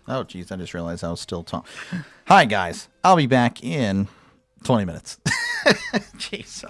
Oh, geez, I just realized I was still talking. Hi, guys. I'll be back in 20 minutes. Jeez.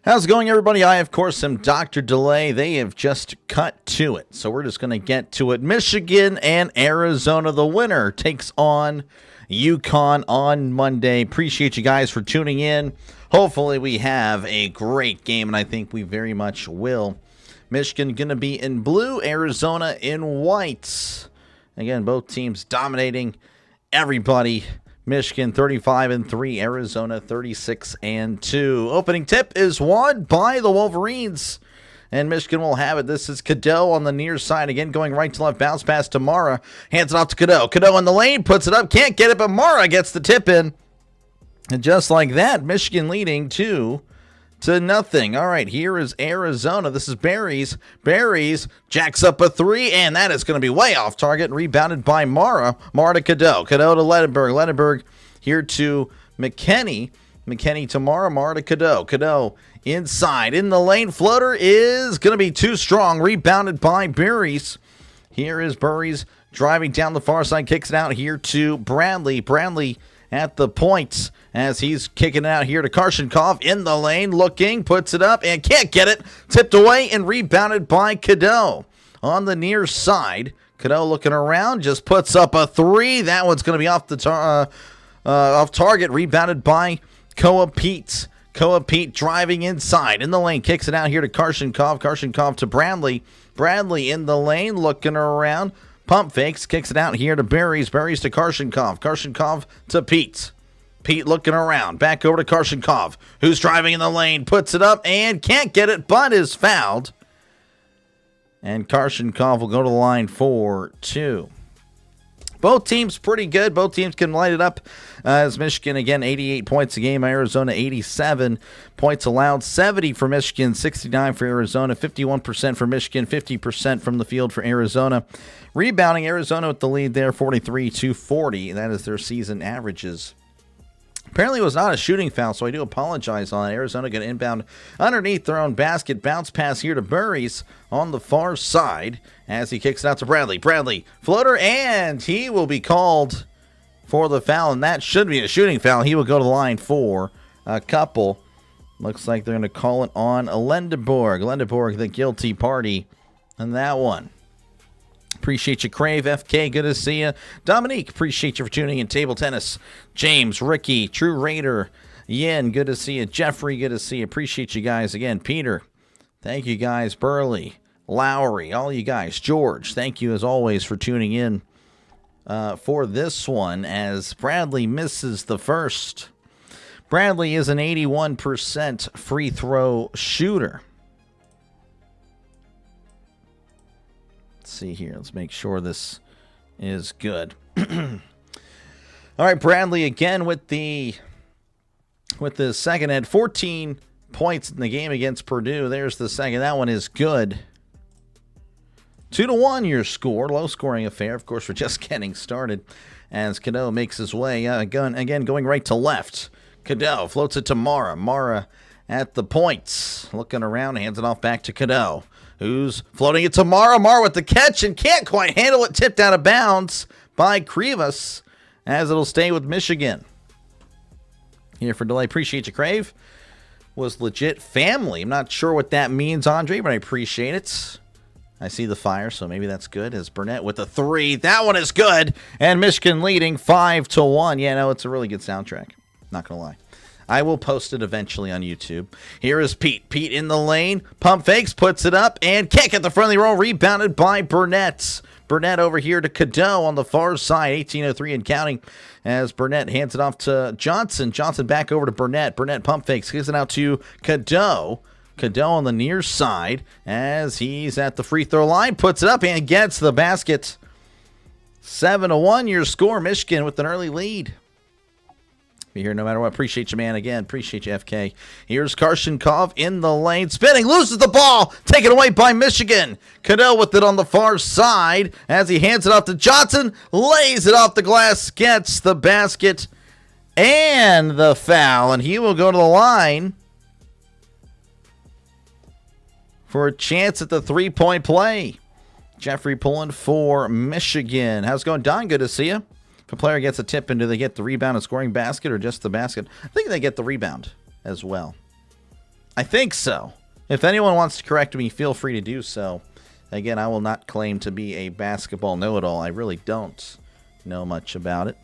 How's it going, everybody? I, of course, am Dr. Delay. They have just cut to it, so we're just going to get to it. Michigan and Arizona. The winner takes on UConn on Monday. Appreciate you guys for tuning in. Hopefully, we have a great game, and I think we very much will. Michigan going to be in blue, Arizona in white. Again, both teams dominating everybody. Michigan 35-3, Arizona 36-2. Opening tip is won by the Wolverines, and Michigan will have it. This is Cadeau on the near side again, going right to left. Bounce pass to Mara, hands it off to Cadeau. Cadeau in the lane, puts it up, can't get it, but Mara gets the tip in, and just like that, Michigan leading 2-0. All right, here is Arizona. This is Berries. Berries jacks up a three, and that is going to be way off target. Rebounded by Mara. Mara to Cadeau. Cadeau to Lendenberg. Lendenberg here to McKinney. McKinney to Mara. Mara to Cadeau. Cadeau inside. In the lane. Floater is going to be too strong. Rebounded by Berries. Here is Berries driving down the far side. Kicks it out here to Bradley. Bradley at the points as he's kicking it out here to Karshenkov in the lane, looking, puts it up and can't get it. Tipped away and rebounded by Cadeau. On the near side, Cadeau looking around, just puts up a three. That one's going to be off the off target. Rebounded by Koa Pete. Koa Pete driving inside in the lane, kicks it out here to Karshenkov. Karshenkov to Bradley. Bradley in the lane, looking around. Pump fakes, kicks it out here to Berries. Berries to Karshenkov. Karshenkov to Pete. Pete looking around. Back over to Karshenkov, who's driving in the lane. Puts it up and can't get it, but is fouled. And Karshenkov will go to the line for 2. Both teams pretty good. Both teams can light it up. As Michigan, again, 88 points a game. Arizona, 87 points allowed. 70 for Michigan, 69 for Arizona. 51% for Michigan, 50% from the field for Arizona. Rebounding, Arizona with the lead there, 43-40. That is their season averages. Apparently it was not a shooting foul, so I do apologize on it. Arizona going to inbound underneath their own basket. Bounce pass here to Berries on the far side as he kicks it out to Bradley. Bradley, floater, and he will be called for the foul, and that should be a shooting foul. He will go to the line for a couple. Looks like they're going to call it on Lendenberg. Lendenberg, the guilty party on that one. Appreciate you, Crave. FK, good to see you. Dominique, appreciate you for tuning in. Table tennis. James, Ricky, True Raider, Yin, good to see you. Jeffrey, good to see you. Appreciate you guys again. Peter, thank you guys. Burley, Lowry, all you guys. George, thank you as always for tuning in for this one as Bradley misses the first. Bradley is an 81% free throw shooter. See here, let's make sure this is good. All right, Bradley again with the second, had 14 points in the game against Purdue. There's the second. That one is good. 2-1 your score. Low scoring affair. Of course, we're just getting started as Cadeau makes his way again going right to left. Cadeau floats it to Mara. Mara at the points, looking around, hands it off back to Cadeau, who's floating it to Mara. Mara with the catch and can't quite handle it. Tipped out of bounds by Krivas as it'll stay with Michigan. Here for delay. Appreciate you, Crave. Was legit family. I'm not sure what that means, Andre, but I appreciate it. I see the fire, so maybe that's good. As Burnett with a three. That one is good. And Michigan leading 5-1. Yeah, no, it's a really good soundtrack. Not going to lie. I will post it eventually on YouTube. Here is Pete. Pete in the lane. Pump fakes, puts it up, and kick at the friendly roll. Rebounded by Burnett. Burnett over here to Cadeau on the far side. 18:03 and counting as Burnett hands it off to Johnson. Johnson back over to Burnett. Burnett pump fakes. Gives it out to Cadeau. Cadeau on the near side as he's at the free throw line. Puts it up and gets the basket. 7-1 your score. Michigan with an early lead. Be here no matter what. Appreciate you, man. Again, appreciate you, FK. Here's Karshenkov in the lane. Spinning, loses the ball. Taken away by Michigan. Cadeau with it on the far side as he hands it off to Johnson. Lays it off the glass. Gets the basket and the foul. And he will go to the line for a chance at the three-point play. Jeffrey pulling for Michigan. How's it going, Don? Good to see you. If a player gets a tip in, do they get the rebound and scoring basket or just the basket? I think they get the rebound as well. I think so. If anyone wants to correct me, feel free to do so. Again, I will not claim to be a basketball know-it-all. I really don't know much about it.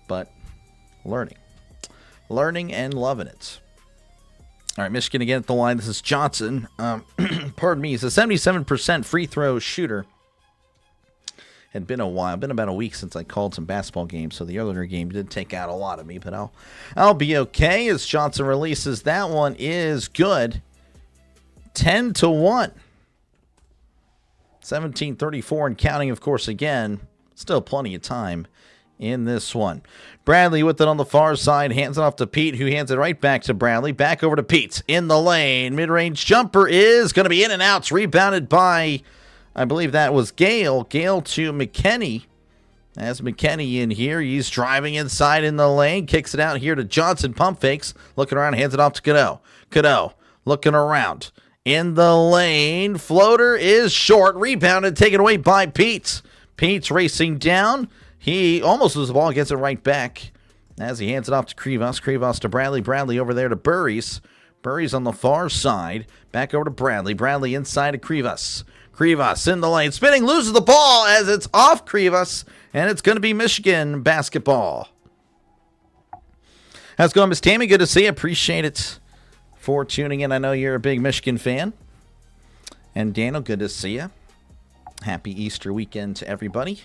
But learning. Learning and loving it. All right, Michigan again at the line. This is Johnson. Pardon me. He's a 77% free throw shooter. Had been a while. Been about a week since I called some basketball games, so the earlier game did take out a lot of me, but I'll be okay as Johnson releases. That one is good. 10-1. 17:34 and counting, of course, again. Still plenty of time in this one. Bradley with it on the far side, hands it off to Pete, who hands it right back to Bradley. Back over to Pete in the lane. Mid-range jumper is going to be in and out. It's rebounded by, I believe that was Gale. Gale to McKinney. As McKinney in here, he's driving inside in the lane. Kicks it out here to Johnson. Pump fakes. Looking around, hands it off to Cadeau. Cadeau looking around. In the lane. Floater is short. Rebounded, taken away by Pete. Pete's racing down. He almost loses the ball, gets it right back as he hands it off to Krivas. Krivas to Bradley. Bradley over there to Burries. Burries on the far side. Back over to Bradley. Bradley inside to Krivas. Krivas in the lane. Spinning, loses the ball as it's off Krivas, and it's going to be Michigan basketball. How's it going, Miss Tammy? Good to see you. Appreciate it for tuning in. I know you're a big Michigan fan. And Daniel, good to see you. Happy Easter weekend to everybody.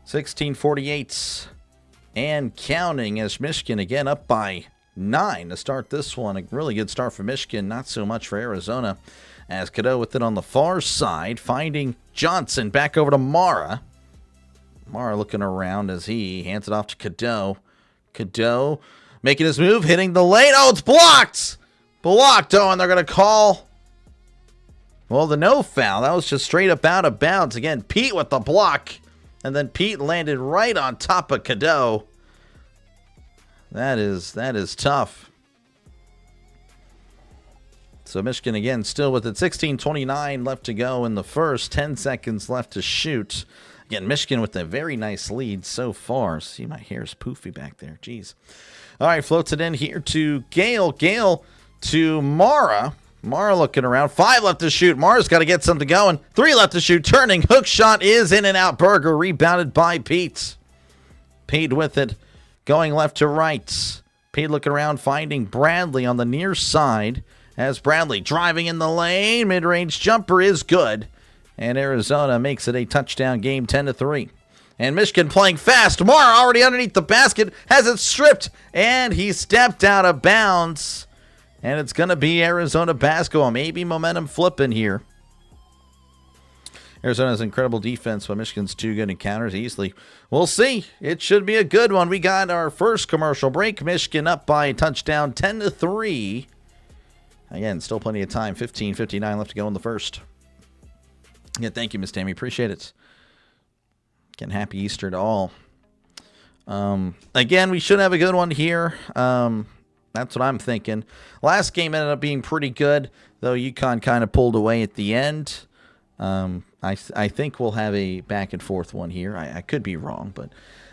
16:48 and counting as Michigan again up by 9 to start this one. A really good start for Michigan, not so much for Arizona. As Cadeau with it on the far side, finding Johnson. Back over to Mara. Mara looking around as he hands it off to Cadeau. Cadeau making his move, hitting the lane. Oh, it's blocked! Blocked. Oh, and they're going to call, well, the no foul. That was just straight up out of bounds. Again, Pete with the block. And then Pete landed right on top of Cadeau. That is tough. So Michigan again still with it. 16:29 left to go in the first. 10 seconds left to shoot. Again, Michigan with a very nice lead so far. See, my hair is poofy back there. Jeez. All right, floats it in here to Gale. Gale to Mara. Mara looking around. 5 left to shoot. Mara's got to get something going. 3 left to shoot. Turning. Hook shot is in and out. Berger rebounded by Pete. Pete with it. Going left to right. Pete looking around, finding Bradley on the near side. As Bradley driving in the lane. Mid-range jumper is good. And Arizona makes it a touchdown game, 10-3. And Michigan playing fast. Mara already underneath the basket. Has it stripped. And he stepped out of bounds. And it's going to be Arizona basketball. Maybe momentum flipping here. Arizona's incredible defense, but Michigan's too good in counters easily. We'll see. It should be a good one. We got our first commercial break. Michigan up by a touchdown, 10-3. Again, still plenty of time. 15:59 left to go in the first. Yeah, thank you, Miss Tammy. Appreciate it. Again, happy Easter to all. Again, we should have a good one here. That's what I'm thinking. Last game ended up being pretty good, though UConn kind of pulled away at the end. I think we'll have a back-and-forth one here. I could be wrong, but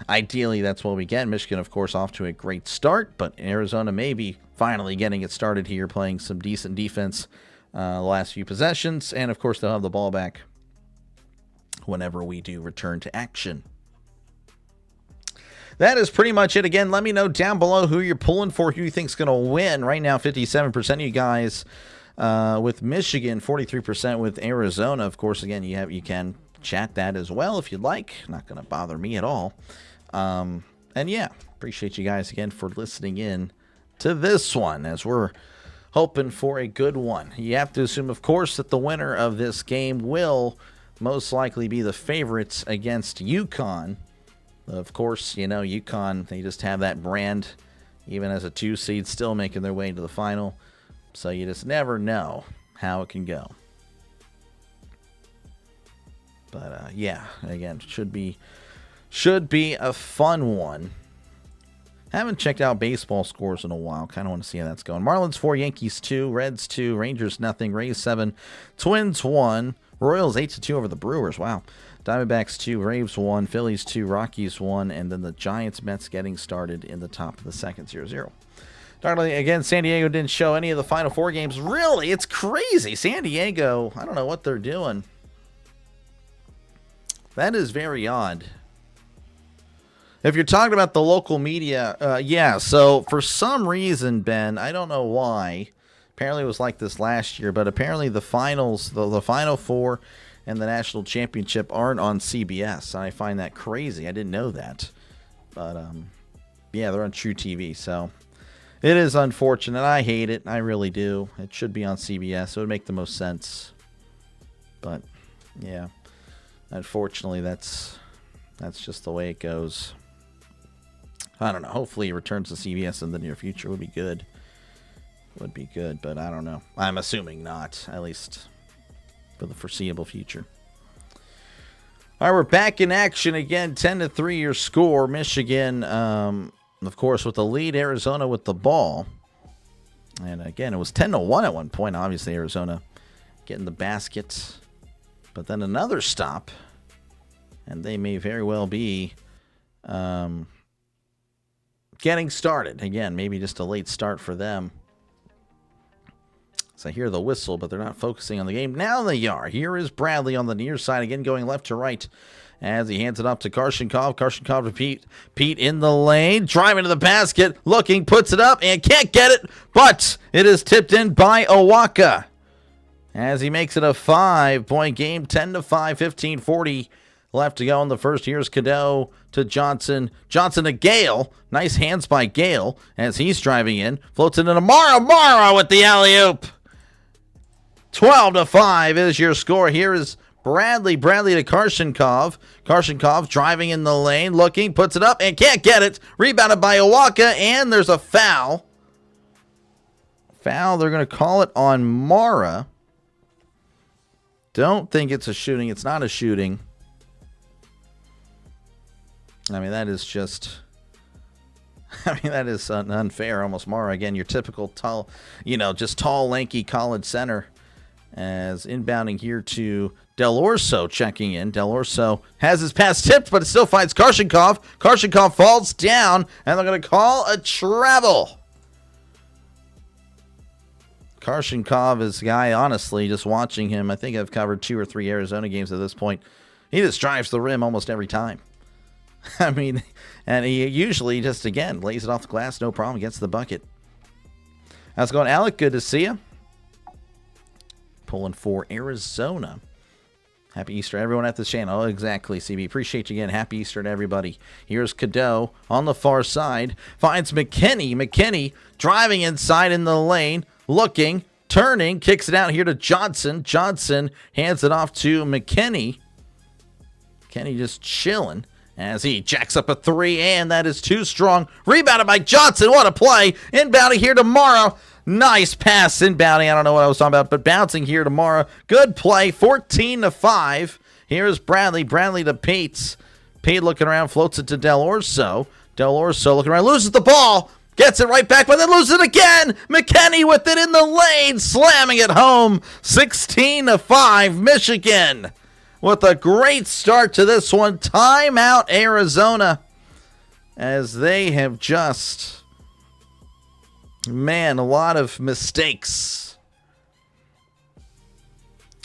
ideally that's what we get. Michigan, of course, off to a great start, but Arizona maybe finally getting it started here, playing some decent defense the last few possessions. And, of course, they'll have the ball back whenever we do return to action. That is pretty much it. Again, let me know down below who you're pulling for, who you think's going to win. Right now, 57% of you guys with Michigan, 43% with Arizona. Of course, again, you can chat that as well if you'd like. Not going to bother me at all. And yeah, appreciate you guys again for listening in to this one as we're hoping for a good one. You have to assume, of course, that the winner of this game will most likely be the favorites against UConn. Of course, you know, UConn, they just have that brand, even as a 2 seed, still making their way to the final. So you just never know how it can go. But, yeah, again, should be a fun one. Haven't checked out baseball scores in a while. Kind of want to see how that's going. Marlins 4, Yankees 2, Reds 2, Rangers nothing, Rays 7, Twins 1, Royals 8-2 over the Brewers. Wow. Diamondbacks 2, Braves 1, Phillies 2, Rockies 1, and then the Giants, Mets getting started in the top of the second, 0-0. Again, San Diego didn't show any of the Final Four games. Really? It's crazy. San Diego, I don't know what they're doing. That is very odd. If you're talking about the local media, yeah, so for some reason, Ben, I don't know why. Apparently it was like this last year, but apparently the finals, the Final Four and the national championship aren't on CBS. I find that crazy. I didn't know that. But, yeah, they're on True TV, so it is unfortunate. I hate it. I really do. It should be on CBS. It would make the most sense. But, yeah, unfortunately, that's just the way it goes. I don't know. Hopefully it returns to CBS in the near future. Would be good. Would be good, but I don't know. I'm assuming not, at least for the foreseeable future. All right, we're back in action again. 10-3 your score. Michigan, of course, with the lead. Arizona with the ball. And again, it was 10-1 at one point. Obviously, Arizona getting the basket. But then another stop. And they may very well be getting started. Again, maybe just a late start for them. So I hear the whistle, but they're not focusing on the game. Now they are. Here is Bradley on the near side, again going left to right as he hands it off to Karshenkov. Karshenkov to Pete in the lane, driving to the basket, looking, puts it up, and can't get it, but it is tipped in by Owaka as he makes it a 5-point game, 10-5, 15-40 left to go in the first. Here's Cadeau to Johnson. Johnson to Gale. Nice hands by Gale as he's driving in. Floats it into Mara with the alley-oop. 12-5 is your score. Here is Bradley. Bradley to Karshenkov. Karshenkov driving in the lane, looking, puts it up, and can't get it. Rebounded by Owaka, and there's a foul. They're going to call it on Mara. Don't think it's a shooting. It's not a shooting. I mean, that is just... that is unfair. Almost Mara. Again, your typical tall, just tall, lanky college center. As inbounding here to Del Orso checking in. Del Orso has his pass tipped, but it still finds Karshenkov. Karshenkov falls down, and they're going to call a travel. Karshenkov is a guy, honestly, just watching him. I think I've covered 2 or 3 Arizona games at this point. He just drives the rim almost every time. I mean, and he usually just, again, lays it off the glass, no problem, gets the bucket. How's it going, Alec? Good to see you. Pulling for Arizona. Happy Easter, everyone at this channel. Oh, exactly, CB. Appreciate you again. Happy Easter to everybody. Here's Cadeau on the far side. Finds McKinney. McKinney driving inside in the lane. Looking, turning, kicks it out here to Johnson. Johnson hands it off to McKinney. McKinney just chilling as he jacks up a 3, and that is too strong. Rebounded by Johnson. What a play. Inbounding here tomorrow. Nice pass inbounding. I don't know what I was talking about, but bouncing here tomorrow. Good play. 14-5. Here's Bradley. Bradley to Pete. Pete looking around, floats it to Del Orso. Del Orso looking around, loses the ball. Gets it right back, but then loses it again. McKinney with it in the lane, slamming it home. 16-5, Michigan. With a great start to this one. Timeout, Arizona. As they have just... Man, a lot of mistakes.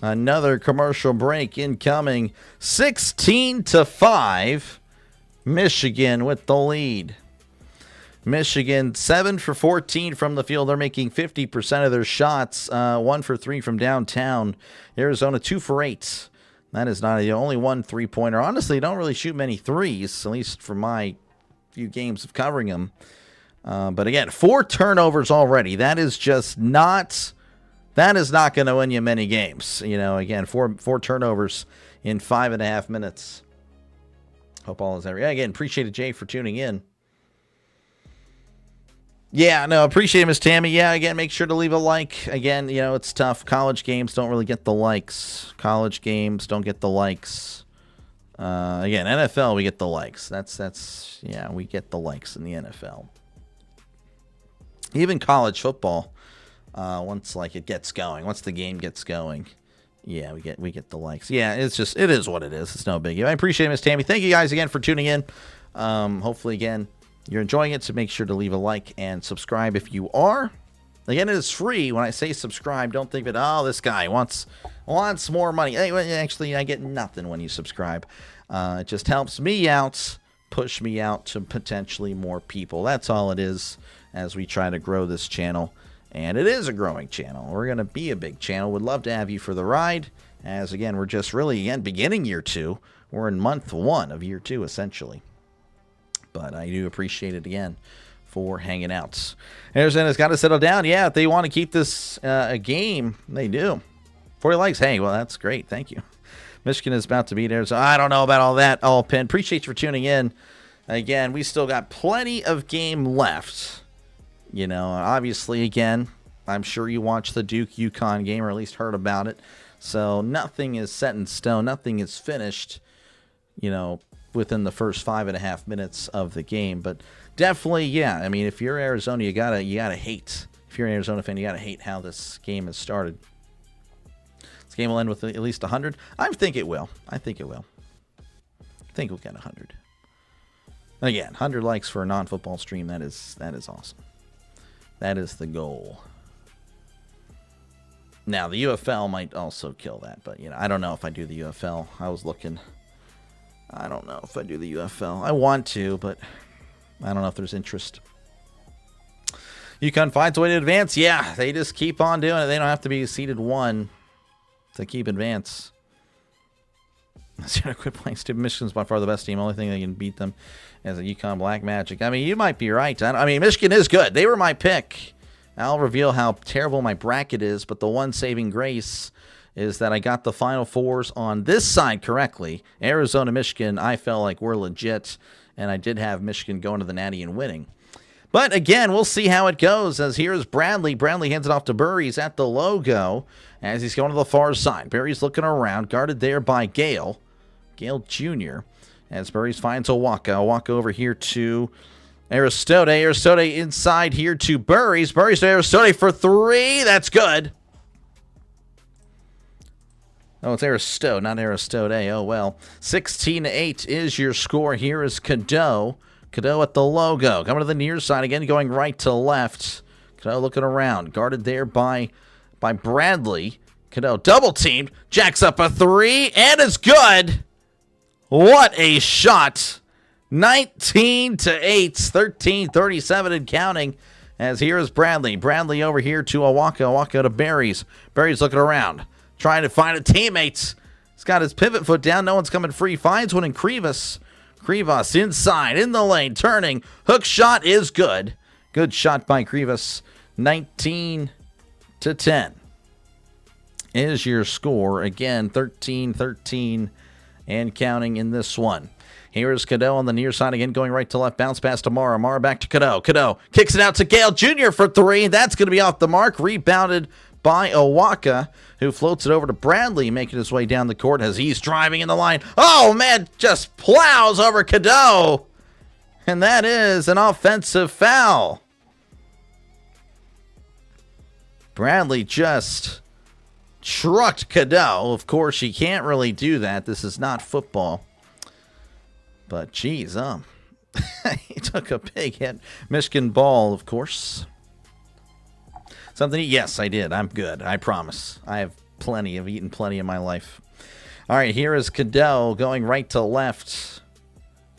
Another commercial break incoming. 16-5. Michigan with the lead. Michigan 7 for 14 from the field. They're making 50% of their shots. 1 for 3 from downtown. Arizona 2 for 8. That is not the only one 3-pointer. Honestly, don't really shoot many threes, at least for my few games of covering them. But again, 4 turnovers already. That is just not. That is not going to win you many games. Again, four turnovers in 5.5 minutes. Hope all is there. Yeah, again, appreciate it, Jay, for tuning in. Yeah, no, appreciate it, Miss Tammy. Yeah, again, make sure to leave a like. Again, it's tough. College games don't really get the likes. College games don't get the likes. Again, NFL, we get the likes. Yeah, we get the likes in the NFL. Even college football, once it gets going, once the game gets going, yeah, we get the likes. Yeah, it is what it is. It's no biggie. I appreciate it, Miss Tammy. Thank you guys again for tuning in. Hopefully, again, you're enjoying it, so make sure to leave a like and subscribe if you are. Again, it is free. When I say subscribe, don't think that, oh, this guy wants more money. Hey, actually, I get nothing when you subscribe. It just helps me out, push me out to potentially more people. That's all it is as we try to grow this channel. And it is a growing channel. We're going to be a big channel. Would love to have you for the ride. As, again, we're just really, again, beginning year 2. We're in month 1 of year 2, essentially. But I do appreciate it, again, for hanging out. Arizona's got to settle down. Yeah, if they want to keep this a game, they do. 40 likes. Hey, well, that's great. Thank you. Michigan is about to beat Arizona. I don't know about all that. All pin. Appreciate you for tuning in. Again, we still got plenty of game left. You know, obviously, again, I'm sure you watched the Duke-UConn game, or at least heard about it. So nothing is set in stone. Nothing is finished, you know, within the first 5.5 minutes of the game. But definitely, yeah, I mean, if you're Arizona, you gotta hate. If you're an Arizona fan, you gotta hate how this game has started. This game will end with at least 100. I think it will. I think we'll get 100. Again, 100 likes for a non-football stream. That is awesome. That is the goal. Now, the UFL might also kill that, but, you know, I don't know if I do the UFL. I was looking. I don't know if I do the UFL. I want to, but I don't know if there's interest. UConn finds a way to advance. Yeah, they just keep on doing it. They don't have to be seeded 1 to keep advance. Quit playing stupid. Michigan's by far the best team. Only thing that can beat them is a UConn Black Magic. I mean, you might be right. I mean, Michigan is good. They were my pick. I'll reveal how terrible my bracket is, but the one saving grace is that I got the Final Fours on this side correctly. Arizona, Michigan, I felt like we're legit, and I did have Michigan going to the Natty and winning. But again, we'll see how it goes, as here's Bradley. Bradley hands it off to Burry. He's at the logo as he's going to the far side. Burry's looking around, guarded there by Gale Jr. As Burry finds Owaka. Owaka over here to Aristote. Aristote inside here to Burry's. Burry's to Aristote for 3. That's good. Oh, it's Aristote, not Aristote. Oh, well. 16-8 is your score. Here is Cadeau. Cadeau at the logo. Coming to the near side again, going right to left. Cadeau looking around. Guarded there by Bradley. Cadeau double teamed. Jacks up a 3, and it's good. What a shot. 19-8, 13-37 and counting. As here is Bradley. Bradley over here to Owaka. Owaka to Berry's. Berry's looking around, trying to find a teammate. He's got his pivot foot down. No one's coming free. Finds one in Krivas. Krivas inside, in the lane, turning. Hook shot is good. Good shot by Krivas. 19-10 is your score. Again, 13-13 and counting in this one. Here is Cadeau on the near side again, going right to left. Bounce pass to Mara. Mara back to Cadeau. Cadeau kicks it out to Gale Jr. for 3. That's going to be off the mark. Rebounded by Owaka, who floats it over to Bradley, making his way down the court as he's driving in the line. Oh, man, just plows over Cadeau. And that is an offensive foul. Bradley just trucked Cadeau. Of course, you can't really do that. This is not football. But, geez, he took a big hit. Michigan ball, of course. Something? Yes, I did. I'm good. I promise. I have plenty. I've eaten plenty in my life. All right, here is Cadeau going right to left.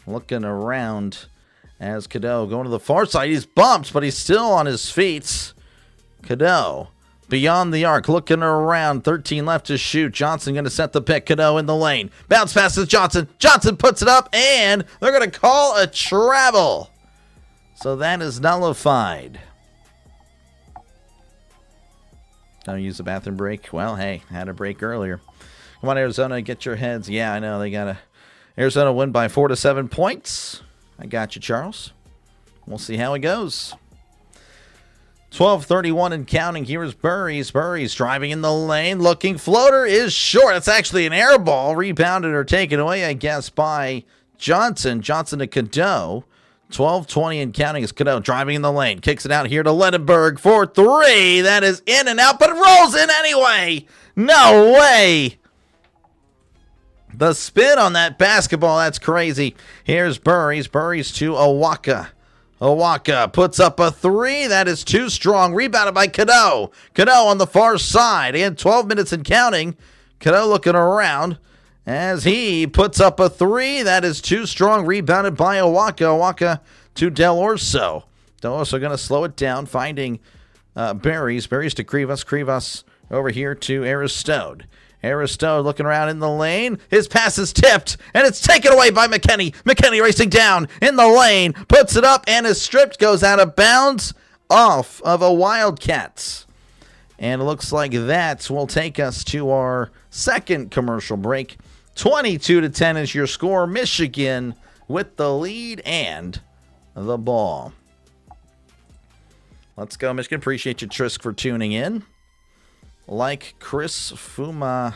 Looking around as Cadeau going to the far side. He's bumped, but he's still on his feet. Cadeau beyond the arc, looking around. 13 left to shoot. Johnson going to set the pick. Cadeau in the lane. Bounce passes Johnson. Johnson puts it up, and they're going to call a travel. So that is nullified. Don't use the bathroom break. Well, hey, had a break earlier. Come on, Arizona, get your heads. Yeah, I know. They got Arizona win by 4 to 7 points. I got you, Charles. We'll see how it goes. 12:31 and counting. Here's Burry's. Burry's driving in the lane. Looking. Floater is short. It's actually an air ball. Rebounded or taken away, I guess, by Johnson. Johnson to Cadeau. 12:20 and counting is Cadeau driving in the lane. Kicks it out here to Lendenberg for 3. That is in and out, but it rolls in anyway. No way. The spin on that basketball, that's crazy. Here's Burry's. Burry's to Owaka. Owaka puts up a three. That is too strong. Rebounded by Cadeau. Cadeau on the far side. He had 12 minutes and counting. Cadeau looking around as he puts up a three. That is too strong. Rebounded by Owaka. Owaka to Del Orso. Del Orso going to slow it down, finding Berries. Berries to Krivas. Krivas over here to Aristode. Aristode looking around in the lane. His pass is tipped, and it's taken away by McKinney. McKinney racing down in the lane, puts it up, and is stripped, goes out of bounds off of a Wildcats. And it looks like that will take us to our second commercial break. 22-10 is your score. Michigan with the lead and the ball. Let's go, Michigan. Appreciate you, Trisk, for tuning in. Like Chris Fuma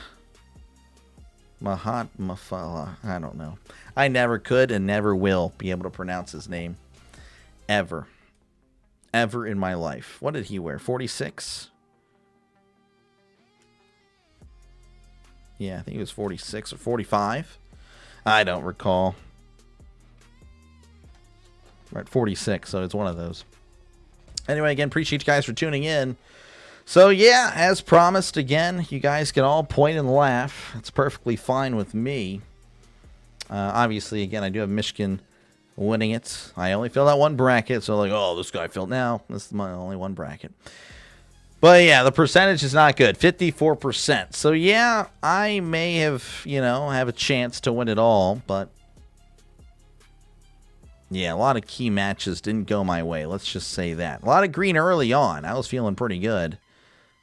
Mahatmafala. I don't know. I never could and never will be able to pronounce his name. Ever. Ever in my life. What did he wear? 46? Yeah, I think he was 46 or 45. I don't recall. Right, 46, so it's one of those. Anyway, again, appreciate you guys for tuning in. So, yeah, as promised, again, you guys can all point and laugh. It's perfectly fine with me. Obviously, again, I do have Michigan winning it. I only filled out one bracket, so like, oh, this guy filled now. This is my only one bracket. But, yeah, the percentage is not good, 54%. So, yeah, I may have, have a chance to win it all, but, yeah, a lot of key matches didn't go my way. Let's just say that. A lot of green early on. I was feeling pretty good.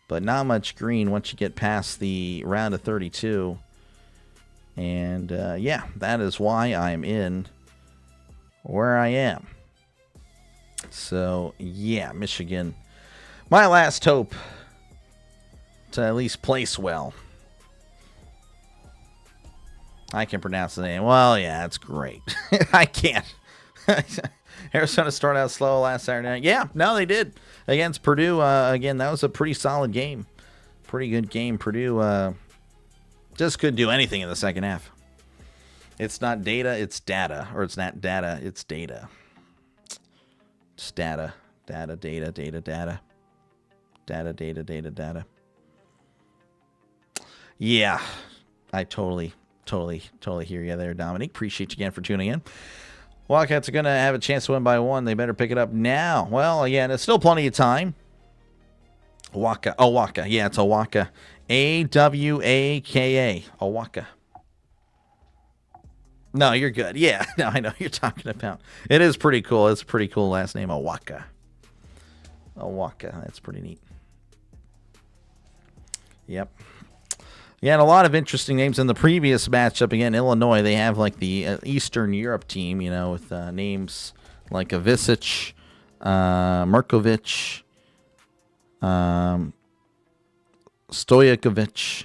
But not much green once you get past the round of 32. And, yeah, that is why I'm in where I am. So, yeah, Michigan. My last hope to at least place well. I can pronounce the name. Well, yeah, that's great. I can't. Arizona started out slow last Saturday night. Yeah, no, they did. Against Purdue, again, that was a pretty solid game. Pretty good game. Purdue just couldn't do anything in the second half. It's not data, it's data. Or it's not data, it's data. It's data. Data, data, data, data. Data, data, data, data. Yeah, I totally hear you there, Dominique. Appreciate you again for tuning in. Wildcats are going to have a chance to win by one. They better pick it up now. Well, again, there's still plenty of time. Owaka. Yeah, it's Owaka. A-W-A-K-A. Owaka. No, you're good. Yeah, no, I know who you're talking about. It is pretty cool. It's a pretty cool last name, Owaka. Owaka. That's pretty neat. Yep. Yeah, and a lot of interesting names in the previous matchup. Again, Illinois, they have like the Eastern Europe team, with names like Avicic, Merkovic, Stojakovic,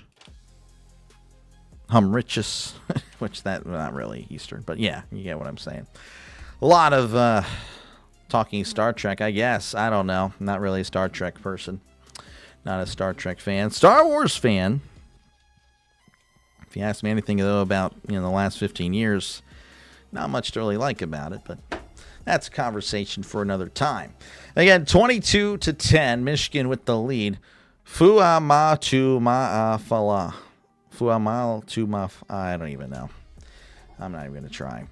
Humrichis, which that not really Eastern, but yeah, you get what I'm saying. A lot of talking Star Trek, I guess. I don't know. I'm not really a Star Trek person. Not a Star Trek fan. Star Wars fan. If you ask me anything, though, about the last 15 years, not much to really like about it, but that's a conversation for another time. Again, 22-10, Michigan with the lead. Fuama to Ma'afala. Fuama to I don't even know. I'm not even going to try.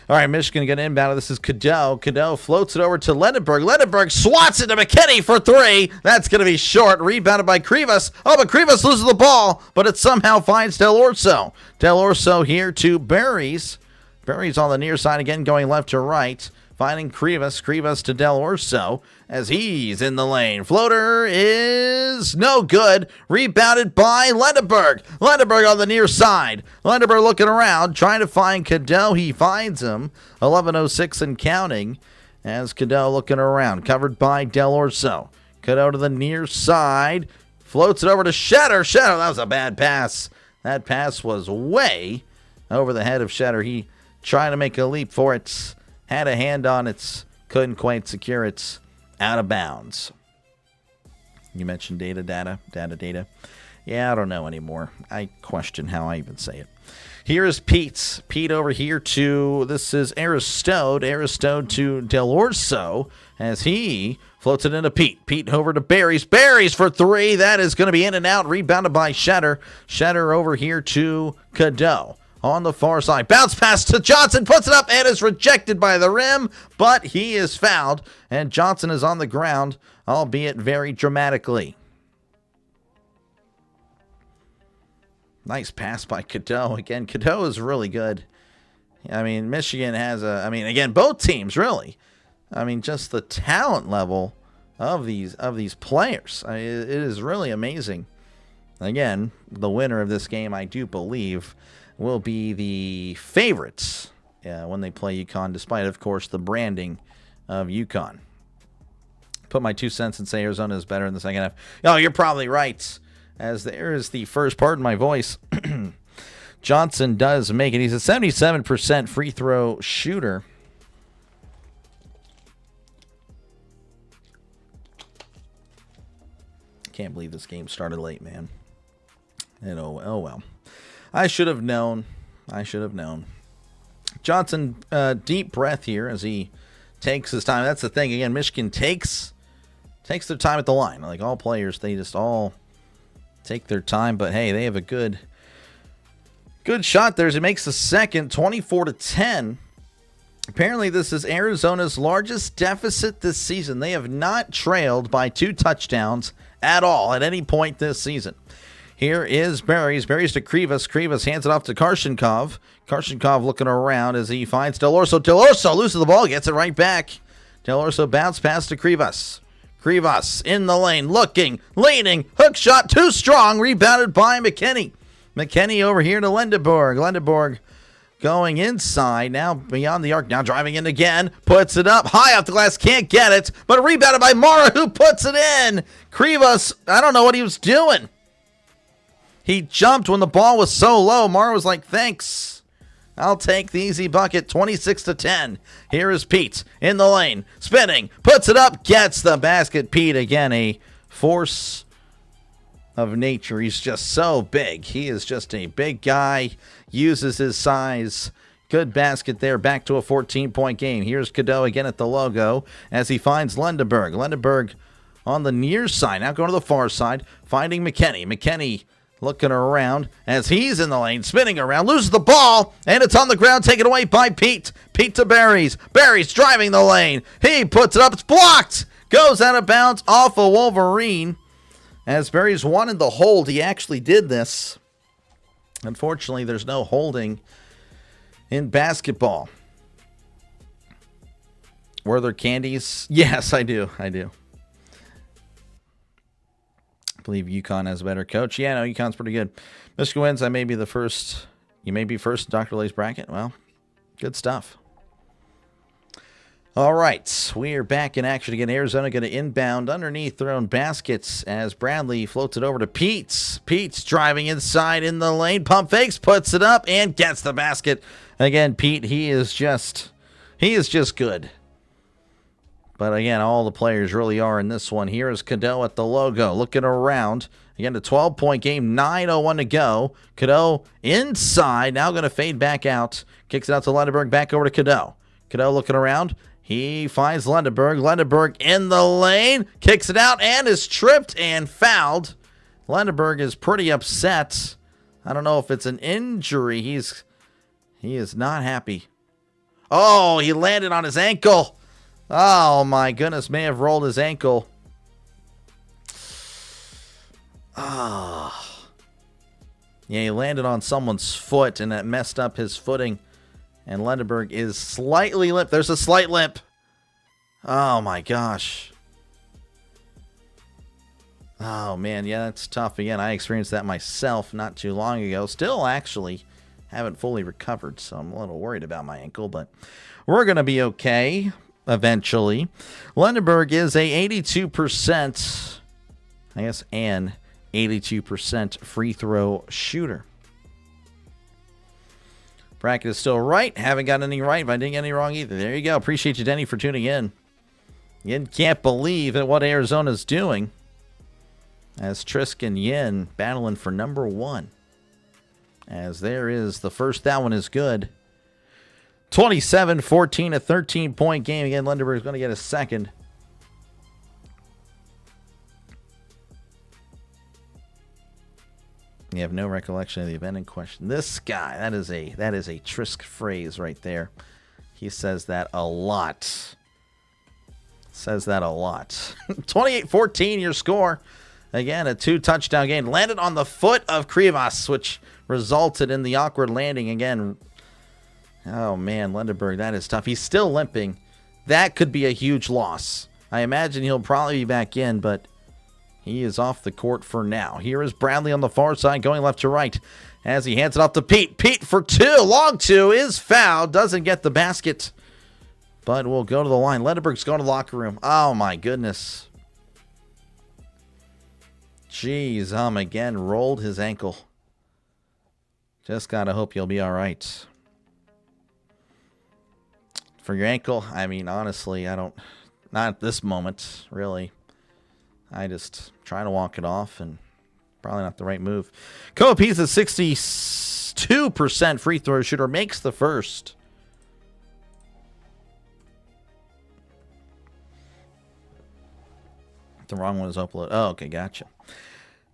All right, Michigan going to inbound. This is Cadeau. Cadeau floats it over to Lendenberg. Lendenberg swats it to McKinney for three. That's going to be short. Rebounded by Krivas. Oh, but Krivas loses the ball, but it somehow finds Del Orso. Del Orso here to Berries. Berries on the near side again, going left to right. Finding Krivas. Krivas to Del Orso as he's in the lane. Floater is no good. Rebounded by Lendenberg. Lendenberg on the near side. Lendenberg looking around, trying to find Cadeau. He finds him. 11:06 and counting as Cadeau looking around. Covered by Del Orso. Cadeau to the near side. Floats it over to Shetter. Shetter, that was a bad pass. That pass was way over the head of Shetter. He tried to make a leap for it. Had a hand on it, couldn't quite secure it, out of bounds. You mentioned data. Yeah, I don't know anymore. I question how I even say it. Here is Pete. Pete over here to, this is Aristode. Aristode to Del Orso as he floats it into Pete. Pete over to Berries. Berries for three. That is going to be in and out. Rebounded by Shetter. Shetter over here to Cadeau. On the far side. Bounce pass to Johnson. Puts it up and is rejected by the rim. But he is fouled. And Johnson is on the ground, albeit very dramatically. Nice pass by Cadeau. Again, Cadeau is really good. I mean, Michigan has again, both teams really. I mean, just the talent level of these players. It is really amazing. Again, the winner of this game, I do believe, will be the favorites when they play UConn, despite, of course, the branding of UConn. Put my 2 cents and say Arizona is better in the second half. Oh, you're probably right. As there is the first part of my voice. Johnson does make it. He's a 77% free throw shooter. Can't believe this game started late, man. And oh well. I should have known. Johnson, deep breath here as he takes his time. That's the thing. Again, Michigan takes their time at the line. Like all players, they just all take their time, but hey, they have a good shot there as he makes the second, 24-10. Apparently, this is Arizona's largest deficit this season. They have not trailed by 2 touchdowns at all at any point this season. Here is Berries. Berries to Krivas. Krivas hands it off to Karshenkov. Karshenkov looking around as he finds Del Orso. Del Orso loses the ball, gets it right back. Del Orso bounce pass to Krivas. Krivas in the lane, looking, leaning, hook shot, too strong, rebounded by McKinney. McKinney over here to Lendenberg. Lendenberg going inside, now beyond the arc, now driving in again, puts it up, high off the glass, can't get it, but rebounded by Mara, who puts it in. Krivas, I don't know what he was doing. He jumped when the ball was so low. Mara was like, thanks. I'll take the easy bucket, 26-10. Here is Pete in the lane, spinning, puts it up, gets the basket. Pete, again, a force of nature. He's just so big. He is just a big guy, uses his size. Good basket there, back to a 14-point game. Here's Cadeau again at the logo as he finds Lendenberg. Lendenberg on the near side, now going to the far side, finding McKinney. McKinney looking around as he's in the lane, spinning around, loses the ball, and it's on the ground, taken away by Pete. Pete to Berries. Berries driving the lane. He puts it up. It's blocked. Goes out of bounds off a Wolverine. As Berries wanted the hold, he actually did this. Unfortunately, there's no holding in basketball. Were there candies? Yes, I do. I believe UConn has a better coach. Yeah, no, UConn's pretty good. Michigan wins. I may be the first. You may be first in Dr. Lay's bracket. Well, good stuff. All right, we are back in action again. Arizona going to inbound underneath their own baskets as Bradley floats it over to Pete's. Pete's driving inside in the lane. Pump fakes, puts it up, and gets the basket. Again, Pete, he is just good. But again, all the players really are in this one. Here is Cadeau at the logo, looking around. Again, a 12-point game, 9:01 to go. Cadeau inside, now going to fade back out. Kicks it out to Lendenberg, back over to Cadeau. Cadeau looking around. He finds Lendenberg. Lendenberg in the lane, kicks it out, and is tripped and fouled. Lendenberg is pretty upset. I don't know if it's an injury. He is not happy. Oh, he landed on his ankle. Oh, my goodness. May have rolled his ankle. Ah. Yeah, he landed on someone's foot, and that messed up his footing. And Lendenberg is slightly limp. There's a slight limp. Oh, my gosh. Oh, man. Yeah, that's tough. Again, I experienced that myself not too long ago. Still, actually, haven't fully recovered, so I'm a little worried about my ankle. But we're going to be okay eventually. Lendenberg is a 82%, I guess, an 82% free throw shooter. Bracket is still right. Haven't got any right, but I didn't get any wrong either. There you go. Appreciate you, Denny, for tuning in. You can't believe at what Arizona's doing as Trisk and Yin battling for number 1. As there is the first. That one is good. 27-14, a 13-point game. Again, Lendenberg is going to get a second. You have no recollection of the event in question. This guy, that is a Trisk phrase right there. He says that a lot. 28-14, your score. Again, a 2-touchdown game. Landed on the foot of Krivas, which resulted in the awkward landing again. Oh, man, Lendenberg, that is tough. He's still limping. That could be a huge loss. I imagine he'll probably be back in, but he is off the court for now. Here is Bradley on the far side going left to right as he hands it off to Pete. Pete for two. Long two is fouled. Doesn't get the basket, but will go to the line. Lendenberg's going to the locker room. Oh, my goodness. Jeez, again, rolled his ankle. Just got to hope you'll be all right. For your ankle, I mean, honestly, not at this moment, really. I just trying to walk it off, and probably not the right move. Kopi's a 62% free throw shooter, makes the first. The wrong one is uploaded. Oh, okay, gotcha.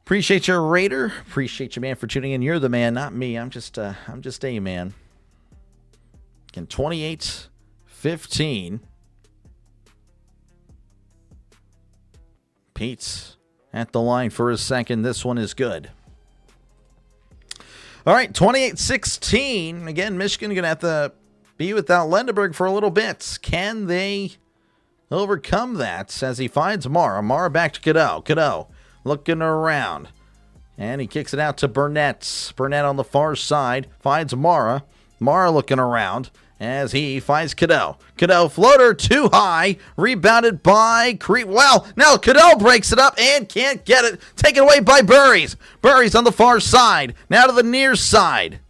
Appreciate your Raider. Appreciate you, man, for tuning in. You're the man, not me. I'm just a man. Again, 28-15. Pete's at the line for his second. This one is good. All right, 28-16. Again, Michigan going to have to be without Lendenberg for a little bit. Can they overcome that as he finds Mara? Mara back to Cadeau. Cadeau looking around. And he kicks it out to Burnett. Burnett on the far side finds Mara. Mara looking around as he finds Cadeau. Cadeau floater too high. Rebounded by Well, now Cadeau breaks it up and can't get it. Taken away by Burries. Burries on the far side. Now to the near side.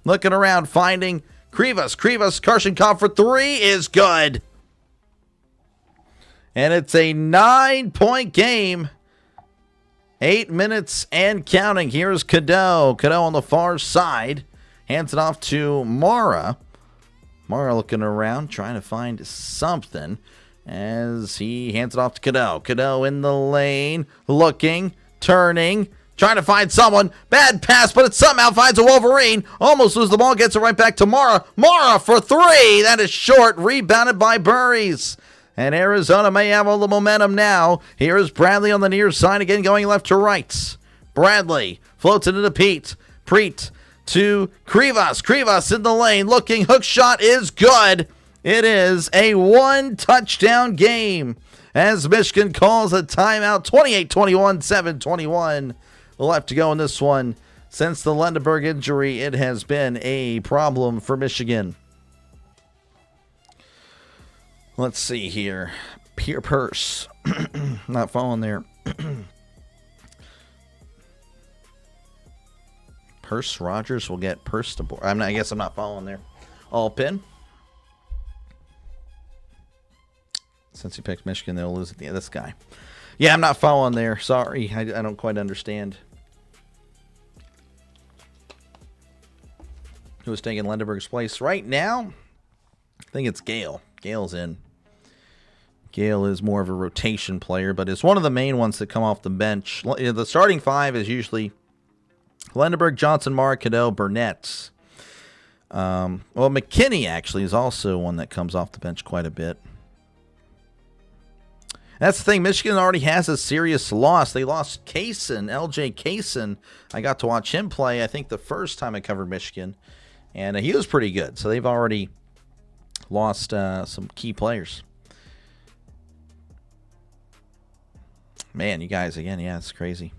Looking around, finding Krivas. Karshenkov for three is good. And it's a 9-point game. 8 minutes and counting. Here's Cadeau. Cadeau on the far side. Hands it off to Mara. Mara looking around, trying to find something as he hands it off to Cadeau. Cadeau in the lane, looking, turning, trying to find someone. Bad pass, but it somehow finds a Wolverine. Almost loses the ball, gets it right back to Mara. Mara for three. That is short. Rebounded by Burries. And Arizona may have all the momentum now. Here is Bradley on the near side again, going left to right. Bradley floats it into Pete. Pete to Krivas. Krivas in the lane, looking. Hook shot is good. It is a 1-touchdown game as Michigan calls a timeout. 28-21, 7-21 left to go in this one. Since the Lendenberg injury, it has been a problem for Michigan. Let's see here. Pierre Purse. Not following there. Purse Rogers will get Purse to board. I guess I'm not following there. All pin. Since he picked Michigan, they'll lose at the end. This guy. Yeah, I'm not following there. Sorry. I don't quite understand. Who's taking Lendenberg's place right now? I think it's Gale. Gale's in. Gale is more of a rotation player, but is one of the main ones that come off the bench. The starting five is usually Lendenberg, Johnson, Mara, Cadeau, Burnett. McKinney actually is also one that comes off the bench quite a bit. That's the thing. Michigan already has a serious loss. They lost Kaysen, LJ Kaysen. I got to watch him play, I think, the first time I covered Michigan, and he was pretty good. So they've already lost some key players. Man, you guys, again, yeah, it's crazy.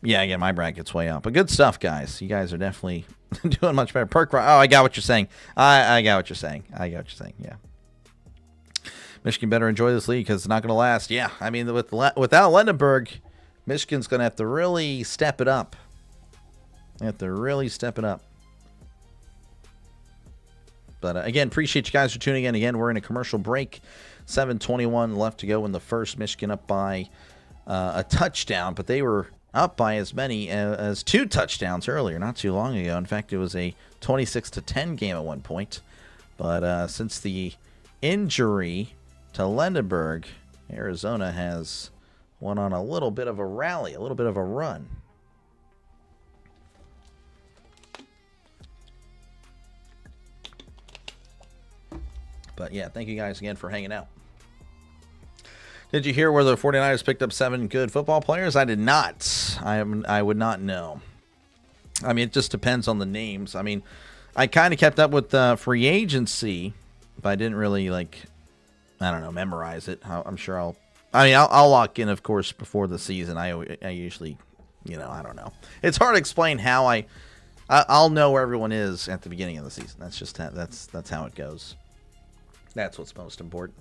Yeah, again, my bracket's way out. But good stuff, guys. You guys are definitely doing much better. I got what you're saying. I got what you're saying. Yeah. Michigan better enjoy this league because it's not going to last. Yeah, I mean, without Lendenberg, Michigan's going to have to really step it up. But again, appreciate you guys for tuning in. Again, we're in a commercial break. 7:21 left to go in the first. Michigan up by a touchdown, but they were up by as many as 2 touchdowns earlier, not too long ago. In fact, it was a 26-10 game at one point. But since the injury to Lendenberg, Arizona has went on a little bit of a rally, a little bit of a run. But yeah, thank you guys again for hanging out. Did you hear where the 49ers picked up 7 good football players? I did not. I would not know. I mean, it just depends on the names. I mean, I kind of kept up with free agency, but I didn't really, like, I don't know, memorize it. I'm sure I'll lock in, of course, before the season. I usually, I don't know. It's hard to explain how I'll know where everyone is at the beginning of the season. That's just that's how it goes. That's what's most important.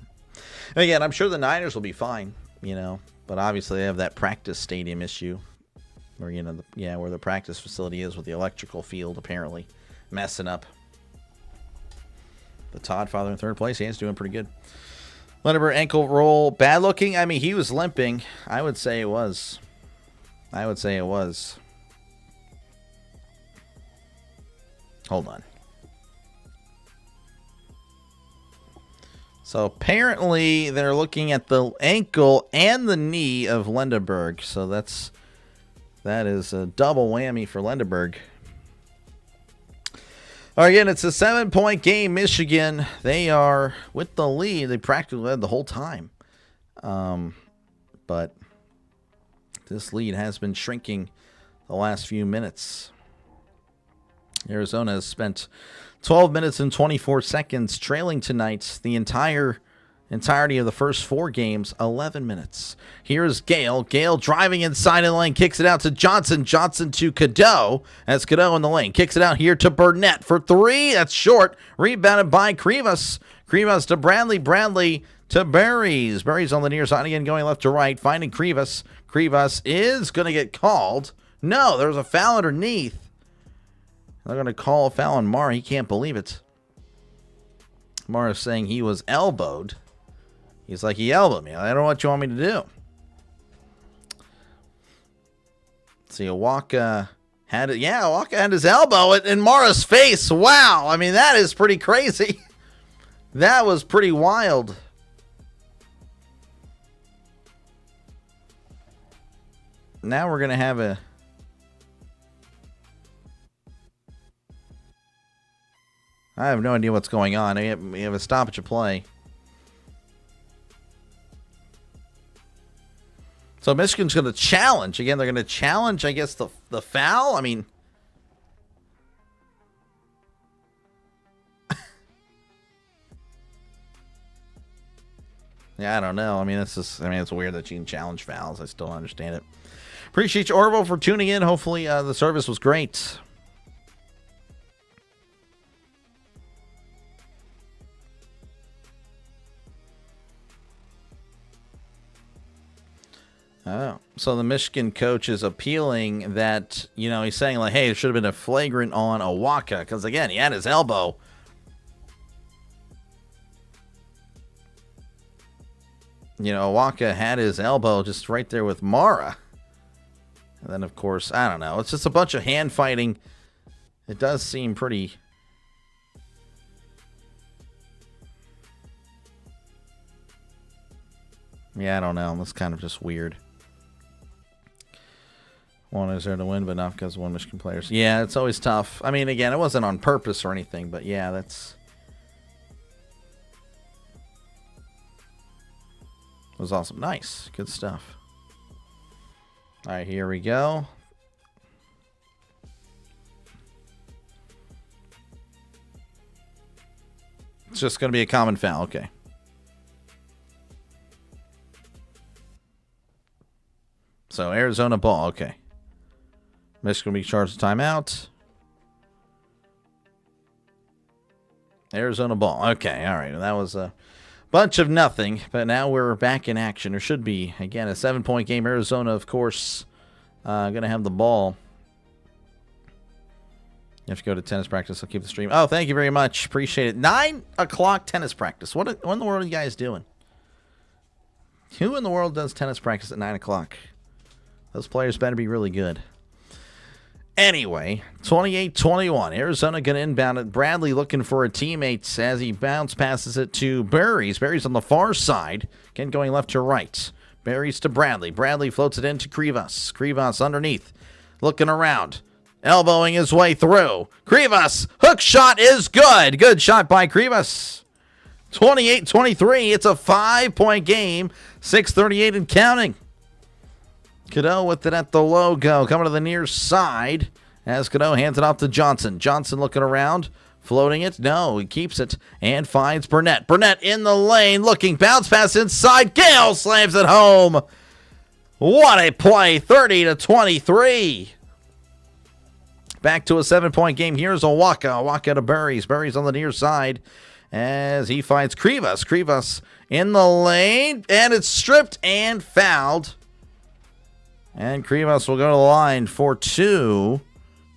And again, I'm sure the Niners will be fine, but obviously they have that practice stadium issue where, where the practice facility is with the electrical field apparently messing up. The Todd father in third place, he's doing pretty good. Lendenberg ankle roll, bad looking. I mean, he was limping. I would say it was. Hold on. So apparently they're looking at the ankle and the knee of Lendenberg. So that is a double whammy for Lendenberg. All right, again, it's a 7-point game. Michigan, they are with the lead. They practically led the whole time. But this lead has been shrinking the last few minutes. Arizona has spent 12 minutes and 24 seconds trailing tonight. The entirety of the first 4 games, 11 minutes. Here's Gale. Gale driving inside of the lane, kicks it out to Johnson. Johnson to Cadeau. That's Cadeau in the lane. Kicks it out here to Burnett for 3. That's short. Rebounded by Krivas. Krivas to Bradley. Bradley to Berries. Berries on the near side again, going left to right, finding Krivas. Krivas is going to get called. No, there's a foul underneath. They're going to call a foul on Mara. He can't believe it. Mara's saying he was elbowed. He's like, he elbowed me. I don't know what you want me to do. See, Awaka had it. Yeah, Awaka had his elbow in Mara's face. Wow. I mean, that is pretty crazy. That was pretty wild. Now we're going to have a... I have no idea what's going on. We have a stoppage of play. So Michigan's going to challenge. Again, they're going to challenge, I guess, the foul. I mean... yeah, I don't know. I mean, it's weird that you can challenge fouls. I still don't understand it. Appreciate you, Orville, for tuning in. Hopefully the service was great. Oh, so the Michigan coach is appealing that, he's saying like, hey, it should have been a flagrant on Awaka. Because, again, he had his elbow. Awaka had his elbow just right there with Mara. And then, of course, I don't know. It's just a bunch of hand fighting. It does seem pretty... yeah, I don't know. It's kind of just weird. One is there to win, but not because of one Michigan players. Yeah, it's always tough. I mean, again, it wasn't on purpose or anything, but yeah, that's... it was awesome. Nice. Good stuff. All right, here we go. It's just going to be a common foul. Okay. So, Arizona ball. Okay. Michigan will be charged a timeout. Arizona ball. Okay, all right. That was a bunch of nothing, but now we're back in action. There should be, again, a 7-point game. Arizona, of course, going to have the ball. You have to go to tennis practice. I'll keep the stream. Oh, thank you very much. Appreciate it. 9 o'clock tennis practice. What in the world are you guys doing? Who in the world does tennis practice at 9 o'clock? Those players better be really good. Anyway, 28-21. Arizona going to inbound it. Bradley looking for a teammate as he bounce passes it to Berries. Berries on the far side. Again, going left to right. Berries to Bradley. Bradley floats it into Krivas. Krivas underneath. Looking around. Elbowing his way through. Krivas. Hook shot is good. Good shot by Krivas. 28-23. It's a 5-point game. 6:38 and counting. Cadeau with it at the logo. Coming to the near side as Cadeau hands it off to Johnson. Johnson looking around. Floating it. No, he keeps it and finds Burnett. Burnett in the lane looking. Bounce pass inside. Gale slams it home. What a play. 30-23. Back to a 7-point game. Here's Awaka. Awaka to Berries. Berries on the near side as he finds Krivas. Krivas in the lane. And it's stripped and fouled. And Krivas will go to the line for 2.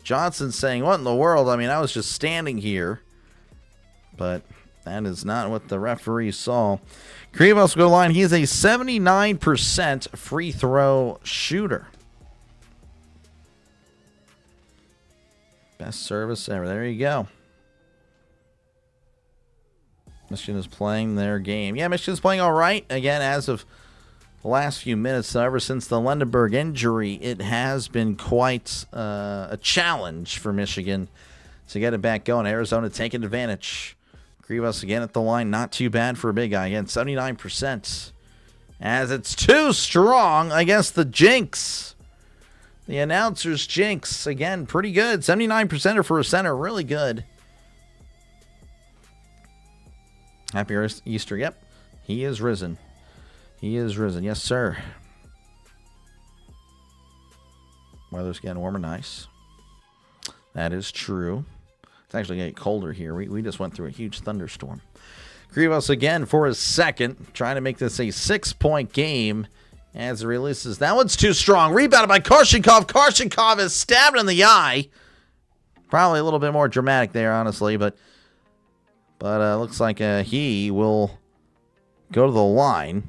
Johnson saying, what in the world? I mean, I was just standing here. But that is not what the referee saw. Krivas will go to the line. He is a 79% free throw shooter. Best service ever. There you go. Michigan is playing their game. Yeah, Michigan's playing all right. Again, as of the last few minutes, ever since the Lendenberg injury, it has been quite a challenge for Michigan to get it back going. Arizona taking advantage. Krivas again at the line. Not too bad for a big guy. Again, 79%. As it's too strong against the Jinx. The announcer's Jinx. Again, pretty good. 79% for a center. Really good. Happy Easter. Yep. He is risen. He is risen. Yes, sir. Weather's getting warmer. Nice. That is true. It's actually getting colder here. We just went through a huge thunderstorm. Krivas again for his second. Trying to make this a 6-point game as it releases. That one's too strong. Rebounded by Karshenkov. Karshenkov is stabbed in the eye. Probably a little bit more dramatic there, honestly. But looks like he will go to the line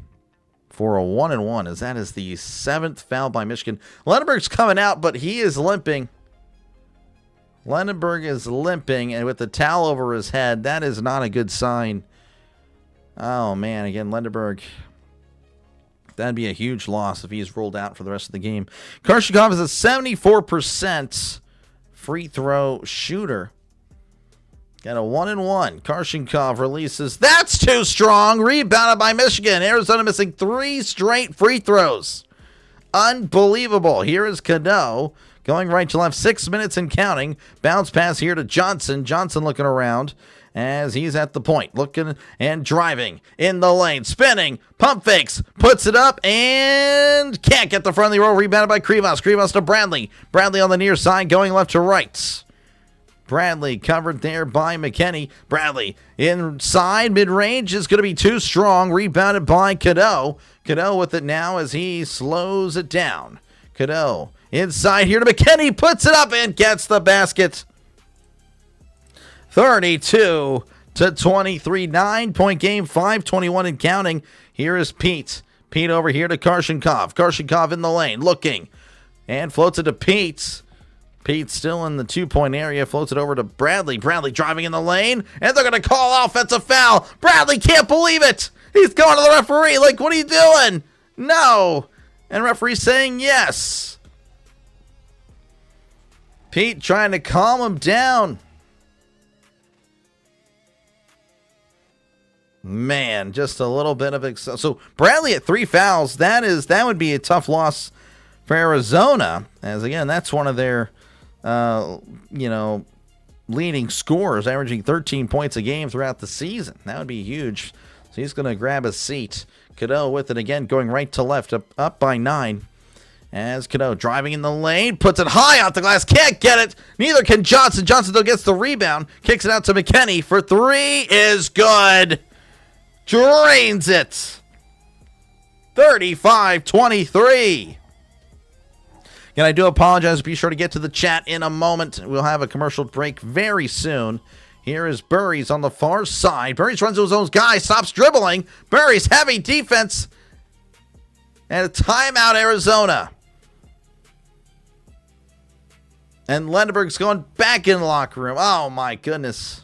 for a 1-and-1, as that is the 7th foul by Michigan. Lendenberg's coming out, but he is limping. Lendenberg is limping, and with the towel over his head, that is not a good sign. Oh, man, again, Lendenberg, that'd be a huge loss if he's ruled out for the rest of the game. Karshenkov is a 74% free throw shooter. Got a 1-and-1. Karshenkov releases. That's too strong. Rebounded by Michigan. Arizona missing 3 straight free throws. Unbelievable. Here is Cadeau going right to left. 6 minutes and counting. Bounce pass here to Johnson. Johnson looking around as he's at the point. Looking and driving in the lane. Spinning. Pump fakes. Puts it up and can't get the front of the row. Rebounded by Krivas. Krivas to Bradley. Bradley on the near side going left to right. Bradley covered there by McKinney. Bradley inside mid-range is going to be too strong. Rebounded by Cadeau. Cadeau with it now as he slows it down. Cadeau inside here to McKinney. Puts it up and gets the basket. 32-23. 9-point game. 5:21 and counting. Here is Pete. Pete over here to Karshenkov. Karshenkov in the lane looking and floats it to Pete. Pete still in the 2-point area, floats it over to Bradley. Bradley driving in the lane, and they're going to call offensive foul. Bradley can't believe it. He's going to the referee like, what are you doing? No. And referee saying yes. Pete trying to calm him down. Man, just a little bit of so Bradley at 3 fouls. That would be a tough loss for Arizona, as again, that's one of their leading scorers, averaging 13 points a game throughout the season. That would be huge. So he's going to grab a seat. Cadeau with it again, going right to left, up by 9. As Cadeau driving in the lane, puts it high off the glass, can't get it. Neither can Johnson. Johnson though gets the rebound, kicks it out to McKinney for 3 is good. Drains it. 35-23. And I do apologize. Be sure to get to the chat in a moment. We'll have a commercial break very soon. Here is Berries on the far side. Berries runs to his own guy, stops dribbling. Berries heavy defense. And a timeout, Arizona. And Lendenberg's going back in the locker room. Oh, my goodness.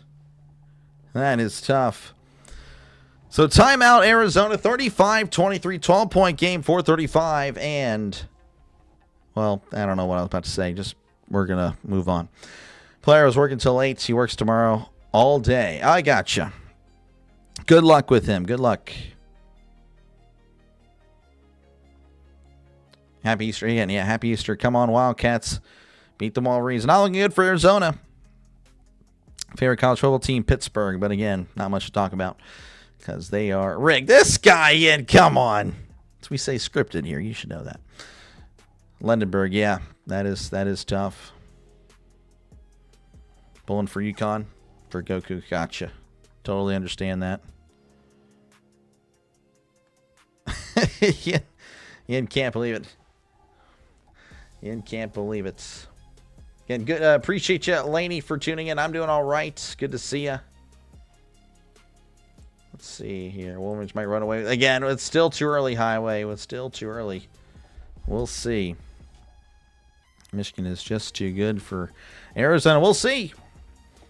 That is tough. So timeout, Arizona, 35-23, 12-point game, 4:35. And, well, I don't know what I was about to say. Just, we're going to move on. Player was working till 8. He works tomorrow all day. I gotcha. Good luck with him. Good luck. Happy Easter again. Yeah, happy Easter. Come on, Wildcats. Beat the Wolverines. Not looking good for Arizona. Favorite college football team, Pittsburgh. But again, not much to talk about because they are rigged. This guy in. Come on. As we say scripted here. You should know that. Lendenberg. Yeah, that is tough. Pulling for UConn. For Goku. Gotcha. Totally understand that. Ian can't believe it. Ian can't believe it. Again, good. Appreciate you, Laney, for tuning in. I'm doing all right. Good to see you. Let's see here. Wolverines might run away. Again, it's still too early, Highway. It's still too early. We'll see. Michigan is just too good for Arizona. We'll see.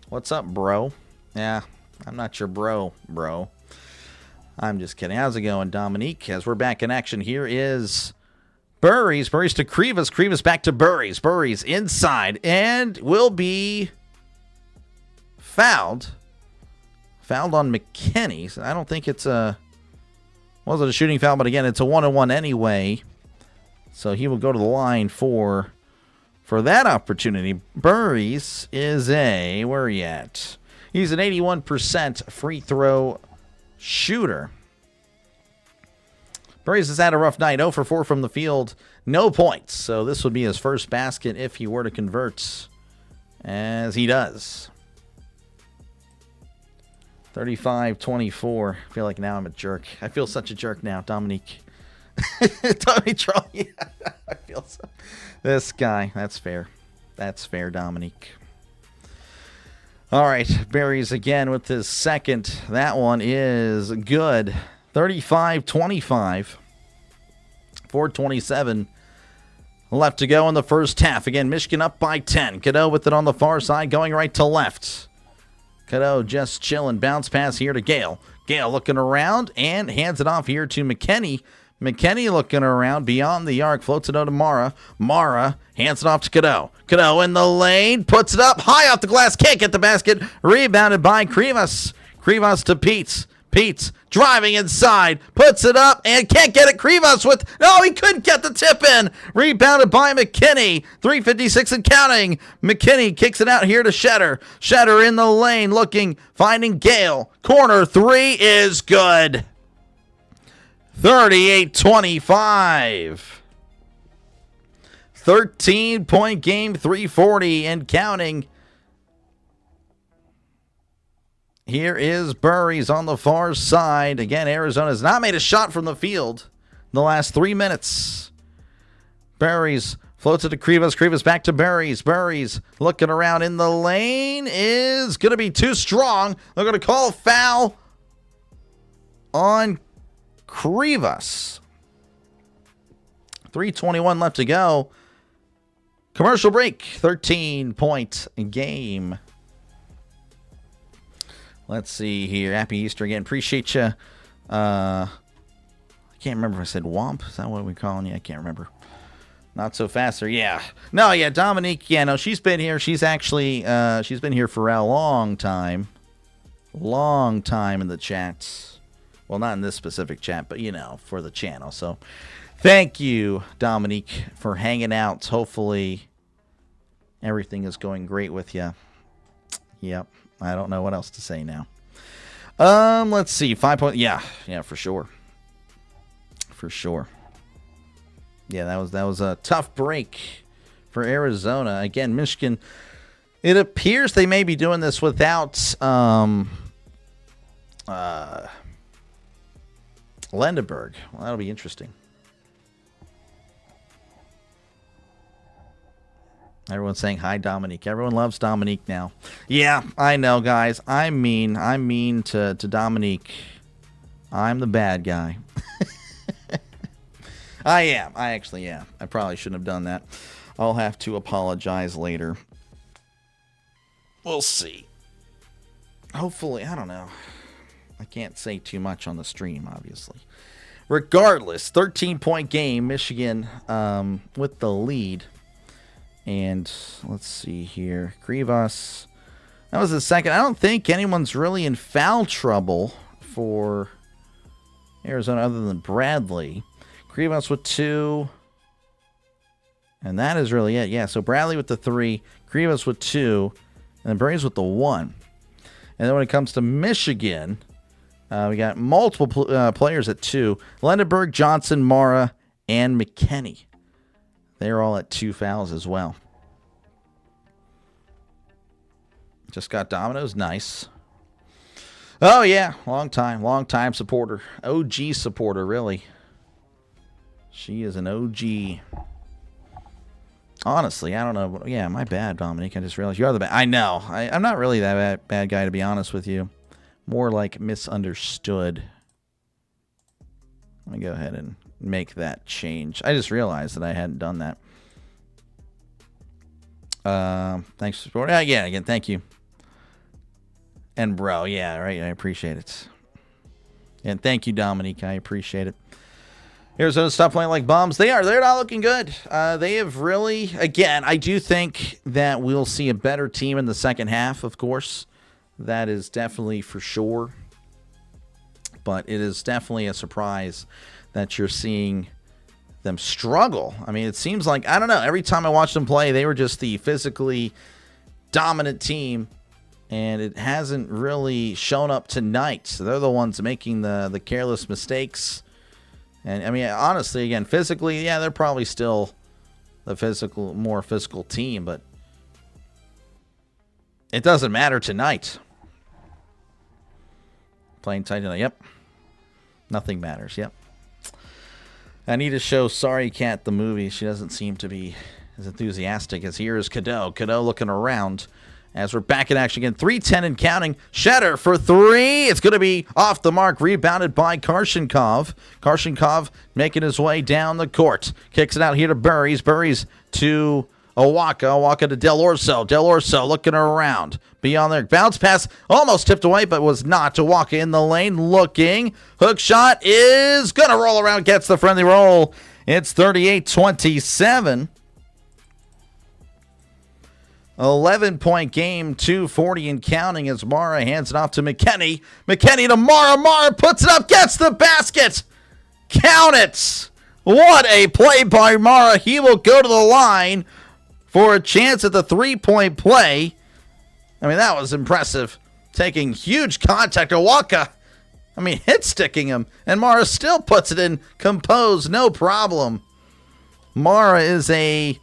What's up, bro? Yeah, I'm not your bro. I'm just kidding. How's it going, Dominique? As we're back in action, here is Burries. Burries to Krivas. Krivas back to Burries. Burries inside and will be fouled. Fouled on McKinney. So I don't think it's wasn't a shooting foul, but again, it's a 1-on-1 anyway. So he will go to the line for that opportunity. Burries is where are you at? He's an 81% free throw shooter. Burries has had a rough night. 0 for 4 from the field. No points. So this would be his first basket if he were to convert, as he does. 35-24. I feel like now I'm a jerk. I feel such a jerk now, Dominique. Tommy Troll. Yeah, I feel so. This guy. That's fair. That's fair, Dominique. All right. Burries again with his second. That one is good. 35-25. 4:27 left to go in the first half. Again, Michigan up by 10. Cadeau with it on the far side, going right to left. Cadeau just chilling. Bounce pass here to Gale. Gale looking around and hands it off here to McKinney. McKinney looking around beyond the arc. Floats it out to Mara. Mara hands it off to Cadeau. Cadeau in the lane. Puts it up high off the glass. Can't get the basket. Rebounded by Krivas. Krivas to Peets. Peets driving inside. Puts it up and can't get it. Krivas with... No, he couldn't get the tip in. Rebounded by McKinney. 3:56 and counting. McKinney kicks it out here to Shetter. Shetter in the lane looking. Finding Gale. Corner 3 is good. 38-25. 13-point game, 3:40 and counting. Here is Burries on the far side. Again, Arizona has not made a shot from the field in the last 3 minutes. Burries floats it to Krivas. Krivas back to Burries. Burries looking around in the lane is going to be too strong. They're going to call a foul on Krivas. 3:21 left to go. Commercial break. 13-point game. Let's see here. Happy Easter again. Appreciate you. I can't remember if I said Womp. Is that what we're calling you? I can't remember. Not so fast there. Yeah. No, yeah, Dominique. Yeah, no, she's been here. She's actually, she's been here for a long time. Long time in the chats. Well, not in this specific chat, but, you know, for the channel. So, thank you, Dominique, for hanging out. Hopefully, everything is going great with you. Yep. I don't know what else to say now. Let's see. 5 point. Yeah, for sure. For sure. Yeah, that was a tough break for Arizona. Again, Michigan. It appears they may be doing this without Lendenberg. Well, that'll be interesting. Everyone's saying hi, Dominique. Everyone loves Dominique now. Yeah, I know, guys. I'm mean to Dominique. I'm the bad guy. I am. I actually am. I probably shouldn't have done that. I'll have to apologize later. We'll see. Hopefully, I don't know. I can't say too much on the stream, obviously. Regardless, 13-point game, Michigan with the lead. And let's see here. Grivas, that was the second. I don't think anyone's really in foul trouble for Arizona other than Bradley. Grivas with 2. And that is really it. Yeah, so Bradley with the 3, Grivas with 2, and then Berth with the 1. And then when it comes to Michigan, we got multiple players at 2. Lendenberg, Johnson, Mara, and McKinney. They're all at 2 fouls as well. Just got Domino's. Nice. Oh, yeah. Long time supporter. OG supporter, really. She is an OG. Honestly, I don't know. Yeah, my bad, Dominique. I just realized you are the bad. I know. I'm not really that bad guy, to be honest with you. More like misunderstood. Let me go ahead and make that change. I just realized that I hadn't done that. Thanks for supporting. Yeah, again, thank you. And bro, yeah, right. I appreciate it. And thank you, Dominique. I appreciate it. Arizona stop playing like bums. They're not looking good. They have really, again, I do think that we'll see a better team in the second half, of course. That is definitely for sure. But it is definitely a surprise that you're seeing them struggle. I mean, it seems like, I don't know, every time I watched them play, they were just the physically dominant team. And it hasn't really shown up tonight. So they're the ones making the careless mistakes. And, I mean, honestly, again, physically, yeah, they're probably still the more physical team. But it doesn't matter tonight. Playing tight tonight, yep. Nothing matters, yep. I need to show Sorry Cat the movie. She doesn't seem to be as enthusiastic as here is Cadeau. Cadeau looking around. As we're back in action again, 3:10 and counting. Shatter for 3. It's going to be off the mark. Rebounded by Karshenkov. Karshenkov making his way down the court. Kicks it out here to Burries. Burries to Owaka. Owaka to Del Orso. Del Orso looking around. Beyond there. Bounce pass almost tipped away, but was not. Owaka in the lane looking. Hook shot is going to roll around. Gets the friendly roll. It's 38-27. 11-point game, 2:40 and counting as Mara hands it off to McKinney. McKinney to Mara. Mara puts it up, gets the basket. Count it. What a play by Mara. He will go to the line for a chance at the 3-point play. I mean, that was impressive. Taking huge contact. Owaka, I mean, hit-sticking him. And Mara still puts it in composed, no problem. Mara is a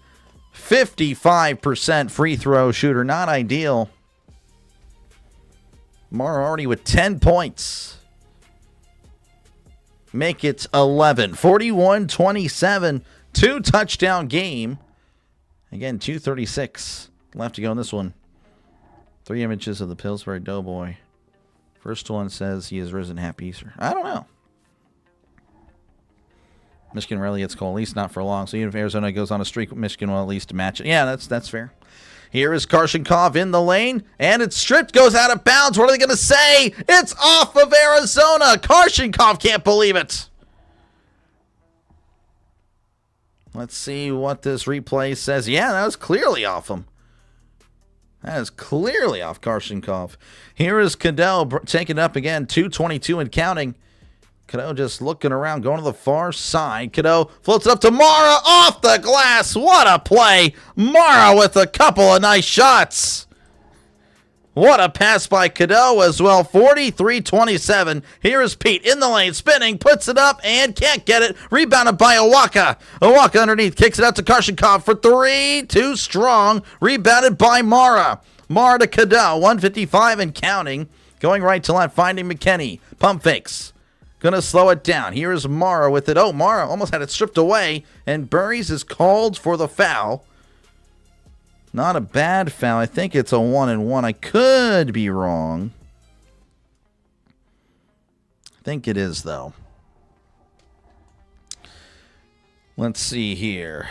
55% free throw shooter. Not ideal. Mara already with 10 points. Make it 11. 41-27. 2-touchdown game. Again, 2:36 left to go in this one. 3 images of the Pillsbury Doughboy. First one says he has risen. Happy Easter. I don't know. Michigan rarely gets called, at least not for long. So even if Arizona goes on a streak, Michigan will at least match it. Yeah, that's fair. Here is Karshenkov in the lane, and it's stripped, goes out of bounds. What are they going to say? It's off of Arizona. Karshenkov can't believe it. Let's see what this replay says. Yeah, that was clearly off him. That is clearly off Karshenkov. Here is Cadeau taking it up again, 2:22 and counting. Cadeau just looking around, going to the far side. Cadeau floats it up to Mara off the glass. What a play. Mara with a couple of nice shots. What a pass by Cadeau as well. 43-27. Here is Pete in the lane, spinning, puts it up, and can't get it. Rebounded by Owaka. Owaka underneath, kicks it out to Karshenkov for 3. Too strong. Rebounded by Mara. Mara to Cadeau. 155 and counting. Going right to left, finding McKinney. Pump fakes. Going to slow it down. Here is Mara with it. Oh, Mara almost had it stripped away. And Burries is called for the foul. Not a bad foul. I think it's a 1-and-1. I could be wrong. I think it is, though. Let's see here.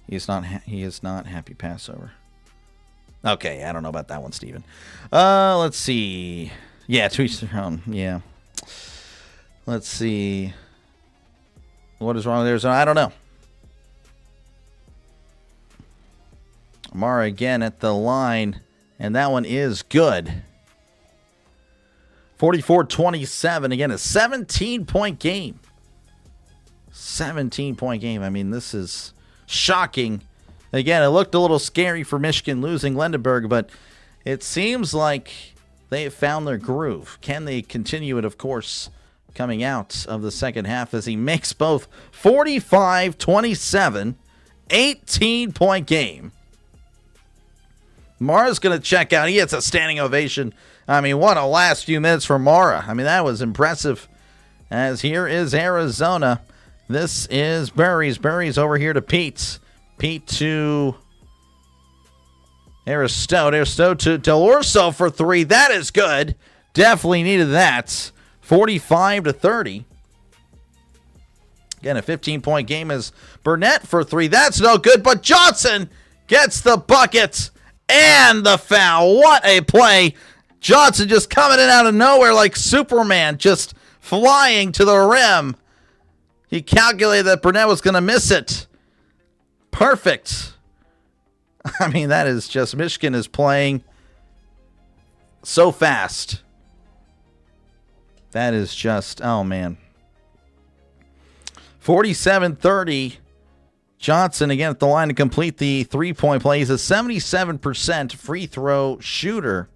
He is not happy Passover. Okay, I don't know about that one, Steven. Let's see. Yeah, to each their own. Yeah. Let's see. What is wrong with Arizona? I don't know. Mara again at the line, and that one is good. 44-27. Again, a 17-point game. 17-point game. I mean, this is shocking. Again, it looked a little scary for Michigan losing Lendenberg, but it seems like they have found their groove. Can they continue it, of course, coming out of the second half as he makes both 45-27, 18-point game. Mara's going to check out. He gets a standing ovation. I mean, what a last few minutes for Mara. I mean, that was impressive. As here is Arizona. This is Berries. Berries over here to Pete. Pete to Aristote. Aristote to Del Orso for three. That is good. Definitely needed that. 45-30. Again, a 15-point game is Burnett for three. That's no good, but Johnson gets the bucket and the foul. What a play. Johnson just coming in out of nowhere like Superman, just flying to the rim. He calculated that Burnett was going to miss it. Perfect. I mean, that is just, Michigan is playing so fast. That is just, oh man. 47-30. Johnson again at the line to complete the three-point play. He's a 77% free throw shooter.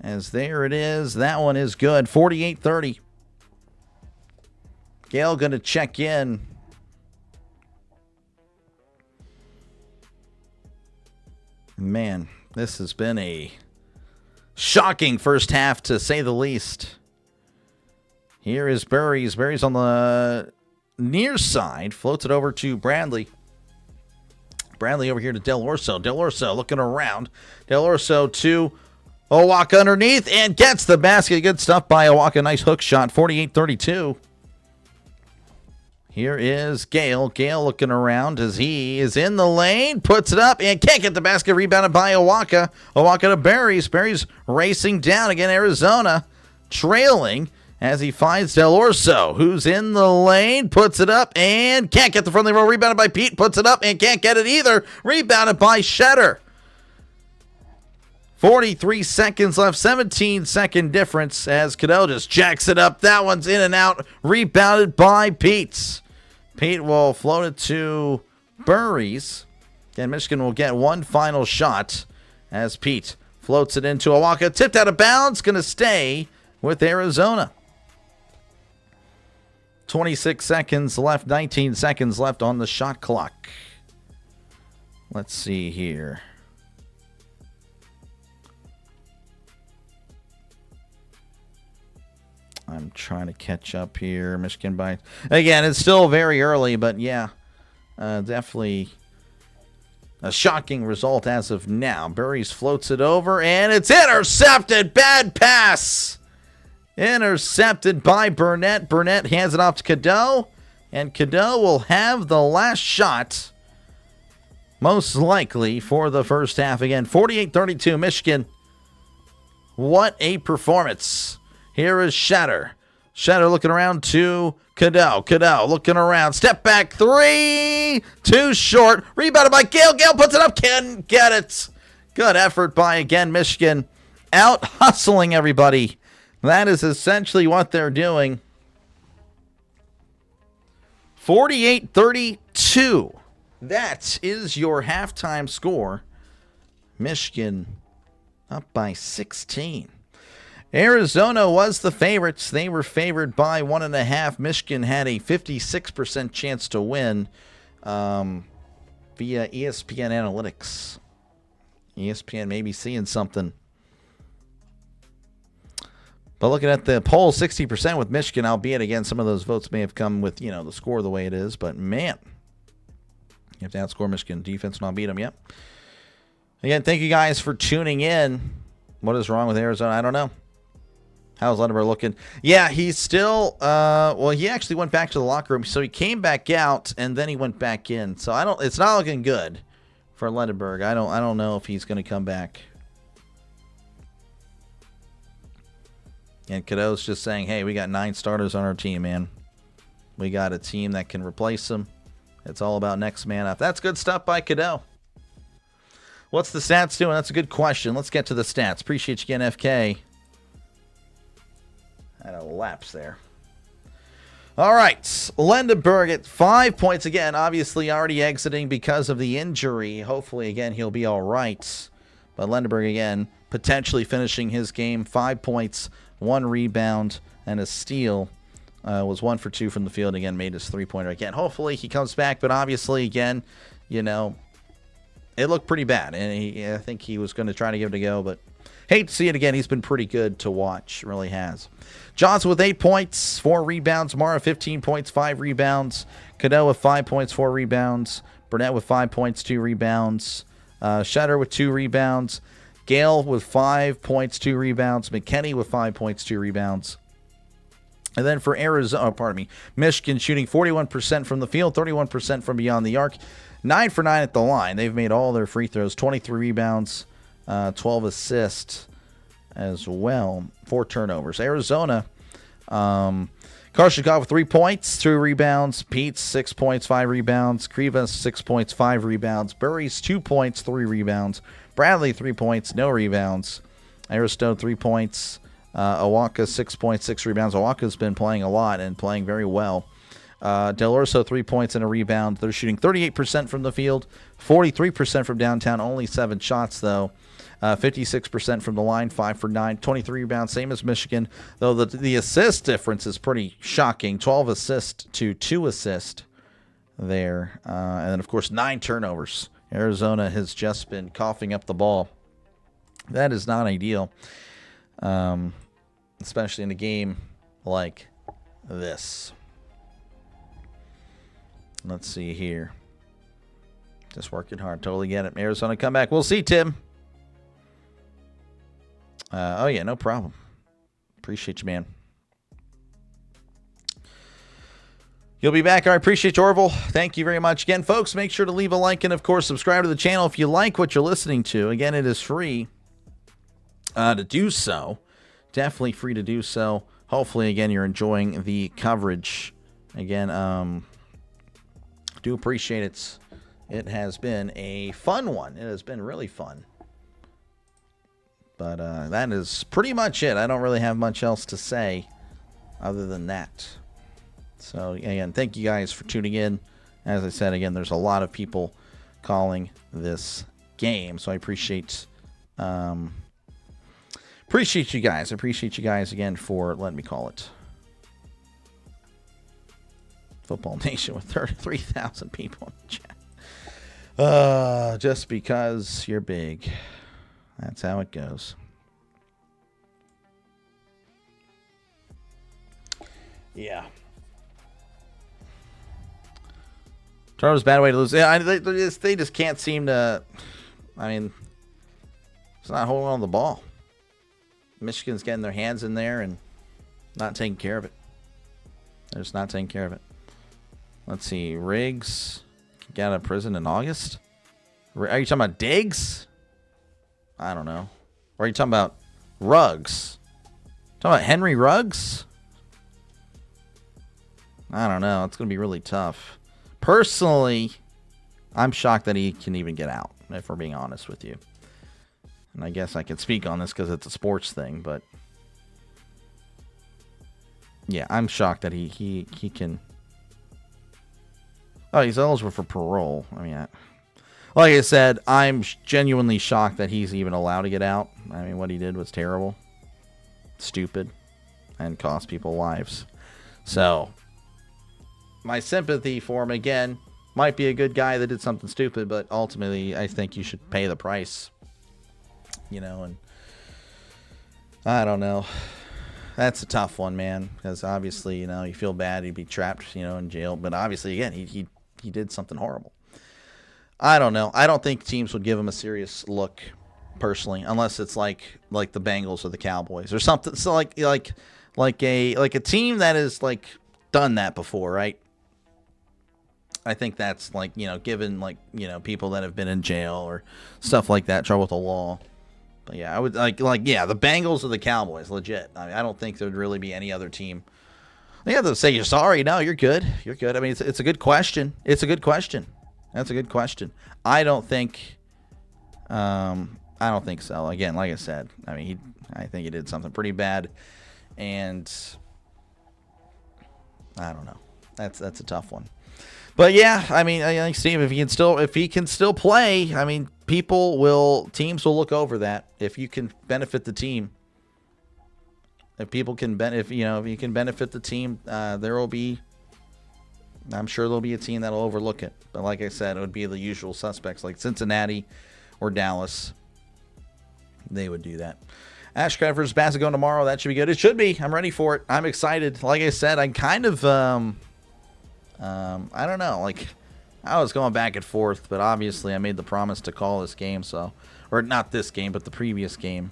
As there it is. That one is good. 48-30. Gale going to check in. Man, this has been a shocking first half, to say the least. Here is Berries. Berries on the near side. Floats it over to Bradley. Bradley over here to Del Orso. Del Orso looking around. Del Orso to Owaka underneath and gets the basket. Good stuff by Owaka. Nice hook shot. 48-32. Here is Gale. Gale looking around as he is in the lane. Puts it up and can't get the basket. Rebounded by Owaka. Owaka to Berries. Berries racing down again. Arizona trailing as he finds Del Orso, who's in the lane. Puts it up and can't get the friendly roll. Rebounded by Pete. Puts it up and can't get it either. Rebounded by Shetter. 43 seconds left, 17-second difference as Cadeau just jacks it up. That one's in and out, rebounded by Pete. Pete will float it to Berries. Again, Michigan will get one final shot as Pete floats it into Owaka. Tipped out of bounds, going to stay with Arizona. 26 seconds left, 19 seconds left on the shot clock. Let's see here. I'm trying to catch up here. Michigan by, again, it's still very early, but yeah, definitely a shocking result as of now. Berries floats it over, and it's intercepted. Bad pass. Intercepted by Burnett. Burnett hands it off to Cadeau, and Cadeau will have the last shot, most likely, for the first half. Again, 48-32, Michigan. What a performance. Here is Shatter. Shatter looking around to Cadeau. Cadeau looking around. Step back three. Too short. Rebounded by Gale. Gale puts it up. Can get it. Good effort by, again, Michigan. Out hustling everybody. That is essentially what they're doing. 48-32. That is your halftime score. Michigan up by 16. Arizona was the favorites. They were favored by 1.5. Michigan had a 56% chance to win via ESPN Analytics. ESPN may be seeing something. But looking at the poll, 60% with Michigan, albeit, again, some of those votes may have come with, the score the way it is. But, man, you have to outscore Michigan. Defense will not beat them yet. Again, thank you guys for tuning in. What is wrong with Arizona? I don't know. How's Lendenberg looking? Yeah, he's still. Well, he actually went back to the locker room, so he came back out and then he went back in. So I don't. It's not looking good for Lendenberg. I don't know if he's going to come back. And Cadeau's just saying, "Hey, we got 9 starters on our team, man. We got a team that can replace them. It's all about next man up." That's good stuff by Cadeau. What's the stats doing? That's a good question. Let's get to the stats. Appreciate you again, FK. Had a lapse there. All right. Lendenberg at 5 points again. Obviously already exiting because of the injury. Hopefully, again, he'll be all right. But Lendenberg, again, potentially finishing his game. 5 points, 1 rebound, and a steal. Was 1 for 2 from the field. Again, made his 3-pointer again. Hopefully, he comes back. But obviously, again, you know, it looked pretty bad. And I think he was going to try to give it a go. But hate to see it again. He's been pretty good to watch. Really has. Johnson with 8 points, 4 rebounds. Mara 15 points, 5 rebounds. Cadeau with 5 points, 4 rebounds. Burnett with 5 points, 2 rebounds. Shutter with 2 rebounds. Gale with 5 points, 2 rebounds. McKenney with 5 points, 2 rebounds. And then for Arizona, Michigan shooting 41% from the field, 31% from beyond the arc. 9 for 9 at the line. They've made all their free throws. 23 rebounds, 12 assists as well. 4 turnovers. Arizona, Karshikov with 3 points, 2 rebounds. Pete's 6 points, 5 rebounds. Krivas 6 points, 5 rebounds. Burry's 2 points, 3 rebounds. Bradley 3 points, no rebounds. Aristode 3 points. Awaka 6 points, 6 rebounds. Awaka's been playing a lot and playing very well. Del Orso 3 points and a rebound. They're shooting 38% from the field, 43% from downtown. Only 7 shots though. 56% from the line, 5 for 9, 23 rebounds, same as Michigan. Though the assist difference is pretty shocking. 12 assists to 2 assists there. And then, of course, 9 turnovers. Arizona has just been coughing up the ball. That is not ideal, especially in a game like this. Let's see here. Just working hard. Totally get it. Arizona comeback. We'll see, Tim. Oh, yeah, no problem. Appreciate you, man. You'll be back. I appreciate you, Orville. Thank you very much. Again, folks, make sure to leave a like and, of course, subscribe to the channel if you like what you're listening to. Again, it is free to do so. Definitely free to do so. Hopefully, again, you're enjoying the coverage. Again, do appreciate it. It has been a fun one. It has been really fun. But that is pretty much it. I don't really have much else to say other than that. So, again, thank you guys for tuning in. As I said, again, there's a lot of people calling this game. So I appreciate you guys. I appreciate you guys, again, for letting me call it. Football Nation with 33,000 people in the chat. Just because you're big. That's how it goes. Yeah. Toronto's a bad way to lose. Yeah, they just can't seem to. I mean, it's not holding on to the ball. Michigan's getting their hands in there and not taking care of it. They're just not taking care of it. Let's see. Riggs get out of prison in August. Are you talking about Diggs? I don't know. Or are you talking about Ruggs? Talking about Henry Ruggs? I don't know. It's going to be really tough. Personally, I'm shocked that he can even get out, if we're being honest with you. And I guess I can speak on this because it's a sports thing, but yeah, I'm shocked that he can. Oh, he's eligible for parole. I mean, like I said, I'm genuinely shocked that he's even allowed to get out. I mean, what he did was terrible, stupid, and cost people lives. So, my sympathy for him, again, might be a good guy that did something stupid, but ultimately, I think you should pay the price. You know, and I don't know. That's a tough one, man, because obviously, you know, you feel bad he'd be trapped, you know, in jail. But obviously, again, he did something horrible. I don't know. I don't think teams would give him a serious look personally, unless it's like the Bengals or the Cowboys or something. So like a team that has like done that before, right? I think that's like, given like, people that have been in jail or stuff like that, trouble with the law. But yeah, I would like the Bengals or the Cowboys, legit. I mean, I don't think there'd really be any other team. They have to say you're sorry. No, you're good. You're good. I mean, it's a good question. It's a good question. That's a good question. I don't think so. Again, like I said, I mean, I think he did something pretty bad, and I don't know. That's a tough one. But yeah, I mean, I think Steve, if he can still play, I mean, teams will look over that if you can benefit the team. If you can benefit the team, I'm sure there'll be a team that'll overlook it. But like I said, it would be the usual suspects like Cincinnati or Dallas. They would do that. Ash Covers, Bassett going tomorrow. That should be good. It should be. I'm ready for it. I'm excited. Like I said, I'm kind of, I don't know. Like, I was going back and forth, but obviously I made the promise to call this game. So, or not this game, but the previous game.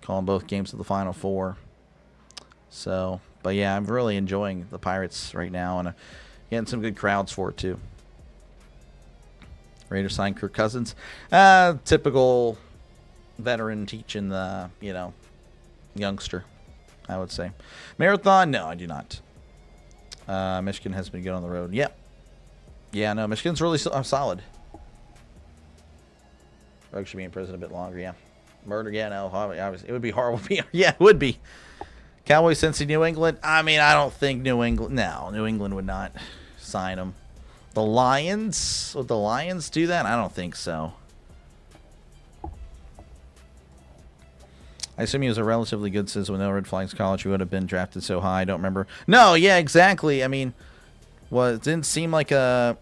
Calling both games of the Final Four. So, but yeah, I'm really enjoying the Pirates right now, and getting some good crowds for it too. Raiders signed Kirk Cousins. Typical veteran teaching the, youngster, I would say. Marathon? No, I do not. Michigan has been good on the road. Yep. Yeah, no, Michigan's really solid. Rogue should be in prison a bit longer, yeah. Murder, yeah, no, obviously. It would be horrible. Yeah, it would be. Cowboys, Cincy, New England? I mean, I don't think New England would not sign him. The Lions? Would the Lions do that? I don't think so. I assume he was a relatively good citizen with no red flags college. He would have been drafted so high. I don't remember. No, yeah, exactly. I mean, it didn't seem like a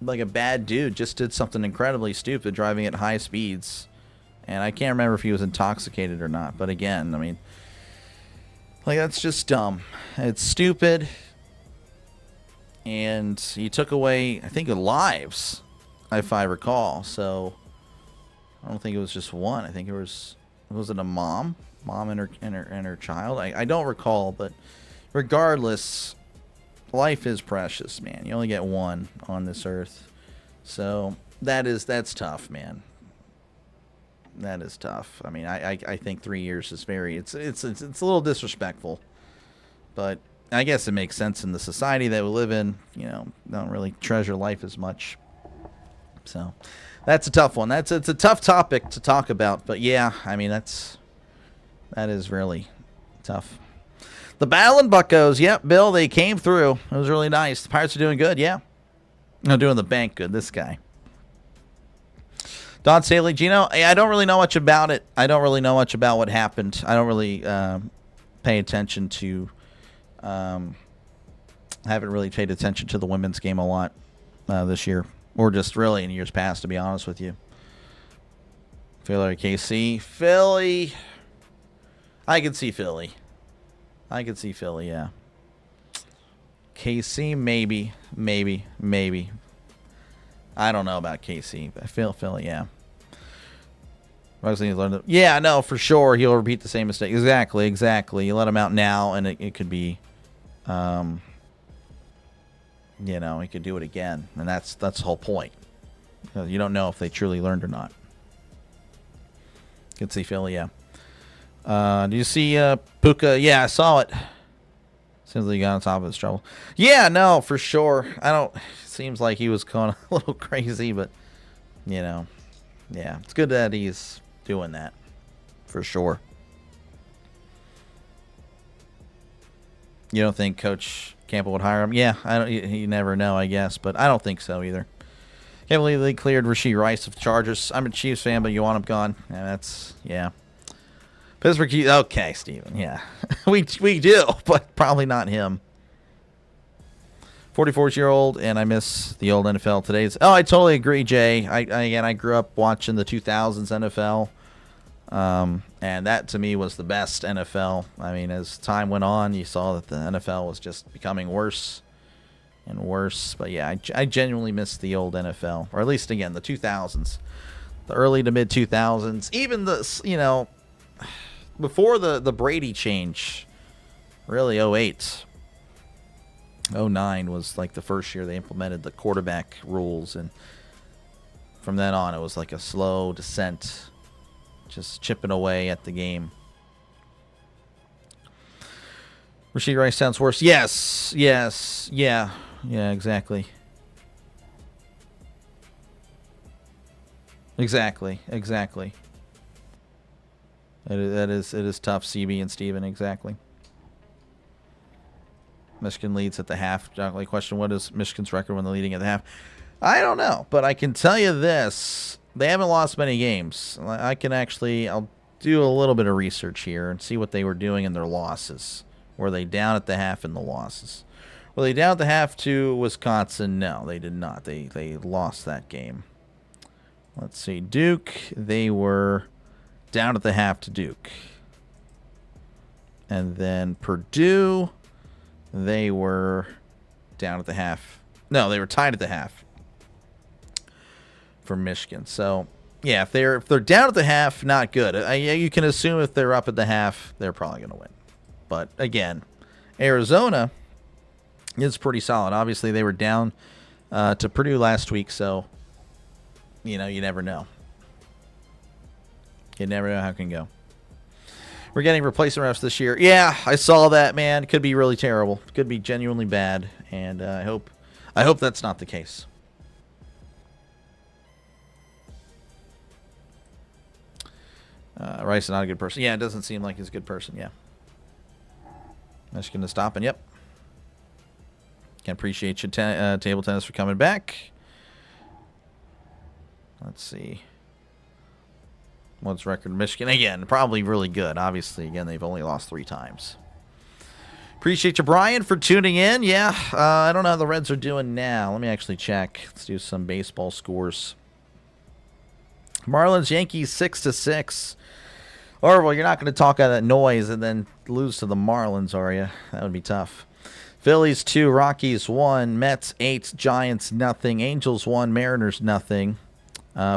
bad dude. Just did something incredibly stupid, driving at high speeds. And I can't remember if he was intoxicated or not. But again, I mean, like, that's just dumb. It's stupid. And he took away, I think, lives, if I recall. So I don't think it was just one. I think it was it a mom and her child? I don't recall, but regardless, life is precious, man. You only get one on this earth. So that's tough, man. That is tough. I mean, I think 3 years is it's a little disrespectful, but I guess it makes sense in the society that we live in. Don't really treasure life as much. So that's a tough one. It's a tough topic to talk about, but yeah, I mean, that is really tough. The Battle and Buccos, yep, Bill, they came through. It was really nice. The Pirates are doing good, yeah. No, doing the bank good. This guy. Don Staley, Gino, I don't really know much about it. I don't really know much about what happened. I don't really pay attention to. I haven't really paid attention to the women's game a lot this year, or just really in years past, to be honest with you. Philly, KC, Philly. I can see Philly. Yeah. KC, maybe. I don't know about KC, but I feel Philly, yeah. Yeah, no, for sure. He'll repeat the same mistake. Exactly. You let him out now, and it could be, he could do it again, and that's the whole point. You don't know if they truly learned or not. Could see Philly, yeah. Do you see Puka? Yeah, I saw it. Seems like he got on top of his trouble. Yeah, no, for sure. Seems like he was going a little crazy, but, yeah. It's good that he's doing that, for sure. You don't think Coach Campbell would hire him? Yeah, you never know, I guess, but I don't think so either. Can't believe they cleared Rashee Rice of the Chargers. I'm a Chiefs fan, but you want him gone? Yeah. Pittsburgh, okay, Steven, yeah. we do, but probably not him. 44-year-old, and I miss the old NFL today. Oh, I totally agree, Jay. I grew up watching the 2000s NFL, and that to me was the best NFL. I mean, as time went on, you saw that the NFL was just becoming worse and worse. But yeah, I genuinely miss the old NFL, or at least, again, the 2000s. the early to mid 2000s, even the before the Brady change, really 08, 09 was like the first year they implemented the quarterback rules, and from then on it was like a slow descent, just chipping away at the game. Rashid Rice sounds worse. Yes, yeah, exactly. Exactly. It is tough, CB and Steven, exactly. Michigan leads at the half. Jockey question, what is Michigan's record when they're leading at the half? I don't know, but I can tell you this. They haven't lost many games. I'll do a little bit of research here and see what they were doing in their losses. Were they down at the half in the losses? Were they down at the half to Wisconsin? No, they did not. They lost that game. Let's see. Duke, they were down at the half to Duke. And then Purdue, they were down at the half. No, they were tied at the half for Michigan. So, yeah, if they're down at the half, not good. You can assume if they're up at the half, they're probably going to win. But, again, Arizona is pretty solid. Obviously, they were down to Purdue last week, so you never know. You never know how it can go. We're getting replacement refs this year. Yeah, I saw that, man. Could be really terrible. Could be genuinely bad, and I hope that's not the case. Rice is not a good person. Yeah, it doesn't seem like he's a good person. Yeah. Michigan is stopping. Yep. Can appreciate you, table tennis, for coming back. Let's see. What's record Michigan? Again, probably really good. Obviously, again, they've only lost 3 times. Appreciate you, Brian, for tuning in. Yeah, I don't know how the Reds are doing now. Let me actually check. Let's do some baseball scores. Marlins, Yankees, 6-6. Orville, you're not going to talk out of that noise and then lose to the Marlins, are you? That would be tough. Phillies 2, Rockies 1, Mets 8, Giants nothing, Angels 1, Mariners nothing.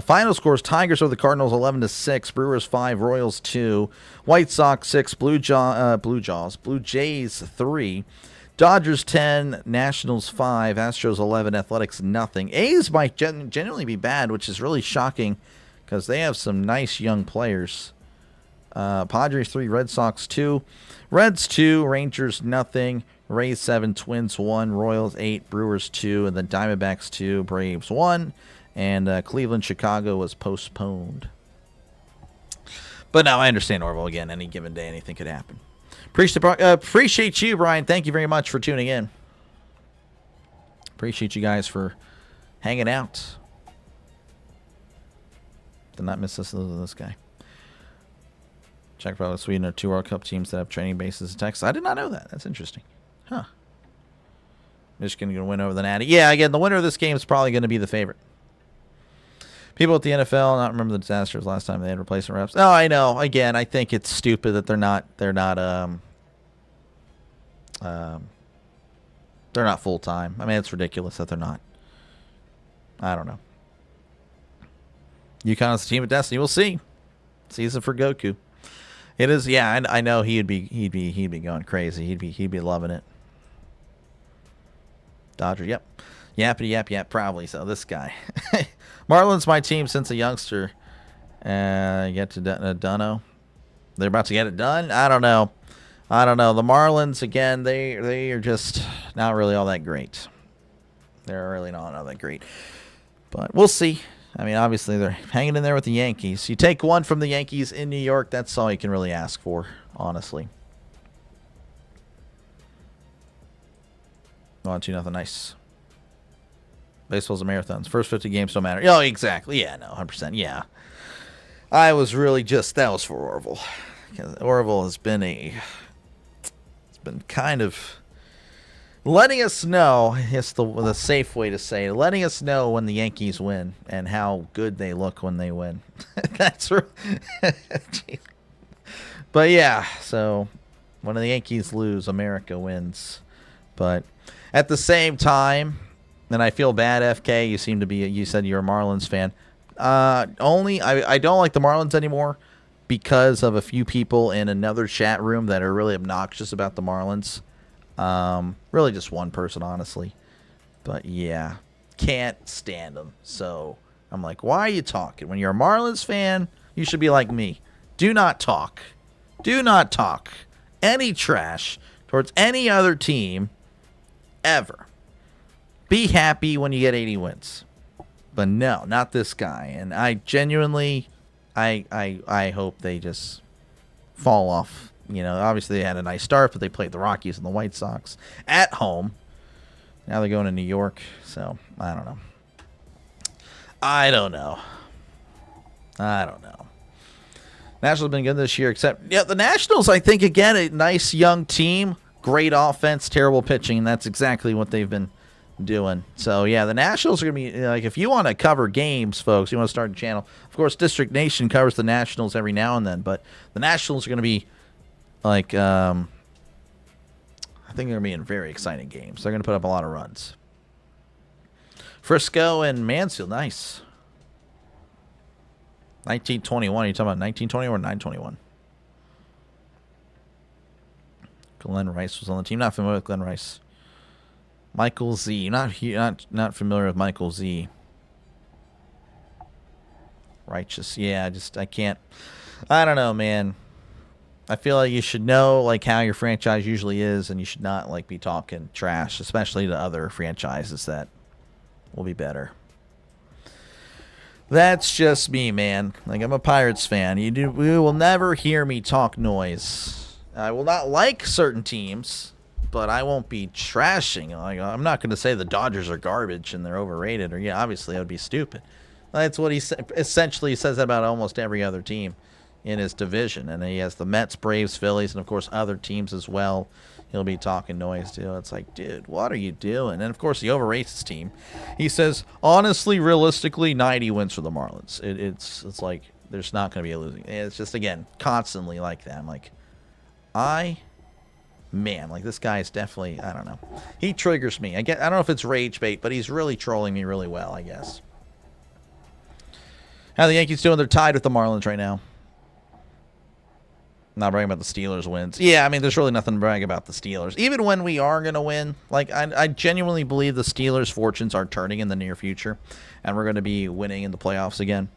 Final scores: Tigers over the Cardinals 11-6, Brewers 5, Royals 2, White Sox 6, Blue Jays 3, Dodgers 10, Nationals 5, Astros 11, Athletics nothing. A's might genuinely be bad, which is really shocking because they have some nice young players. Padres 3, Red Sox 2, Reds 2, Rangers nothing, Rays 7, Twins 1, Royals 8, Brewers 2, and then Diamondbacks 2, Braves 1, and Cleveland, Chicago was postponed. But now I understand, Orville, again, any given day, anything could happen. Appreciate you, Brian. Thank you very much for tuning in. Appreciate you guys for hanging out. Did not miss this guy. Czech Republic, Sweden are 2 World Cup teams that have training bases in Texas. I did not know that. That's interesting. Huh. Michigan going to win over the Natty. Yeah, again, the winner of this game is probably going to be the favorite. People at the NFL not remember the disasters last time they had replacement reps. Oh, I know. Again, I think it's stupid that they're not full time. I mean, it's ridiculous that they're not. I don't know. UConn's the team of destiny. We'll see. Season for Goku. It is. Yeah, I know he'd be going crazy. He'd be loving it. Dodger. Yep. Yappity yap. Probably so. This guy. Marlins, my team since a youngster. Get to Dunno. They're about to get it done. I don't know. The Marlins, again, they are just not really all that great. They're really not all that great. But we'll see. I mean, obviously, they're hanging in there with the Yankees. You take one from the Yankees in New York, that's all you can really ask for, honestly. 1-2, nice. Baseball's a marathon. First 50 games don't matter. Oh, exactly. Yeah, no, 100%. Yeah. I was really that was for Orville. Because Orville has been kind of letting us know, it's the safe way to say it, letting us know when the Yankees win and how good they look when they win. That's right. But yeah, so when the Yankees lose, America wins. But at the same time, and I feel bad, FK, you said you're a Marlins fan. I don't like the Marlins anymore because of a few people in another chat room that are really obnoxious about the Marlins. Really just one person, honestly. But yeah, can't stand them. So I'm like, why are you talking? When you're a Marlins fan, you should be like me. Do not talk. Do not talk any trash towards any other team ever. Be happy when you get 80 wins. But no, not this guy. And I genuinely, I hope they just fall off. You know, obviously they had a nice start, but they played the Rockies and the White Sox at home. Now they're going to New York. So, I don't know. I don't know. Nationals have been good this year, except, yeah, the Nationals, I think, again, a nice young team. Great offense, terrible pitching, and that's exactly what they've been doing. So, yeah, the Nationals are going to be, like, if you want to cover games, folks, you want to start a channel. Of course, District Nation covers the Nationals every now and then, but the Nationals are going to be, like, I think they're going to be in very exciting games. They're going to put up a lot of runs. Frisco and Mansfield, nice. 1921. Are you talking about 1920 or 921? Glenn Rice was on the team. Not familiar with Glenn Rice. Michael Z. Not familiar with Michael Z. Righteous. Yeah, I can't. I don't know, man. I feel like you should know like how your franchise usually is, and you should not like be talking trash, especially to other franchises that will be better. That's just me, man. Like, I'm a Pirates fan. You will never hear me talk noise. I will not like certain teams, but I won't be trashing. Like, I'm not going to say the Dodgers are garbage and they're overrated. Or, yeah, obviously that would be stupid. That's what he essentially says about almost every other team in his division. And he has the Mets, Braves, Phillies, and, of course, other teams as well. He'll be talking noise, too. It's like, dude, what are you doing? And, of course, he overrates his team. He says, honestly, realistically, 90 wins for the Marlins. It's like there's not going to be a losing. It's just, again, constantly like that. I'm like, man, like this guy is definitely, I don't know. He triggers me. I don't know if it's rage bait, but he's really trolling me really well, I guess. How are the Yankees doing? They're tied with the Marlins right now. Not bragging about the Steelers wins. Yeah, I mean, there's really nothing to brag about the Steelers. Even when we are going to win, like, I genuinely believe the Steelers' fortunes are turning in the near future, and we're going to be winning in the playoffs again.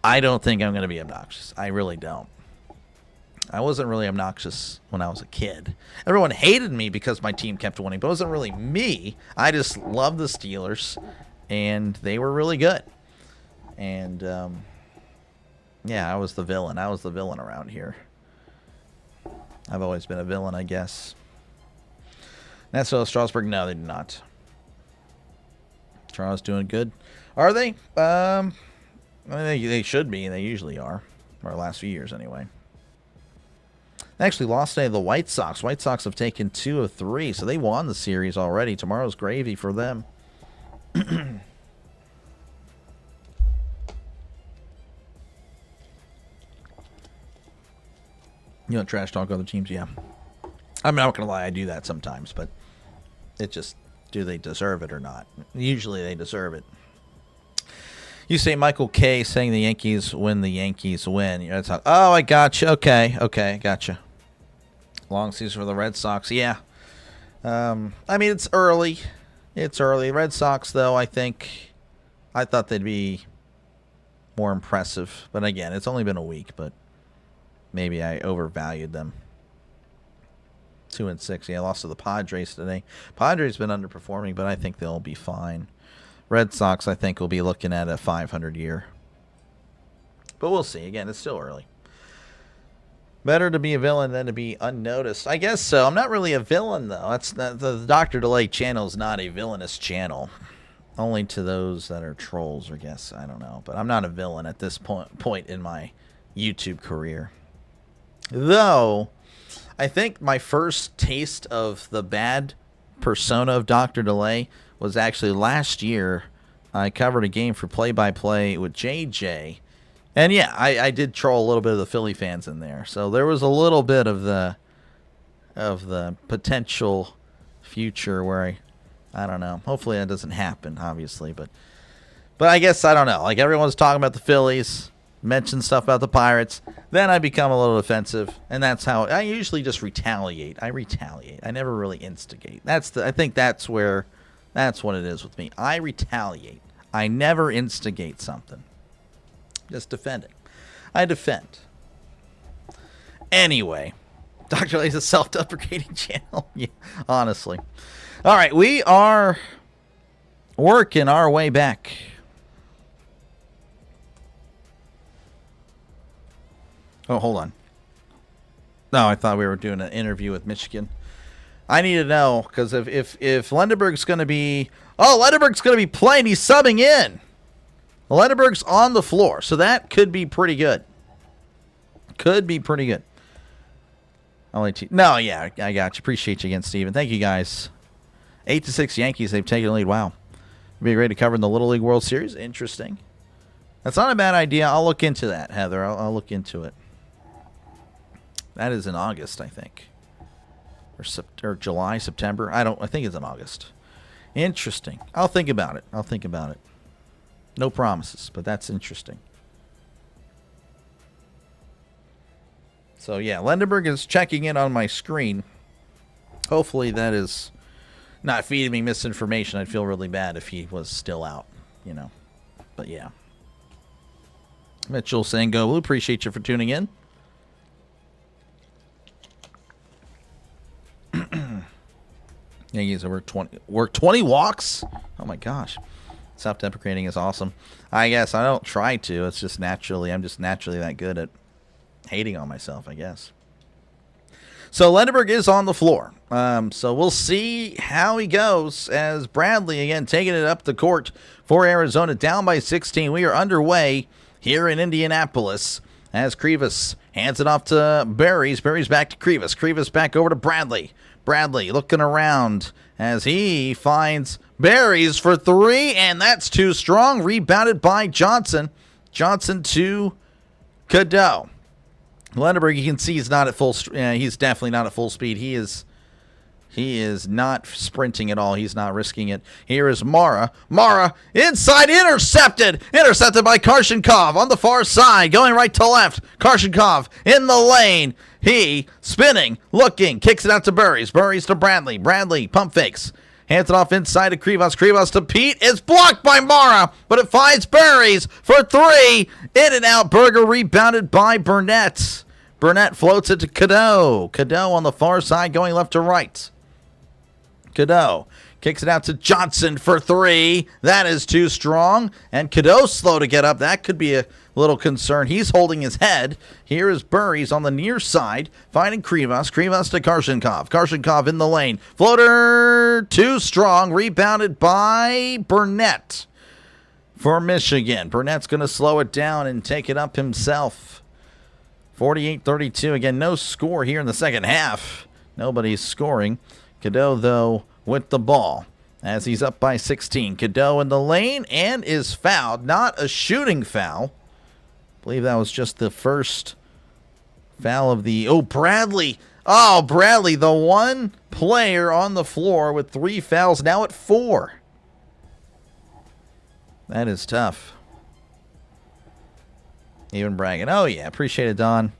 I don't think I'm going to be obnoxious. I really don't. I wasn't really obnoxious when I was a kid. Everyone hated me because my team kept winning, but it wasn't really me. I just loved the Steelers, and they were really good. And, yeah, I was the villain. I was the villain around here. I've always been a villain, I guess. Nashville, Strasburg, no, they did not. Toronto's doing good. Are they? I mean, they should be. They usually are. Or the last few years, anyway. They actually lost today to the White Sox. White Sox have taken 2 of 3, so they won the series already. Tomorrow's gravy for them. You know, trash talk other teams, yeah. I'm not going to lie, I do that sometimes, but it just, do they deserve it or not? Usually they deserve it. You say Michael K. saying the Yankees win, the Yankees win. You know, it's like, oh, I gotcha. Okay, gotcha. Long season for the Red Sox, yeah. I mean, it's early. It's early. Red Sox, though, I thought they'd be more impressive. But again, it's only been a week, but maybe I overvalued them. 2-6. Yeah, lost to the Padres today. Padres been underperforming, but I think they'll be fine. Red Sox, I think, will be looking at a 500 year. But we'll see. Again, it's still early. Better to be a villain than to be unnoticed. I guess so. I'm not really a villain, though. That's not, the Dr. Delay channel is not a villainous channel. Only to those that are trolls, I guess. I don't know. But I'm not a villain at this point in my YouTube career. Though, I think my first taste of the bad persona of Dr. Delay was actually last year. I covered a game for play-by-play with JJ. And yeah, I did troll a little bit of the Philly fans in there. So there was a little bit of the potential future where I don't know. Hopefully that doesn't happen, obviously. But But I guess, I don't know. Like, everyone's talking about the Phillies, mention stuff about the Pirates. Then I become a little defensive, and that's how I usually just retaliate. I retaliate. I never really instigate. I think that's what it is with me. I retaliate. I never instigate something. Just defend it. I defend. Anyway, Dr. Lay's a self-deprecating channel. Yeah, honestly. All right, we are working our way back. Oh, hold on. No, I thought we were doing an interview with Michigan. I need to know, because if Lendenberg's going to be... Oh, Lendenberg's going to be playing. He's subbing in. Lendenberg's on the floor, so that could be pretty good. Could be pretty good. No, yeah, I got you. Appreciate you again, Steven. Thank you, guys. 8-6 Yankees. They've taken the lead. Wow. Be great to cover in the Little League World Series. Interesting. That's not a bad idea. I'll look into that, Heather. I'll look into it. That is in August, I think. Or July, September. I think it's in August. Interesting. I'll think about it. No promises, but that's interesting. So, yeah, Lendenberg is checking in on my screen. Hopefully that is not feeding me misinformation. I'd feel really bad if he was still out, But, yeah. Mitchell saying, "Go Blue." Appreciate you for tuning in. Yankees over 20 walks. Oh my gosh, self-deprecating is awesome. I guess I don't try to. It's just I'm just naturally that good at hating on myself, I guess. So Lendenberg is on the floor. So we'll see how he goes as Bradley again taking it up the court for Arizona, down by 16. We are underway here in Indianapolis as Krivas hands it off to Berries. Berries back to Krivas. Krivas back over to Bradley. Bradley looking around as he finds Berries for three, and that's too strong. Rebounded by Johnson. Johnson to Cadeau. Lendenberg, you can see he's not at full. He's definitely not at full speed. He is not sprinting at all. He's not risking it. Here is Mara. Mara inside, intercepted. Intercepted by Karshenkov on the far side, going right to left. Karshenkov in the lane. He spinning, looking, kicks it out to Berries. Berries to Bradley. Bradley pump fakes. Hands it off inside to Krivas. Krivas to Pete. It's blocked by Mara, but it finds Berries for three. In and out. Berger rebounded by Burnett. Burnett floats it to Cadeau. Cadeau on the far side going left to right. Cadeau kicks it out to Johnson for three. That is too strong. And Cadeau's slow to get up. That could be a little concern. He's holding his head. Here is Berries on the near side, finding Krivas. Krivas to Karshenkov. Karshenkov in the lane. Floater too strong. Rebounded by Burnett for Michigan. Burnett's going to slow it down and take it up himself. 48-32. Again, no score here in the second half. Nobody's scoring. Cadeau, though, with the ball as he's up by 16. Cadeau in the lane and is fouled. Not a shooting foul. I believe that was just the first foul of the... Oh, Bradley. Oh, Bradley, the one player on the floor with 3 fouls, now at 4. That is tough. Even bragging. Oh, yeah. Appreciate it, Don.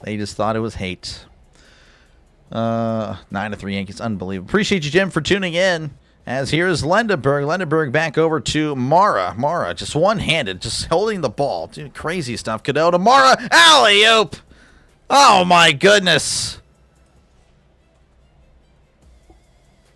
They just thought it was hate. 9-3 Yankees. Unbelievable. Appreciate you, Jim, for tuning in. As here's Lendenberg. Lendenberg back over to Mara. Mara just one-handed, just holding the ball. Dude, crazy stuff. Cadeau to Mara. Alley-oop. Oh, my goodness.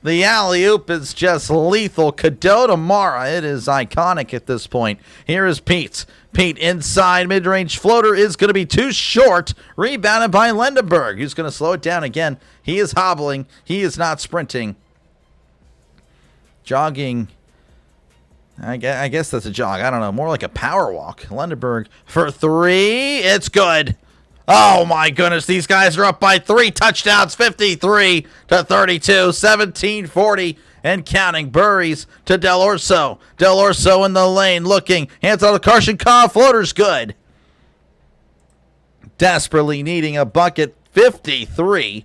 The alley-oop is just lethal. Cadeau to Mara. It is iconic at this point. Here is Pete. Pete inside mid-range floater is going to be too short. Rebounded by Lendenberg. Who's going to slow it down again. He is hobbling. He is not sprinting. Jogging. I guess that's a jog. I don't know. More like a power walk. Lendenberg for 3. It's good. Oh, my goodness. These guys are up by 3 touchdowns. 53-32. 17-40. And counting. Berries to Del Orso. Del Orso in the lane looking. Hands out of Karshenkov. Floater's good. Desperately needing a bucket. 53-34.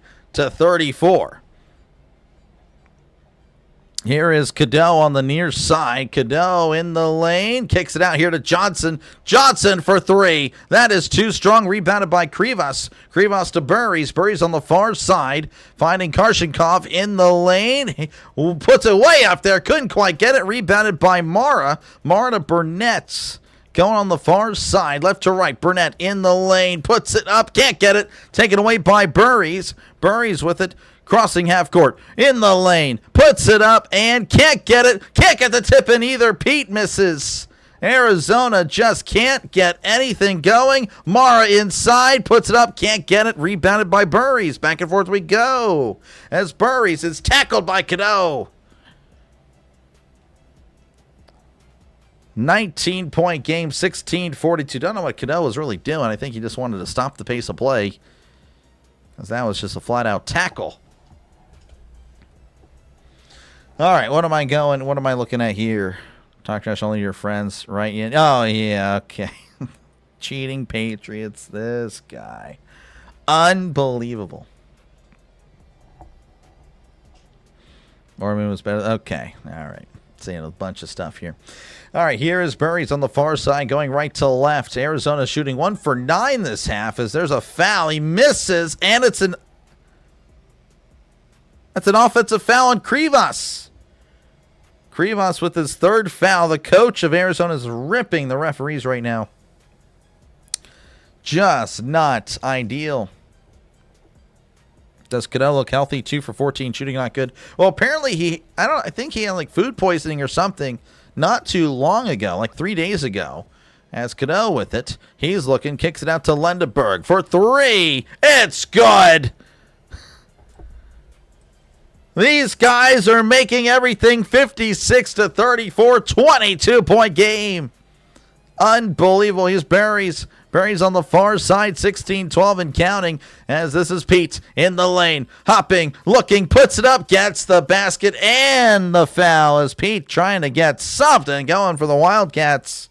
Here is Cadeau on the near side. Cadeau in the lane. Kicks it out here to Johnson. Johnson for three. That is too strong. Rebounded by Krivas. Krivas to Burries. Burries on the far side. Finding Karshenkov in the lane. He puts it way up there. Couldn't quite get it. Rebounded by Mara. Mara to Burnett. Going on the far side. Left to right. Burnett in the lane. Puts it up. Can't get it. Taken away by Burries. Burries with it. Crossing half court, in the lane, puts it up and can't get it. Can't get the tip in either. Pete misses. Arizona just can't get anything going. Mara inside, puts it up, can't get it. Rebounded by Burries. Back and forth we go. As Burries is tackled by Cadeau. 19-point game, 16-42. Don't know what Cadeau was really doing. I think he just wanted to stop the pace of play, because that was just a flat-out tackle. All right, what am I looking at here? Talk trash only to your friends, right? Oh, yeah, okay. Cheating Patriots, this guy. Unbelievable. Mormon was better. Okay, all right. Seeing a bunch of stuff here. All right, here is Burries on the far side going right to left. Arizona shooting 1 for 9 this half as there's a foul. He misses, and that's an offensive foul on Krivas. Krivas with his third foul. The coach of Arizona is ripping the referees right now. Just not ideal. Does Cadeau look healthy? 2 for 14, shooting not good. Well, apparently I think he had like food poisoning or something not too long ago, like 3 days ago. As Cadeau with it, he's looking, kicks it out to Lendenberg for three. It's good. These guys are making everything 56-34, 22-point game. Unbelievable. Here's Burries. Burries on the far side, 16-12 and counting, as this is Pete in the lane. Hopping, looking, puts it up, gets the basket and the foul as Pete trying to get something going for the Wildcats.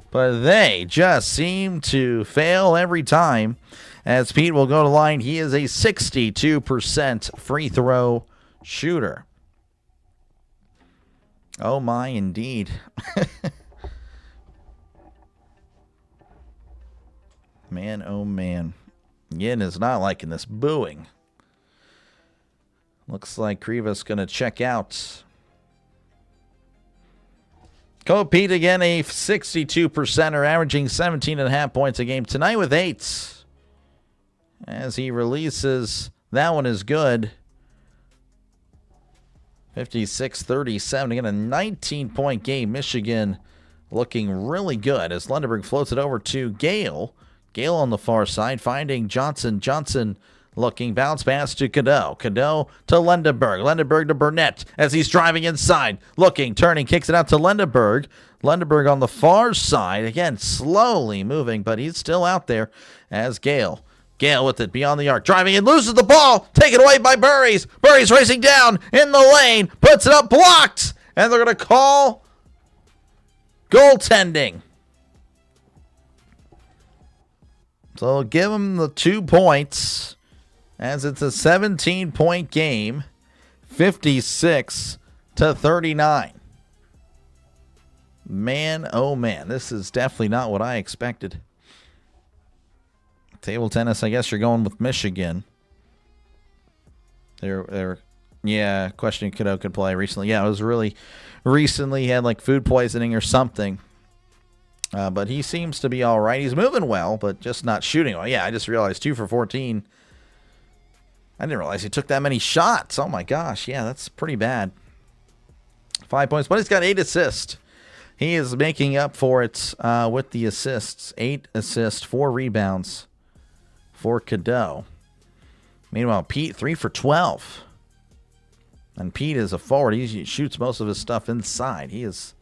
But they just seem to fail every time, as Pete will go to line. He is a 62% free throw shooter. Oh my, indeed. Man, oh man. Yin is not liking this booing. Looks like Krivas going to check out. Coach Pete again, a 62%er, averaging 17.5 points a game tonight with 8. As he releases, that one is good. 56-37. Again, a 19-point game. Michigan looking really good as Lendenberg floats it over to Gale. Gale on the far side, finding Johnson. Johnson looking, bounce pass to Cadeau. Cadeau to Lendenberg. Lendenberg to Burnett as he's driving inside. Looking, turning, kicks it out to Lendenberg. Lendenberg on the far side. Again, slowly moving, but he's still out there as Gale. Gale with it beyond the arc, driving in, loses the ball, taken away by Burries. Burries racing down in the lane, puts it up, blocked, and they're going to call goaltending. So they'll give him the 2 points, as it's a 17-point game, 56-39. Man, oh man, this is definitely not what I expected. Table tennis, I guess you're going with Michigan. They're questioning Cadeau could play recently. Yeah, it was really recently. He had like food poisoning or something. But he seems to be all right. He's moving well, but just not shooting well. Yeah, I just realized 2 for 14. I didn't realize he took that many shots. Oh my gosh, yeah, that's pretty bad. 5 points, but he's got 8 assists. He is making up for it with the assists. 8 assists, 4 rebounds for Cadeau. Meanwhile, Pete, 3 for 12. And Pete is a forward. He shoots most of his stuff inside. He's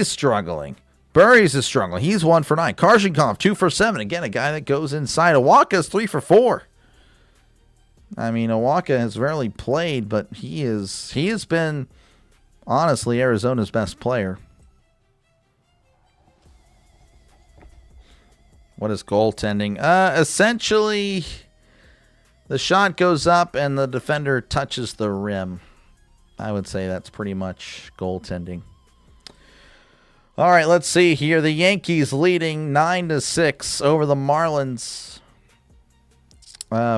struggling. Burries is struggling. He's 1 for 9. Karshenkov, 2 for 7. Again, a guy that goes inside. Awaka's 3 for 4. I mean, Awaka has rarely played, but he has been, honestly, Arizona's best player. What is goaltending? Essentially, the shot goes up and the defender touches the rim. I would say that's pretty much goaltending. All right, let's see here. The Yankees leading 9-6 over the Marlins.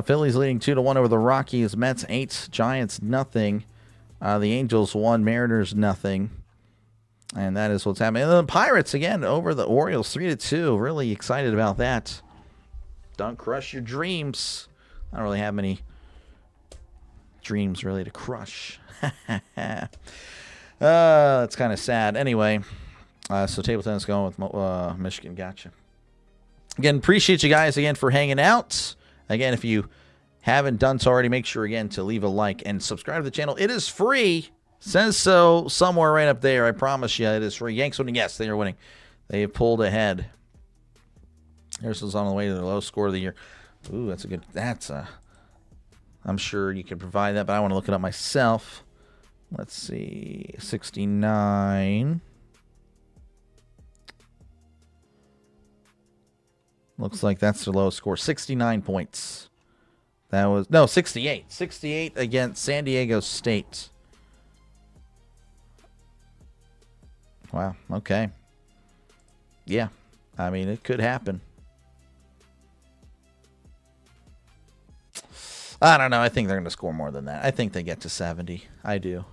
Phillies leading 2-1 over the Rockies. Mets 8, Giants nothing. The Angels 1, Mariners nothing. And that is what's happening. And the Pirates again over the Orioles 3-2. Really excited about that. Don't crush your dreams. I don't really have many dreams really to crush. That's kind of sad. Anyway, so table tennis going with Michigan. Gotcha. Again, appreciate you guys again for hanging out. Again, if you haven't done so already, make sure again to leave a like and subscribe to the channel. It is free. Says so somewhere right up there. I promise you, it is free. Yanks winning. Yes, they are winning. They have pulled ahead. This is on the way to the lowest score of the year. Ooh, that's a good. I'm sure you can provide that, but I want to look it up myself. Let's see, 69. Looks like that's the lowest score. 69 points. That was, no, 68. 68 against San Diego State. Wow, okay. Yeah, I mean, it could happen. I don't know. I think they're going to score more than that. I think they get to 70. I do.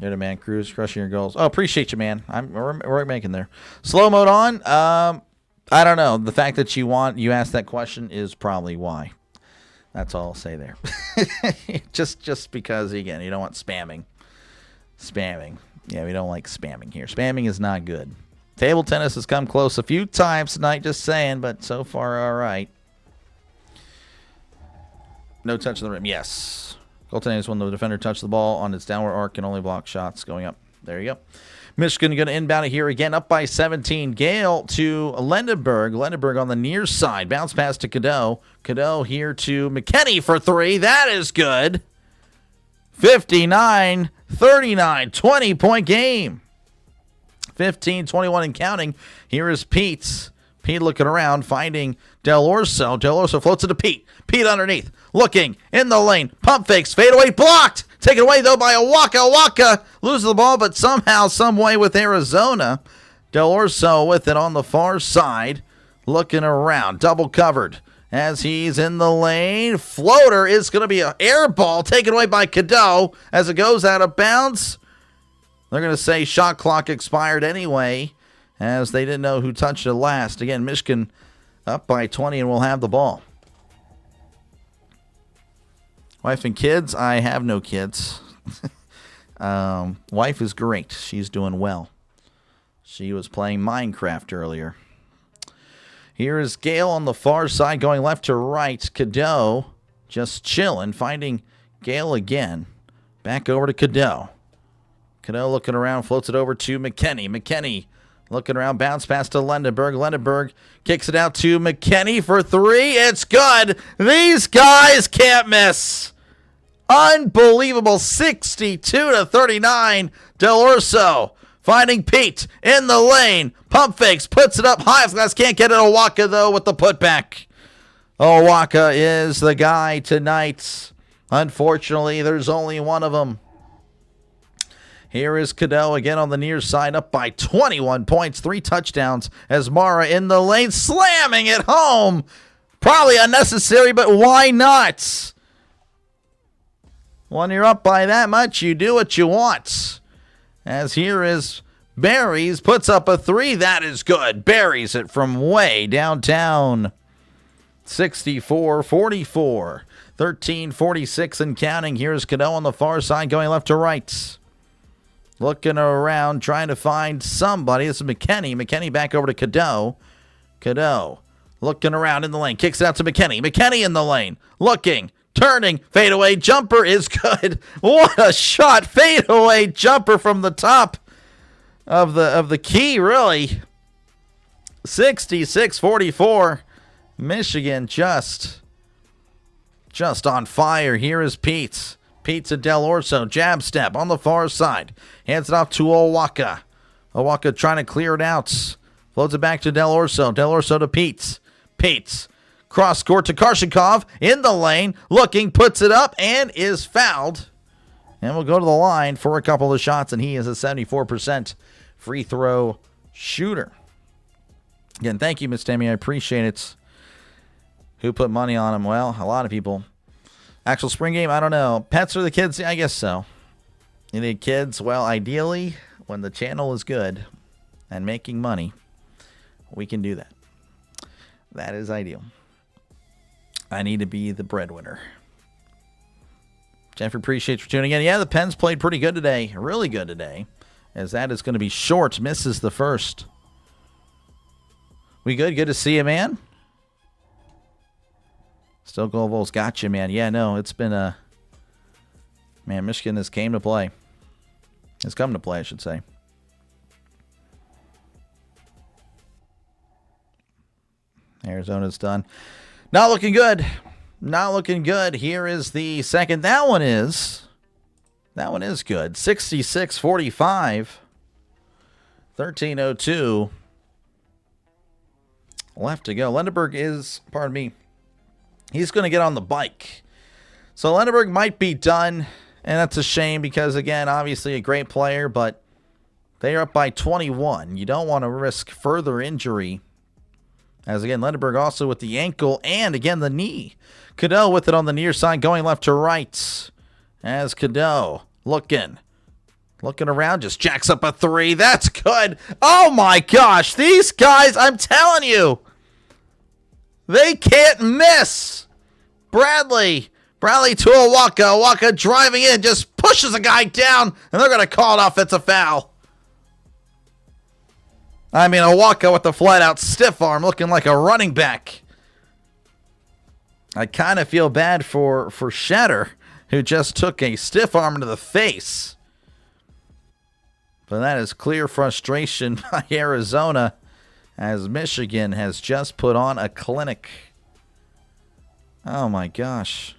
You're the man, Cruz, crushing your goals. Oh, appreciate you, man. We're making there. Slow mode on. I don't know. The fact that you asked that question is probably why. That's all I'll say there. just because, again, you don't want spamming. Spamming. Yeah, we don't like spamming here. Spamming is not good. Table tennis has come close a few times tonight, just saying, but so far, all right. No touch of the rim. Yes. Goaltending is when the defender touches the ball on its downward arc and only block shots going up. There you go. Michigan going to inbound it here again, up by 17. Gale to Lendenberg. Lendenberg on the near side. Bounce pass to Cadeau. Cadeau here to McKinney for 3. That is good. 59-39. 20-point game. 15-21 and counting. Here is Pete. Pete looking around, finding Del Orso. Del Orso floats it to Pete. Pete underneath. Looking in the lane. Pump fakes. Fade away. Blocked. Taken away, though, by Awaka. Awaka loses the ball, but somehow, some way with Arizona. Del Orso with it on the far side. Looking around. Double covered as he's in the lane. Floater is going to be an air ball taken away by Cadeau as it goes out of bounds. They're going to say shot clock expired anyway, as they didn't know who touched it last. Again, Michigan up by 20 and will have the ball. Wife and kids? I have no kids. Wife is great. She's doing well. She was playing Minecraft earlier. Here is Gale on the far side going left to right. Cadeau just chilling, finding Gale again. Back over to Cadeau. Cadeau looking around, floats it over to McKinney. McKinney looking around, bounce pass to Lendenberg. Lendenberg kicks it out to McKinney for 3. It's good. These guys can't miss. Unbelievable. 62-39. Del Orso finding Pete in the lane. Pump fakes, puts it up high. Glass can't get it. Awaka, though, with the putback. Awaka is the guy tonight. Unfortunately, there's only one of them. Here is Cadeau again on the near side, up by 21 points, 3 touchdowns as Mara in the lane, slamming it home. Probably unnecessary, but why not? When you're up by that much, you do what you want. As here is Berries, puts up a 3. That is good. Buries it from way downtown. 64-44. 13-46 and counting. Here's Cadeau on the far side going left to right. Looking around, trying to find somebody. This is McKinney. McKinney back over to Cadeau. Cadeau looking around in the lane. Kicks it out to McKinney. McKinney in the lane. Looking, turning, fadeaway jumper is good. What a shot. Fadeaway jumper from the top of the key, really. 66-44. Michigan just on fire. Here is Pete. Pete to Del Orso. Jab step on the far side. Hands it off to Awaka. Awaka trying to clear it out. Floats it back to Del Orso. Del Orso to Pete. Pete Cross court to Karshikov in the lane. Looking, puts it up, and is fouled. And we'll go to the line for a couple of shots, and he is a 74% free throw shooter. Again, thank you, Miss Tammy. I appreciate it. Who put money on him? Well, a lot of people. Actual spring game? I don't know. Pets or the kids? Yeah, I guess so. You need kids? Well, ideally, when the channel is good and making money, we can do that. That is ideal. I need to be the breadwinner. Jeffrey, appreciate you for tuning in. Yeah, the Pens played pretty good today. Really good today. As that is going to be short. Misses the first. We good? Good to see you, man. Still Go Vols. Gotcha, man. Yeah, no, it's been a... Man, Michigan has came to play. Has come to play, I should say. Arizona's done. Not looking good. Not looking good. Here is the second. That one is good. 66-45. 13:02 left to go. Lendenberg is, pardon me, he's going to get on the bike. So Lendenberg might be done, and that's a shame because, again, obviously a great player, but they are up by 21. You don't want to risk further injury. As, again, Lendenberg also with the ankle and, again, the knee. Cadeau with it on the near side, going left to right. As Cadeau looking around, just jacks up a three. That's good. Oh, my gosh. These guys, I'm telling you, they can't miss. Bradley to Owaka. Owaka driving in, just pushes a guy down, and they're going to call an offensive foul. I mean, Owaka with the flat-out stiff arm looking like a running back. I kind of feel bad for Shatter, who just took a stiff arm to the face. But that is clear frustration by Arizona, as Michigan has just put on a clinic. Oh, my gosh.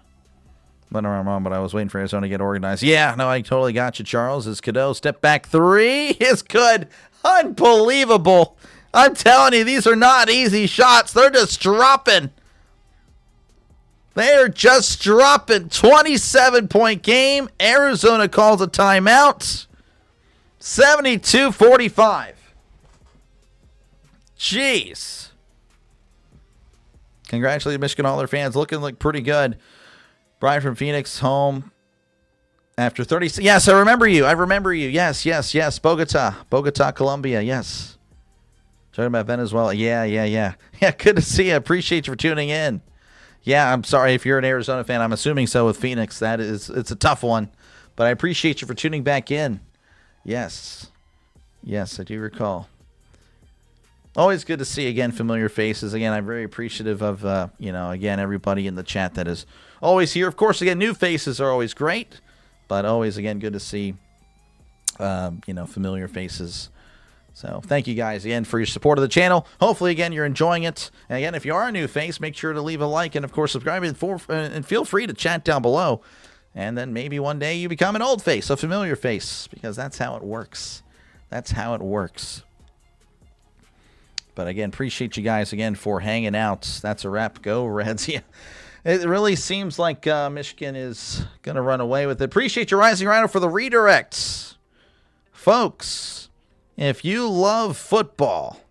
But I was waiting for Arizona to get organized. Yeah, no, I totally got you, Charles. As Cadeau step back three is good. Unbelievable. I'm telling you, these are not easy shots. They're just dropping. They're just dropping. 27-point game. Arizona calls a timeout. 72-45. Jeez. Congratulations, Michigan, all their fans. Looking like pretty good. Brian from Phoenix, home after 30. Yes, I remember you. Yes. Bogota, Colombia. Yes. Talking about Venezuela. Yeah. Yeah, good to see you. Appreciate you for tuning in. Yeah, I'm sorry if you're an Arizona fan. I'm assuming so with Phoenix. It's a tough one. But I appreciate you for tuning back in. Yes, I do recall. Always good to see, again, familiar faces. Again, I'm very appreciative of, again, everybody in the chat that is always here. Of course, again, new faces are always great, but always, again, good to see, familiar faces. So thank you guys, again, for your support of the channel. Hopefully, again, you're enjoying it. And, again, if you are a new face, make sure to leave a like and, of course, subscribe and feel free to chat down below. And then maybe one day you become an old face, a familiar face, because that's how it works. But, again, appreciate you guys, again, for hanging out. That's a wrap. Go, Reds. Yeah. It really seems like Michigan is going to run away with it. Appreciate you, Rising Rhino, for the redirects. Folks, if you love football,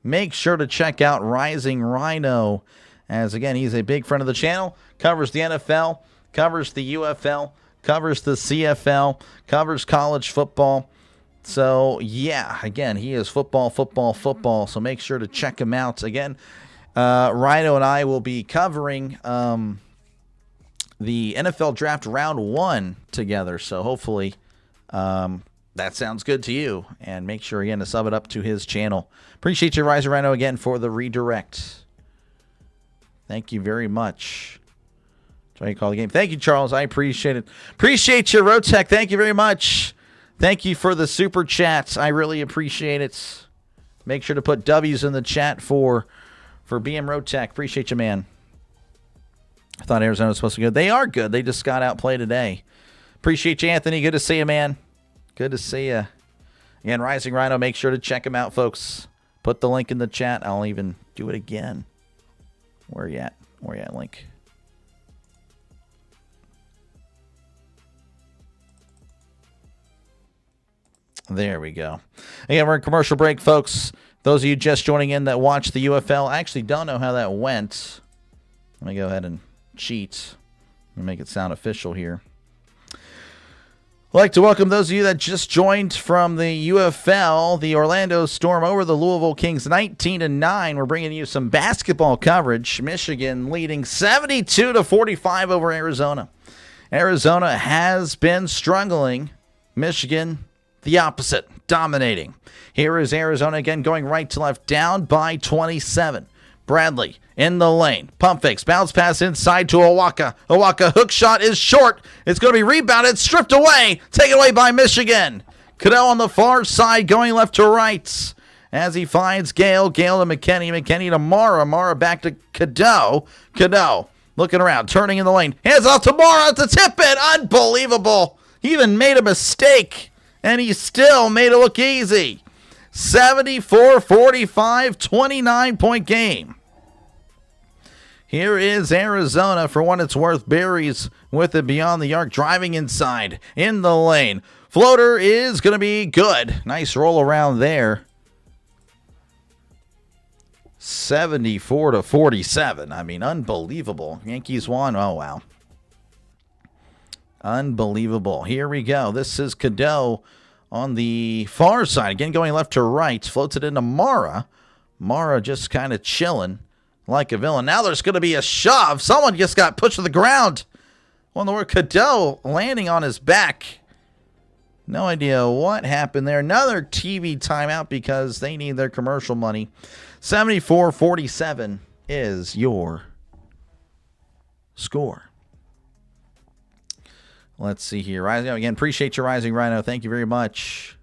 make sure to check out Rising Rhino. As, again, he's a big friend of the channel. Covers the NFL, covers the UFL, covers the CFL, covers college football. So, yeah, again, he is football. So make sure to check him out. Again, Rhino and I will be covering the NFL Draft Round 1 together. So hopefully that sounds good to you. And make sure, again, to sub it up to his channel. Appreciate you, Riser Rhino, again, for the redirect. Thank you very much. Try to call the game. Thank you, Charles. I appreciate it. Appreciate you, Rotech. Thank you very much. Thank you for the super chats. I really appreciate it. Make sure to put W's in the chat for BM Rotech. Appreciate you, man. I thought Arizona was supposed to be good. They are good. They just got outplayed today. Appreciate you, Anthony. Good to see you, man. Good to see you. Again, Rising Rhino, make sure to check him out, folks. Put the link in the chat. I'll even do it again. Where you at? Where you at, Link? There we go. Again, we're in commercial break, folks. Those of you just joining in that watch the UFL, I actually don't know how that went. Let me go ahead and cheat and make it sound official here. I'd like to welcome those of you that just joined from the UFL. The Orlando Storm over the Louisville Kings 19-9. We're bringing you some basketball coverage. Michigan leading 72-45 over Arizona. Arizona has been struggling. Michigan, the opposite, dominating. Here is Arizona again going right to left, down by 27. Bradley in the lane. Pump fakes. Bounce pass inside to Owaka. Owaka hook shot is short. It's going to be rebounded, stripped away. Taken away by Michigan. Cadeau on the far side going left to right. As he finds Gale. Gale to McKinney. McKinney to Mara. Mara back to Cadeau. Cadeau looking around. Turning in the lane. Hands off to Mara to tip it. Unbelievable. He even made a mistake. And he still made it look easy. 74-45, 29-point game. Here is Arizona, for what it's worth. Berries with it beyond the arc, driving inside in the lane. Floater is going to be good. Nice roll around there. 74-47. I mean, unbelievable. Yankees won. Oh, wow. Unbelievable. Here we go. This is Cadeau on the far side. Again, going left to right. Floats it into Mara. Mara just kind of chilling like a villain. Now there's going to be a shove. Someone just got pushed to the ground. On the word, Cadeau landing on his back. No idea what happened there. Another TV timeout because they need their commercial money. 74-47 is your score. Let's see here. Rising again. Appreciate you, Rising Rhino. Thank you very much.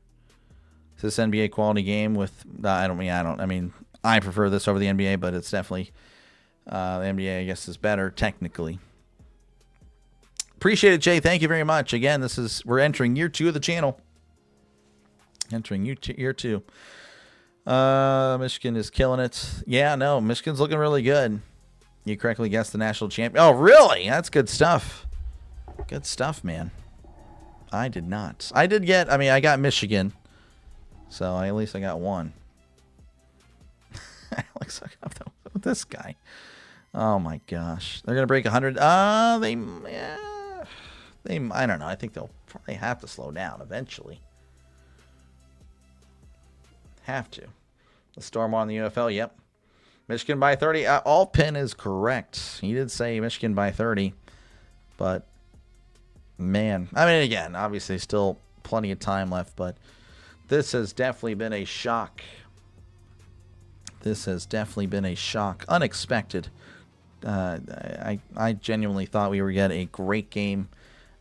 Is this NBA quality game with? I mean, I prefer this over the NBA, but it's definitely the NBA. I guess is better technically. Appreciate it, Jay. Thank you very much. Again, we're entering year 2 of the channel. Entering year 2. Michigan is killing it. Yeah, no, Michigan's looking really good. You correctly guessed the national champion. Oh, really? That's good stuff. Good stuff, man. I did not. I got Michigan. So at least I got one. Alex, I got this guy. Oh my gosh. They're going to break 100. I don't know. I think they'll probably have to slow down eventually. Have to. The Storm on the UFL, yep. Michigan by 30. Alpin is correct. He did say Michigan by 30. But man, I mean, again, obviously still plenty of time left, but this has definitely been a shock. This has definitely been a shock. Unexpected. I genuinely thought we were getting a great game,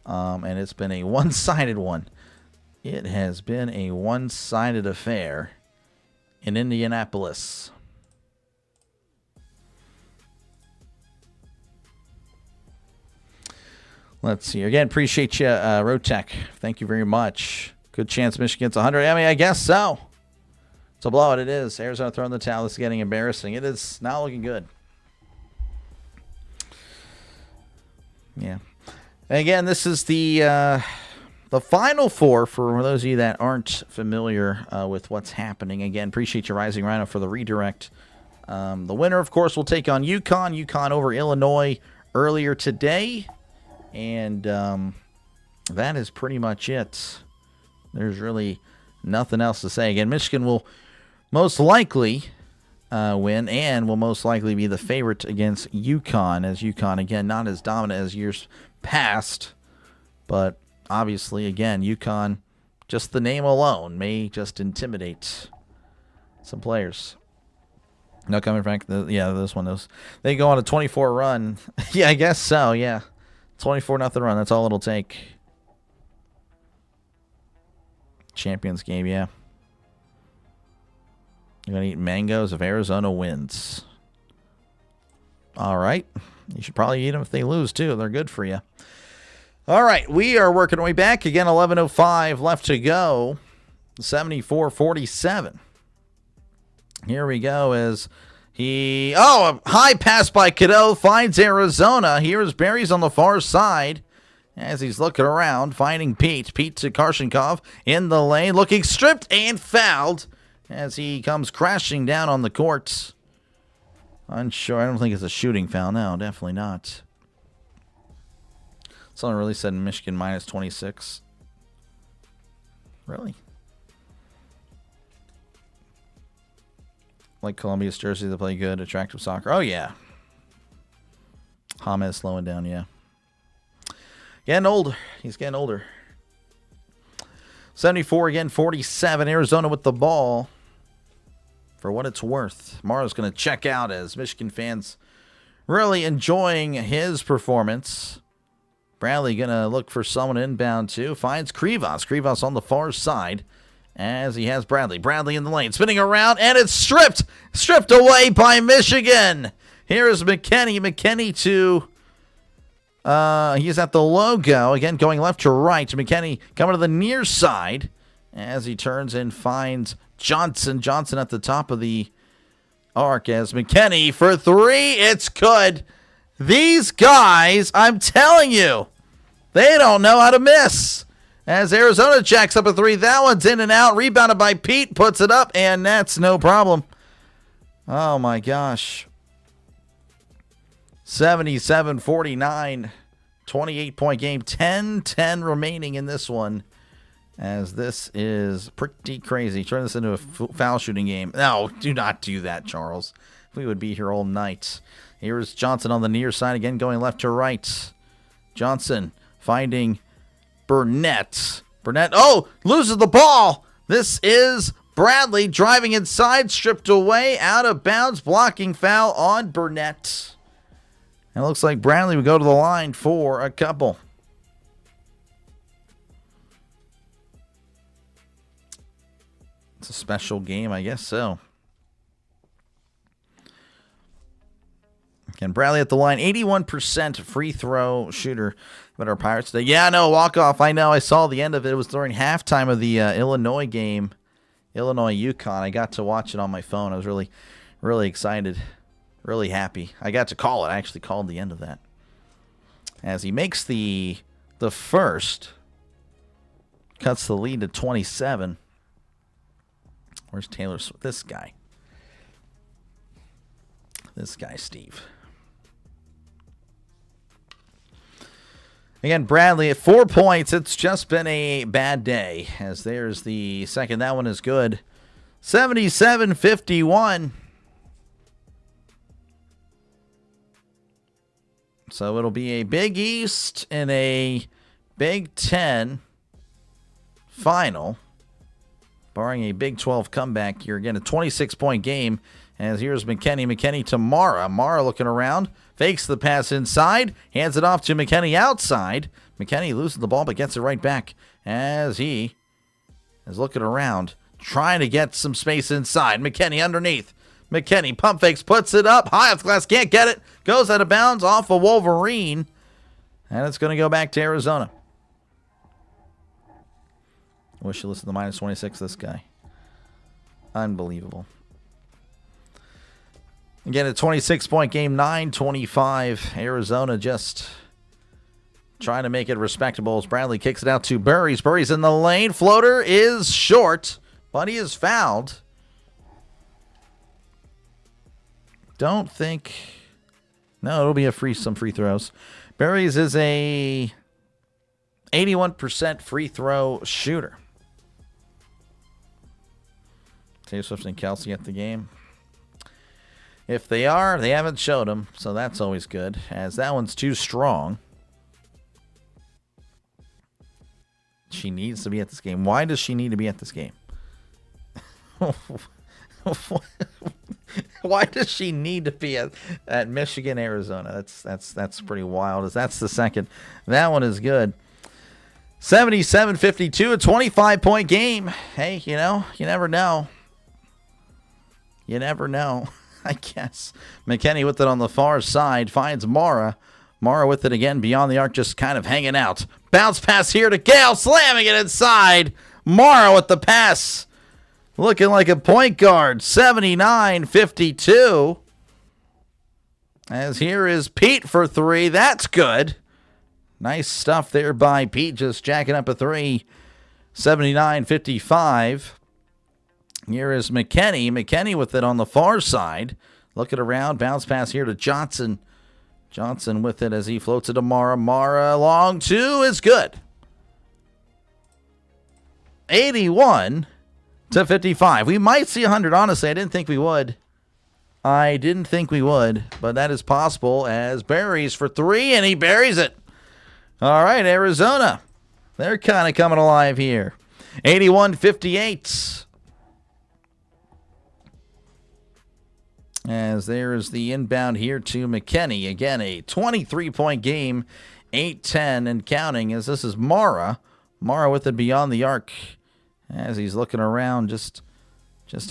and it's been a one-sided one. It has been a one-sided affair in Indianapolis. Let's see. Again, appreciate you, Rotech. Thank you very much. Good chance Michigan gets 100. I mean, I guess so. It's a blowout. It is. Arizona throwing the towel. This is getting embarrassing. It is not looking good. Yeah. And again, this is the Final Four for those of you that aren't familiar with what's happening. Again, appreciate you, Rising Rhino, for the redirect. The winner, of course, will take on UConn. UConn over Illinois earlier today. And that is pretty much it. There's really nothing else to say. Again, Michigan will most likely win and will most likely be the favorite against UConn, as UConn, again, not as dominant as years past. But obviously, again, UConn, just the name alone, may just intimidate some players. No comment, Frank. This one. They go on a 24 run. Yeah, I guess so, yeah. 24-0 run. That's all it'll take. Champions game, yeah. You're going to eat mangoes if Arizona wins. All right. You should probably eat them if they lose, too. They're good for you. All right. We are working our way back. Again, 11:05 left to go. 74-47. Here we go as A high pass by Cadeau finds Arizona. Here's Berry's on the far side as he's looking around, finding Pete. Pete to Karshenkov in the lane, looking stripped and fouled as he comes crashing down on the court. Unsure. I don't think it's a shooting foul. No, definitely not. Someone really said Michigan minus 26. Really? Like Columbia's jersey, they play good, attractive soccer. Oh, yeah. James slowing down, yeah. Getting older. He's getting older. 74 again, 47. Arizona with the ball. For what it's worth. Mara's going to check out as Michigan fans really enjoying his performance. Bradley going to look for someone inbound too. Finds Krivas. Krivas on the far side as he has Bradley. Bradley in the lane, spinning around, and it's stripped. Stripped away by Michigan. Here is McKinney. McKinney to... he's at the logo. Again, going left to right. McKinney coming to the near side as he turns and finds Johnson. Johnson at the top of the arc as McKinney for three. It's good. These guys, I'm telling you, they don't know how to miss. As Arizona jacks up a three. That one's in and out. Rebounded by Pete. Puts it up, and that's no problem. Oh, my gosh. 77-49. 28-point game. 10-10 remaining in this one. As this is pretty crazy. Turn this into a foul shooting game. No, do not do that, Charles. We would be here all night. Here's Johnson on the near side again, going left to right. Johnson finding Burnett. Burnett, loses the ball. This is Bradley driving inside, stripped away, out of bounds, blocking foul on Burnett. And it looks like Bradley would go to the line for a couple. It's a special game, I guess so. And Bradley at the line, 81% free throw shooter. But our Pirates today, yeah, no, walk-off. I know, I saw the end of it. It was during halftime of the Illinois game, Illinois-UConn. I got to watch it on my phone. I was really, really excited, really happy. I got to call it. I actually called the end of that. As he makes the first, cuts the lead to 27. Where's Taylor Swift? This guy. This guy, Steve. Again, Bradley at 4 points. It's just been a bad day. As there's the second. That one is good. 77-51. So it'll be a Big East and a Big Ten final. Barring a Big 12 comeback here. Again, a 26-point game. As here's McKinney. McKinney to Mara. Mara looking around. Fakes the pass inside. Hands it off to McKinney outside. McKinney loses the ball but gets it right back as he is looking around. Trying to get some space inside. McKinney underneath. McKinney pump fakes. Puts it up. High off the glass. Can't get it. Goes out of bounds off a Wolverine. And it's going to go back to Arizona. I wish you listened to minus 26, this guy. Unbelievable. Again, a 26-point game, 9-25. Arizona just trying to make it respectable as Bradley kicks it out to Burries. Burries in the lane. Floater is short, but he is fouled. Don't think... No, it'll be some free throws. Burries is a 81% free throw shooter. Taylor Swift and Kelsey at the game. If they are, they haven't showed them, so that's always good, as that one's too strong. She needs to be at this game. Why does she need to be at this game? Why does she need to be at Michigan, Arizona? That's pretty wild. That's the second. That one is good. 77-52, a 25-point game. Hey, you never know. You never know. I guess. McKinney with it on the far side. Finds Mara. Mara with it again beyond the arc, just kind of hanging out. Bounce pass here to Gale. Slamming it inside. Mara with the pass. Looking like a point guard. 79-52. As here is Pete for 3. That's good. Nice stuff there by Pete, just jacking up a 3. 79-55. Here is McKinney. McKinney with it on the far side. Looking around. Bounce pass here to Johnson. Johnson with it as he floats it to Mara. Mara long 2 is good. 81-55. We might see 100, honestly. I didn't think we would. But that is possible as Barry's for 3, and he buries it. All right, Arizona. They're kind of coming alive here. 81-58. As there is the inbound here to McKinney. Again, a 23-point game, 8-10 and counting, as this is Mara. Mara with it beyond the arc as he's looking around, just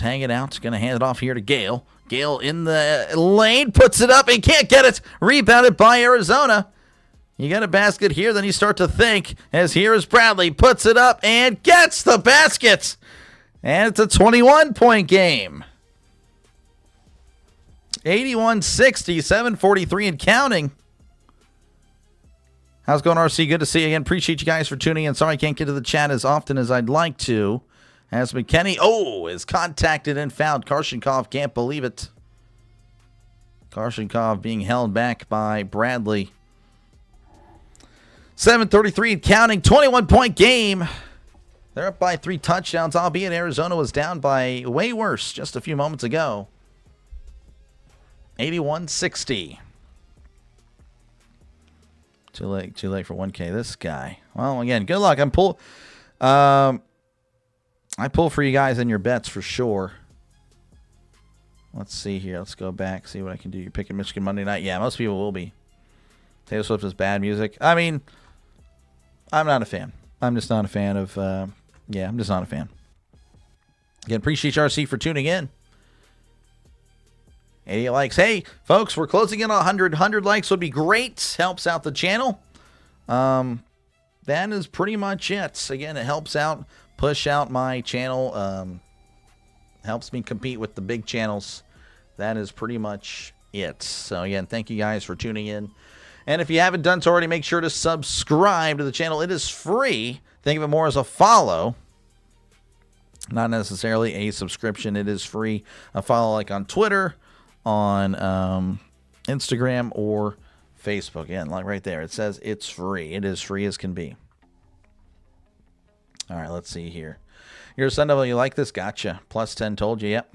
hanging out. Going to hand it off here to Gale. Gale in the lane, puts it up and can't get it. Rebounded by Arizona. You got a basket here, then you start to think, as here is Bradley, puts it up and gets the basket. And it's a 21-point game. 81-60, 7:43 and counting. How's it going, RC? Good to see you again. Appreciate you guys for tuning in. Sorry I can't get to the chat as often as I'd like to. As McKinney, is contacted and fouled. Karshenkov can't believe it. Karshenkov being held back by Bradley. 7:33 and counting. 21-point game. They're up by 3 touchdowns, albeit Arizona was down by way worse just a few moments ago. 81-60. Too late for 1K. This guy. Well, again, good luck. I pull for you guys in your bets for sure. Let's see here. Let's go back, see what I can do. You're picking Michigan Monday night. Yeah, most people will be. Taylor Swift is bad music. I mean, I'm not a fan. I'm just not a fan of, I'm just not a fan. Again, appreciate you, RC, for tuning in. 80 likes. Hey, folks, we're closing in on 100. 100 likes would be great. Helps out the channel. That is pretty much it. Again, it helps out, push out my channel. Helps me compete with the big channels. That is pretty much it. So, again, thank you guys for tuning in. And if you haven't done so already, make sure to subscribe to the channel. It is free. Think of it more as a follow. Not necessarily a subscription. It is free. A follow like on Twitter, on Instagram, or Facebook. Again, like right there, it says it's free. It is free as can be. All right, let's see here. You're a Sun Devil. You like this? Gotcha. Plus 10 told you. Yep.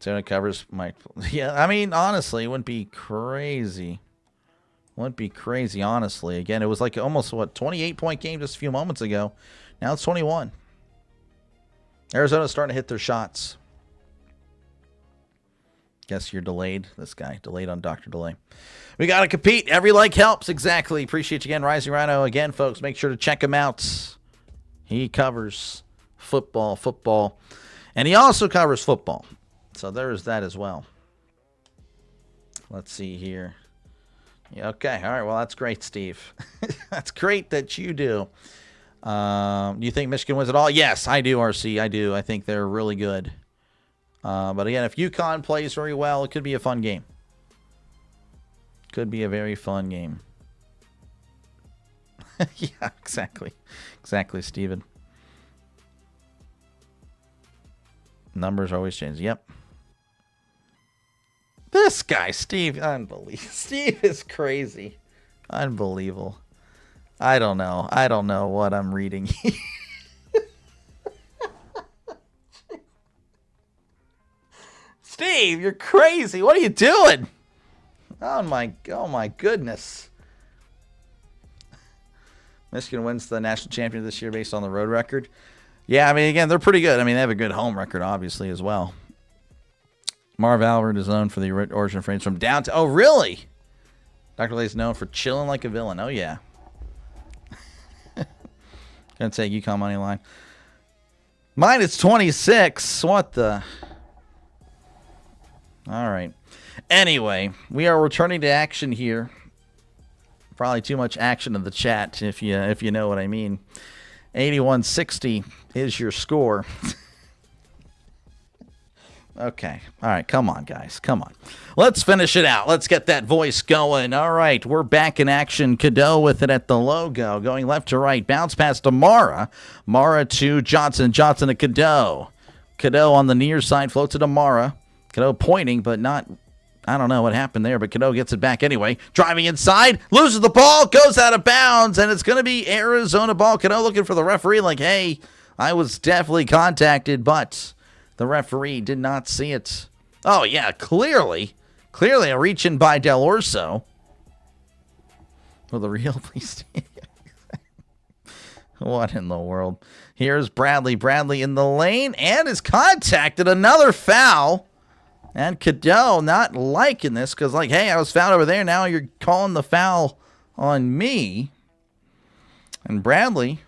So it covers my... Yeah, I mean, honestly, it wouldn't be crazy. Wouldn't be crazy, honestly. Again, it was like almost, 28-point game just a few moments ago. Now it's 21. Arizona's starting to hit their shots. Guess you're delayed. This guy, delayed on Dr. Delay. We got to compete. Every like helps. Exactly. Appreciate you again, Rising Rhino. Again, folks, make sure to check him out. He covers football. And he also covers football. So there's that as well. Let's see here. Yeah, okay. All right. Well, that's great, Steve. That's great that you do. Do you think Michigan wins it all? Yes, I do, RC. I do. I think they're really good. But again, if UConn plays very well, it could be a fun game. Could be a very fun game. Yeah, exactly. Exactly, Steven. Numbers always change. Yep. This guy, Steve, unbelievable. Steve is crazy. Unbelievable. I don't know. I don't know what I'm reading. Steve, you're crazy. What are you doing? Oh my goodness. Michigan wins the national champion this year based on the road record. Yeah, I mean, again, they're pretty good. I mean, they have a good home record, obviously, as well. Marv Albert is known for the origin phrase from downtown. Oh, really? Dr. Lay's known for chilling like a villain. Oh, yeah. Gonna take UConn money line. Mine is 26. What the? All right. Anyway, we are returning to action here. Probably too much action in the chat, if you know what I mean. 81-60 is your score. Okay. All right. Come on, guys. Come on. Let's finish it out. Let's get that voice going. All right. We're back in action. Cadeau with it at the logo. Going left to right. Bounce pass to Mara. Mara to Johnson. Johnson to Cadeau. Cadeau on the near side. Floats it to Mara. Cadeau pointing, but not... I don't know what happened there, but Cadeau gets it back anyway. Driving inside. Loses the ball. Goes out of bounds. And it's going to be Arizona ball. Cadeau looking for the referee like, hey, I was definitely contacted, but... the referee did not see it. Oh, yeah, clearly a reach-in by Del Orso. Will the real please? What in the world? Here's Bradley. Bradley in the lane and is contacted. Another foul. And Cadeau not liking this because, like, hey, I was fouled over there. Now you're calling the foul on me. And Bradley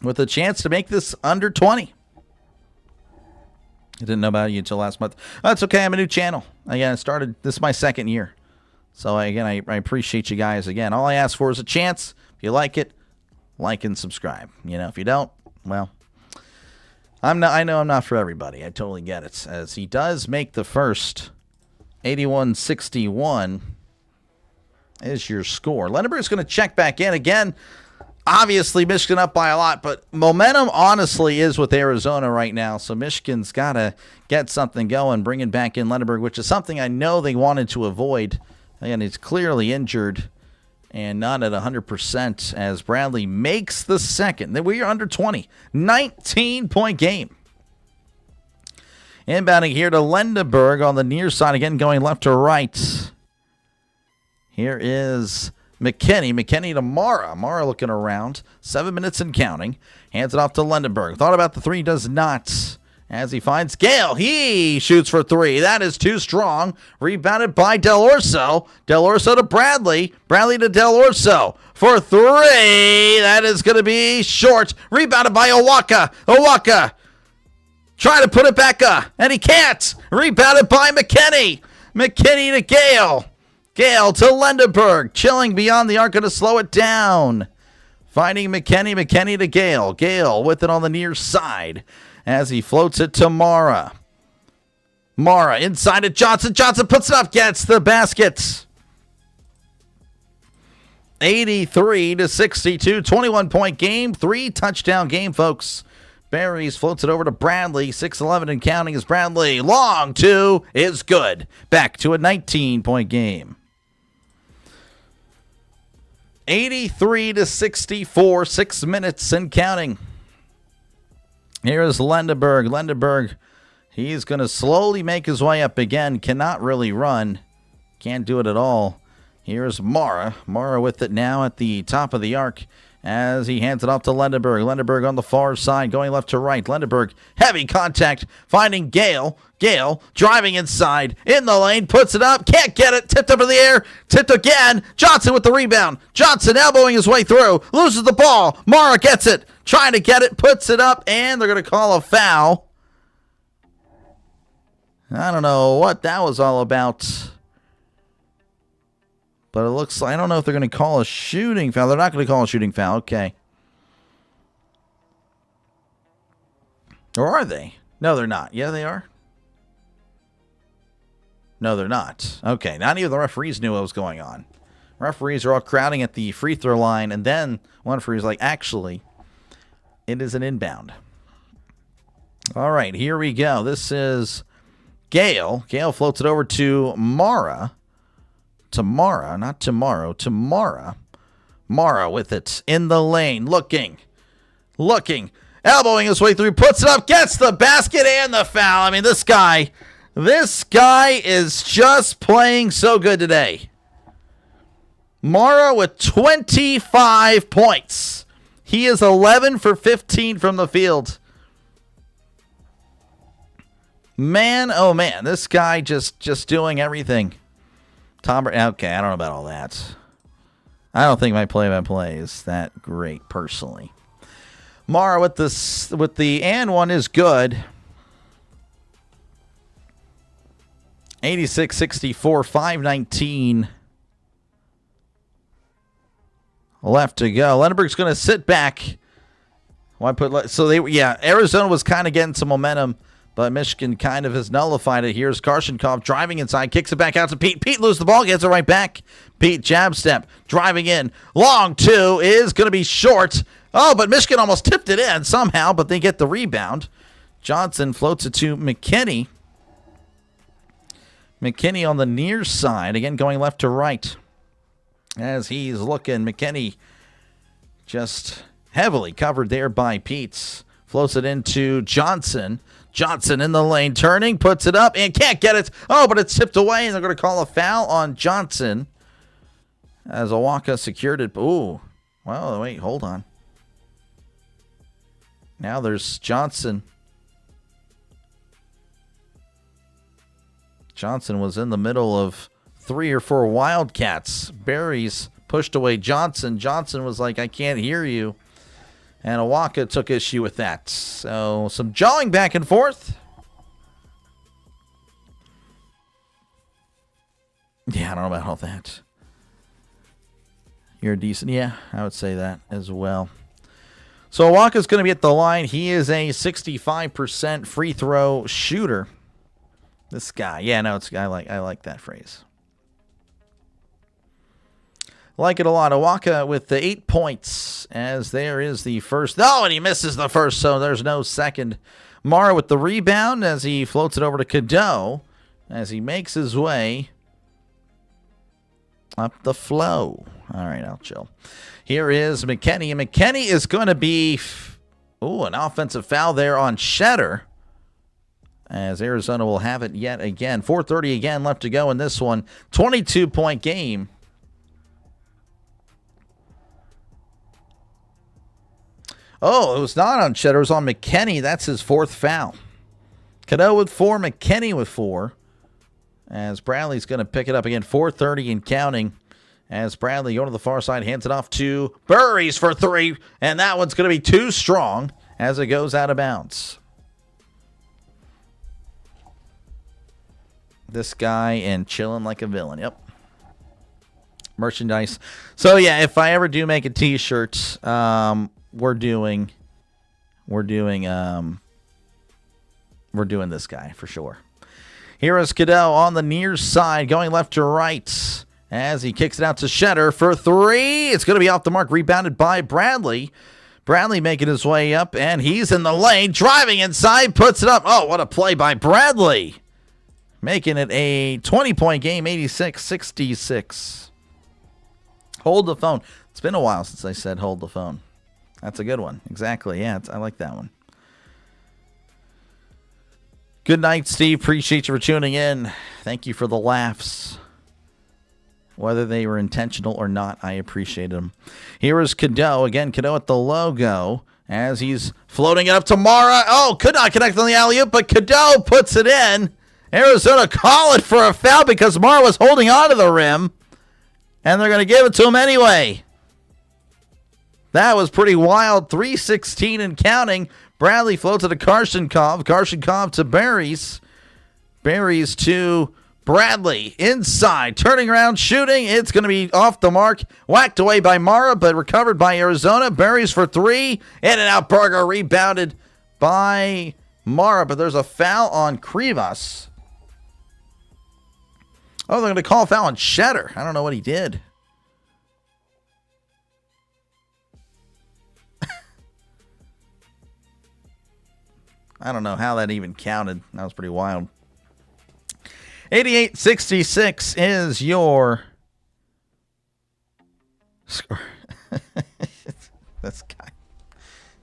with a chance to make this under 20. I didn't know about you until last month. That's okay. I'm a new channel. Again, I started. This is my second year. So, again, I appreciate you guys. Again, all I ask for is a chance. If you like it, like and subscribe. You know, if you don't, well, I know I'm not for everybody. I totally get it. As he does make the first 81-61 is your score. Lendenberg's going to check back in again. Obviously, Michigan up by a lot, but momentum honestly is with Arizona right now. So Michigan's got to get something going, bringing back in Lendenberg, which is something I know they wanted to avoid. Again, he's clearly injured and not at 100% as Bradley makes the second. Then we are under 20. 19-point game. Inbounding here to Lendenberg on the near side. Again, going left to right. Here is... McKinney to Mara. Mara looking around. 7 minutes and counting. Hands it off to Lendenberg. Thought about the three, does not. As he finds Gale. He shoots for three. That is too strong. Rebounded by Del Orso. Del Orso to Bradley. Bradley to Del Orso. For three. That is going to be short. Rebounded by Owaka. Owaka trying to put it back up. And he can't. Rebounded by McKinney. McKinney to Gale. Gale to Lendenberg. Chilling beyond the arc. Going to slow it down. Finding McKinney. McKinney to Gale. Gale with it on the near side as he floats it to Mara. Mara inside to Johnson. Johnson puts it up. Gets the basket. 83-62. 21-point game. 3-touchdown game, folks. Berries floats it over to Bradley. 6-11 and counting is Bradley. Long two is good. Back to a 19-point game. 83-64, 6 minutes and counting. Here is Lendenberg. Lendenberg, he's going to slowly make his way up again. Cannot really run. Can't do it at all. Here's Mara. Mara with it now at the top of the arc as he hands it off to Lendenberg. Lendenberg on the far side, going left to right. Lendenberg, heavy contact, finding Gale. Gale driving inside, in the lane, puts it up, can't get it, tipped up in the air, tipped again. Johnson with the rebound. Johnson elbowing his way through, loses the ball. Mara gets it, trying to get it, puts it up, and they're going to call a foul. I don't know what that was all about. But it looks like, I don't know if they're going to call a shooting foul. They're not going to call a shooting foul. Okay. Or are they? No, they're not. Yeah, they are. No, they're not. Okay, not even the referees knew what was going on. Referees are all crowding at the free throw line, and then one referee's like, actually, it is an inbound. All right, here we go. This is Gale. Gale floats it over to Mara. Mara. Mara with it in the lane, looking, elbowing his way through, puts it up, gets the basket and the foul. I mean, this guy is just playing so good today. Mara with 25 points. He is 11 for 15 from the field. Man, oh man, this guy just doing everything. Okay, I don't know about all that. I don't think my play-by-play is that great, personally. Mara with the and one is good. 86-64, 5:19 left to go. Lendenberg's going to sit back. Arizona was kind of getting some momentum, but Michigan kind of has nullified it. Here's Karshenkov driving inside, kicks it back out to Pete. Pete loses the ball, gets it right back. Pete jab step, driving in. Long two is going to be short. Oh, but Michigan almost tipped it in somehow, but they get the rebound. Johnson floats it to McKinney. McKinney on the near side, again going left to right. As he's looking, McKinney just heavily covered there by Peets. Floats it into Johnson. Johnson in the lane, turning, puts it up, and can't get it. Oh, but it's tipped away, and they're going to call a foul on Johnson. As Awaka secured it. Ooh. Well, wait, hold on. Now there's Johnson. Johnson was in the middle of 3 or 4 Wildcats. Berries pushed away Johnson. Johnson was like, I can't hear you. And Awaka took issue with that. So some jawing back and forth. Yeah, I don't know about all that. You're decent. Yeah, I would say that as well. So Awaka's going to be at the line. He is a 65% free throw shooter. This guy. Yeah, no, I like that phrase. Like it a lot. Awaka with the 8 points as there is the first. Oh, and he misses the first, so there's no second. Mara with the rebound as he floats it over to Cadeau as he makes his way up the flow. All right, I'll chill. Here is McKinney. And McKinney is going to be, an offensive foul there on Shetter. As Arizona will have it yet again. 4:30 again left to go in this one. 22-point game. Oh, it was not on Cheddar. It was on McKinney. That's his 4th foul. Cadeau with 4. McKinney with 4. As Bradley's going to pick it up again. 4:30 and counting. As Bradley going to the far side. Hands it off to Burries for 3. And that one's going to be too strong as it goes out of bounds. This guy and chilling like a villain. Yep. Merchandise. So, yeah, if I ever do make a t-shirt, we're doing this guy for sure. Here is Cadeau on the near side, going left to right as he kicks it out to Shetter for 3. It's going to be off the mark, rebounded by Bradley. Bradley making his way up, and he's in the lane, driving inside, puts it up. Oh, what a play by Bradley. Making it a 20-point game, 86-66. Hold the phone. It's been a while since I said hold the phone. That's a good one. Exactly. Yeah, I like that one. Good night, Steve. Appreciate you for tuning in. Thank you for the laughs. Whether they were intentional or not, I appreciate them. Here is Cadeau. Again, Cadeau at the logo as he's floating it up to Mara. Oh, could not connect on the alley-oop, but Cadeau puts it in. Arizona call it for a foul because Mara was holding on to the rim, and they're going to give it to him anyway. That was pretty wild. 3:16 and counting. Bradley floats it to Karshenkov. Karshenkov to Berries. Berries to Bradley. Inside. Turning around. Shooting. It's going to be off the mark. Whacked away by Mara, but recovered by Arizona. Berries for 3. In and out. Berger rebounded by Mara, but there's a foul on Krivas. Oh, they're going to call a foul on Shetter. I don't know what he did. I don't know how that even counted. That was pretty wild. 88-66 is your score. This guy.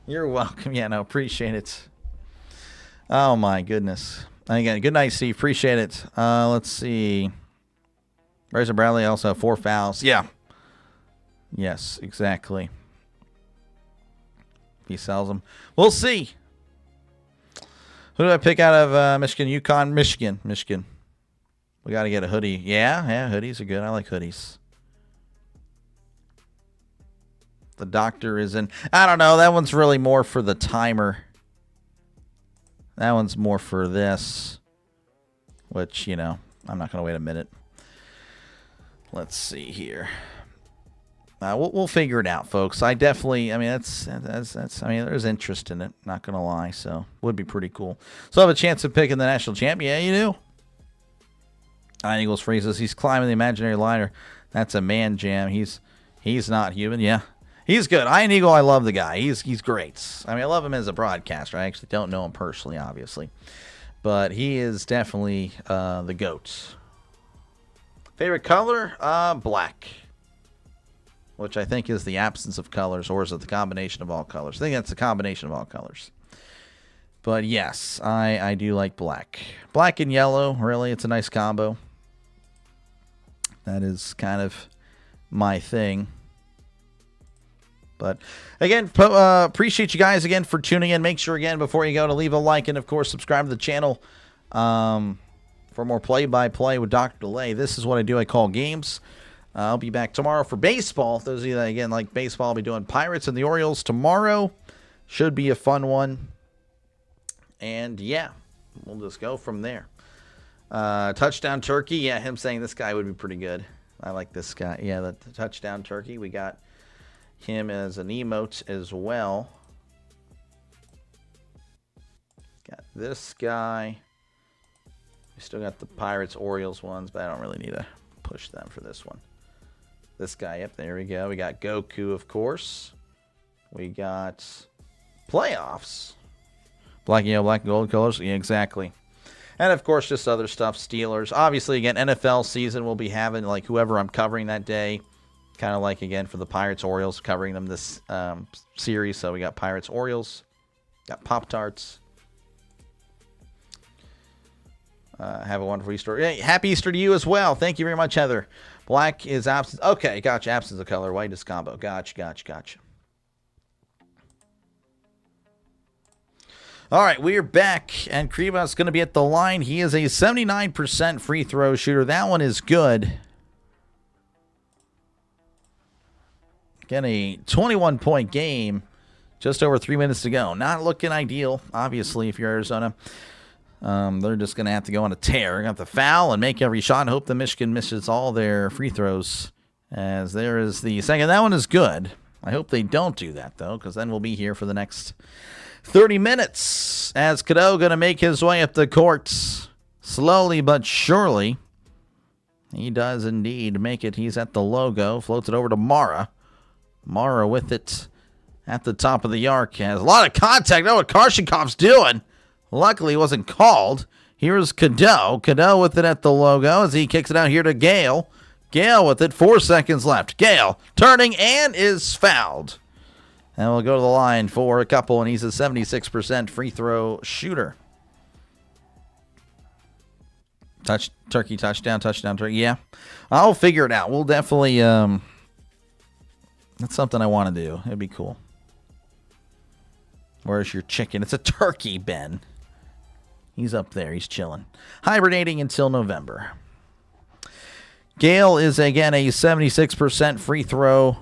You're welcome. Yeah, no, appreciate it. Oh, my goodness. Again, good night, Steve. Appreciate it. Let's see. Bryson Bradley also 4 fouls. Yeah. Yes, exactly. If he sells them. We'll see. Who do I pick out of Michigan? UConn? Michigan. We got to get a hoodie. Yeah, hoodies are good. I like hoodies. The doctor is in. I don't know. That one's really more for the timer. That one's more for this. Which, I'm not going to wait a minute. Let's see here. We'll figure it out, folks. I definitely, I mean, that's, I mean, there's interest in it. Not gonna lie, so would be pretty cool. So I have a chance of picking the national champ. Yeah, you do. Iron Eagles freezes. He's climbing the imaginary ladder. That's a man jam. He's not human. Yeah, he's good. Iron Eagle, I love the guy. He's great. I mean, I love him as a broadcaster. I actually don't know him personally, obviously, but he is definitely the GOAT. Favorite color? Black. Which I think is the absence of colors, or is it the combination of all colors? I think that's the combination of all colors. But yes, I do like black. Black and yellow, really, it's a nice combo. That is kind of my thing. But again, appreciate you guys again for tuning in. Make sure, again, before you go, to leave a like and, of course, subscribe to the channel for more play-by-play with Dr. Delay. This is what I do. I call games. I'll be back tomorrow for baseball. Those of you that, again, like baseball, I'll be doing Pirates and the Orioles tomorrow. Should be a fun one. And, yeah, we'll just go from there. Touchdown Turkey. Yeah, him saying this guy would be pretty good. I like this guy. Yeah, the Touchdown Turkey. We got him as an emote as well. Got this guy. We still got the Pirates, Orioles ones, but I don't really need to push them for this one. This guy, yep, there we go. We got Goku, of course. We got playoffs. Black, yellow, black, and gold colors. Yeah, exactly. And, of course, just other stuff. Steelers. Obviously, again, NFL season we'll be having, like, whoever I'm covering that day. Kind of like, again, for the Pirates, Orioles, covering them this series. So we got Pirates, Orioles. Got Pop-Tarts. Have a wonderful Easter. Hey, happy Easter to you as well. Thank you very much, Heather. Black is absence. Okay, gotcha. Absence of color. White is combo. Gotcha. All right, we are back, and Krivas going to be at the line. He is a 79% free throw shooter. That one is good. Again, a 21-point game. Just over 3 minutes to go. Not looking ideal, obviously, if you're Arizona. They're just going to have to go on a tear. They're going to have to foul and make every shot and hope that Michigan misses all their free throws. As there is the second. That one is good. I hope they don't do that, though, because then we'll be here for the next 30 minutes. As Cadeau going to make his way up the court slowly but surely. He does indeed make it. He's at the logo. Floats it over to Mara. Mara with it at the top of the arc. Has a lot of contact. Know what Karshikov's doing. Luckily, he wasn't called. Here's Cadeau. Cadeau with it at the logo as he kicks it out here to Gale. Gale with it. 4 seconds left. Gale turning and is fouled. And we'll go to the line for a couple, and he's a 76% free throw shooter. Turkey touchdown, Turkey. Yeah, I'll figure it out. We'll definitely, that's something I want to do. It'd be cool. Where's your chicken? It's a turkey, Ben. He's up there. He's chilling. Hibernating until November. Gale is, again, a 76% free throw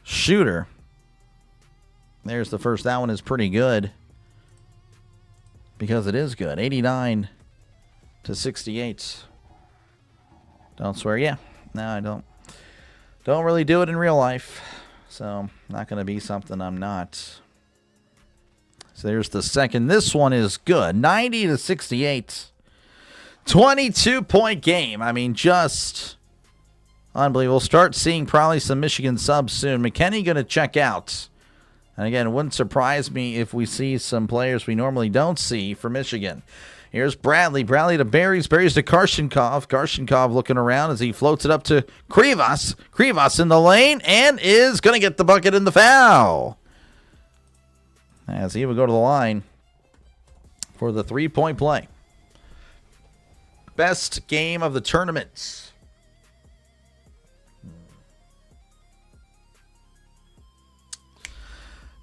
shooter. There's the first. That one is pretty good. Because it is good. 89 to 68. Don't swear. Yeah. No, I don't. Don't really do it in real life. So, not going to be something I'm not. So there's the second. This one is good. 90 to 68. 22-point game. I mean, just unbelievable. We'll start seeing probably some Michigan subs soon. McKinney going to check out. And again, it wouldn't surprise me if we see some players we normally don't see for Michigan. Here's Bradley. Bradley to Berries. Berries to Karshinkov. Karshinkov looking around as he floats it up to Krivas. Krivas in the lane and is going to get the bucket and the foul. As he will go to the line for the three-point play. Best game of the tournament.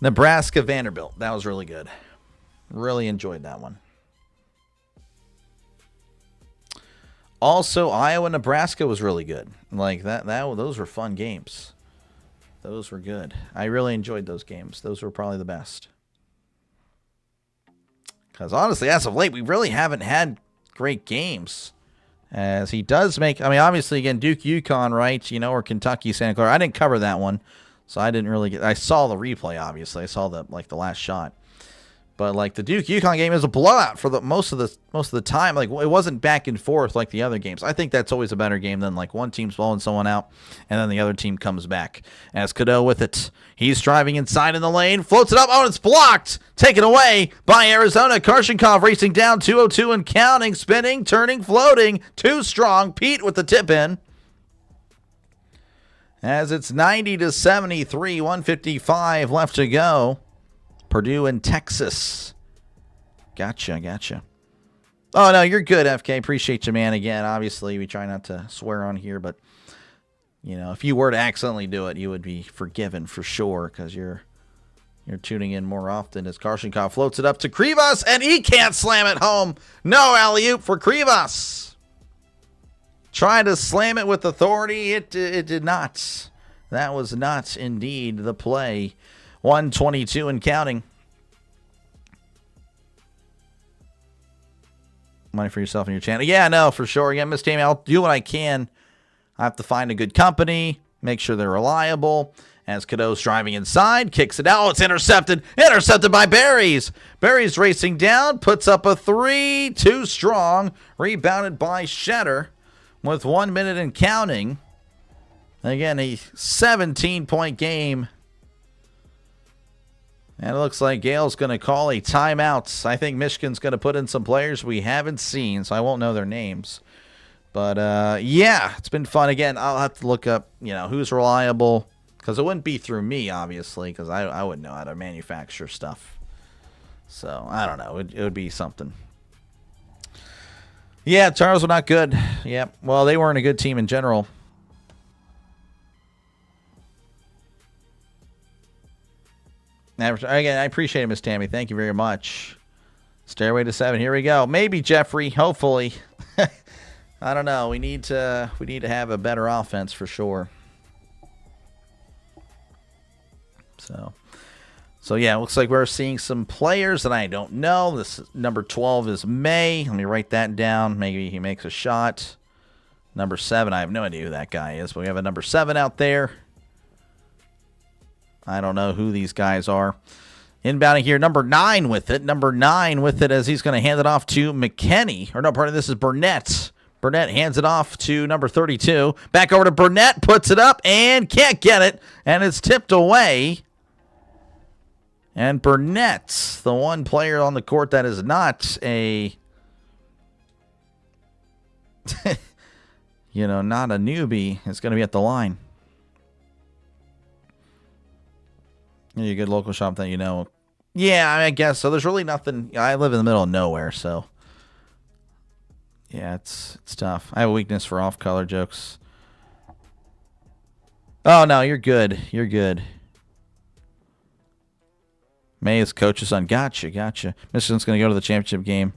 Nebraska Vanderbilt. That was really good. Really enjoyed that one. Also, Iowa Nebraska was really good. Like those were fun games. Those were good. I really enjoyed those games. Those were probably the best. Because honestly, as of late, we really haven't had great games. As he does make, I mean, obviously, again, Duke, UConn, right? You know, or Kentucky, Santa Clara. I didn't cover that one, so I didn't really I saw the replay, obviously. I saw the last shot. But like the Duke UConn game is a blowout for the most of the time. Like it wasn't back and forth like the other games. I think that's always a better game than like one team's blowing someone out and then the other team comes back. As Cadeau with it, he's driving inside in the lane, floats it up. Oh, it's blocked, taken away by Arizona. Karshenkov racing down 202 and counting, spinning, turning, floating, too strong. Pete with the tip in. As it's 90-73, 155 left to go. Purdue and Texas. Gotcha. Oh, no, you're good, FK. Appreciate you, man. Again, obviously, we try not to swear on here, but, you know, if you were to accidentally do it, you would be forgiven for sure because you're tuning in more often as Karshenkov floats it up to Krivas, and he can't slam it home. No alley-oop for Krivas. Trying to slam it with authority. It did not. That was not indeed the play. 122 and counting. Money for yourself and your channel. Yeah, no, for sure. Yeah, Miss Tammy, I'll do what I can. I have to find a good company, make sure they're reliable. As Cadeau's driving inside, kicks it out. Oh, it's intercepted. Intercepted by Berries. Berries racing down, puts up a three. Too strong. Rebounded by Shetter with 1 minute and counting. Again, a 17-point game. And it looks like Gale's going to call a timeout. I think Michigan's going to put in some players we haven't seen, so I won't know their names. But, yeah, it's been fun. Again, I'll have to look up, you know, who's reliable. Because it wouldn't be through me, obviously, because I wouldn't know how to manufacture stuff. So, I don't know. It would be something. Yeah, Charles were not good. Yeah, well, they weren't a good team in general. Again, I appreciate it, Miss Tammy. Thank you very much. Stairway to 7. Here we go. Maybe Jeffrey. Hopefully. I don't know. We need to have a better offense for sure. So yeah, it looks like we're seeing some players that I don't know. This number 12 is May. Let me write that down. Maybe he makes a shot. Number 7, I have no idea who that guy is, but we have a number 7 out there. I don't know who these guys are. Inbounding here, number 9 with it. Number 9 with it as he's going to hand it off to McKinney. Or no, pardon, this is Burnett. Burnett hands it off to number 32. Back over to Burnett, puts it up, and can't get it. And it's tipped away. And Burnett, the one player on the court that is not a, not a newbie, is going to be at the line. You good local shop that you know. Yeah, I guess so. There's really nothing. I live in the middle of nowhere, so yeah, it's tough. I have a weakness for off-color jokes. Oh no, you're good. You're good. May is coach's son. Gotcha. Michigan's gonna go to the championship game.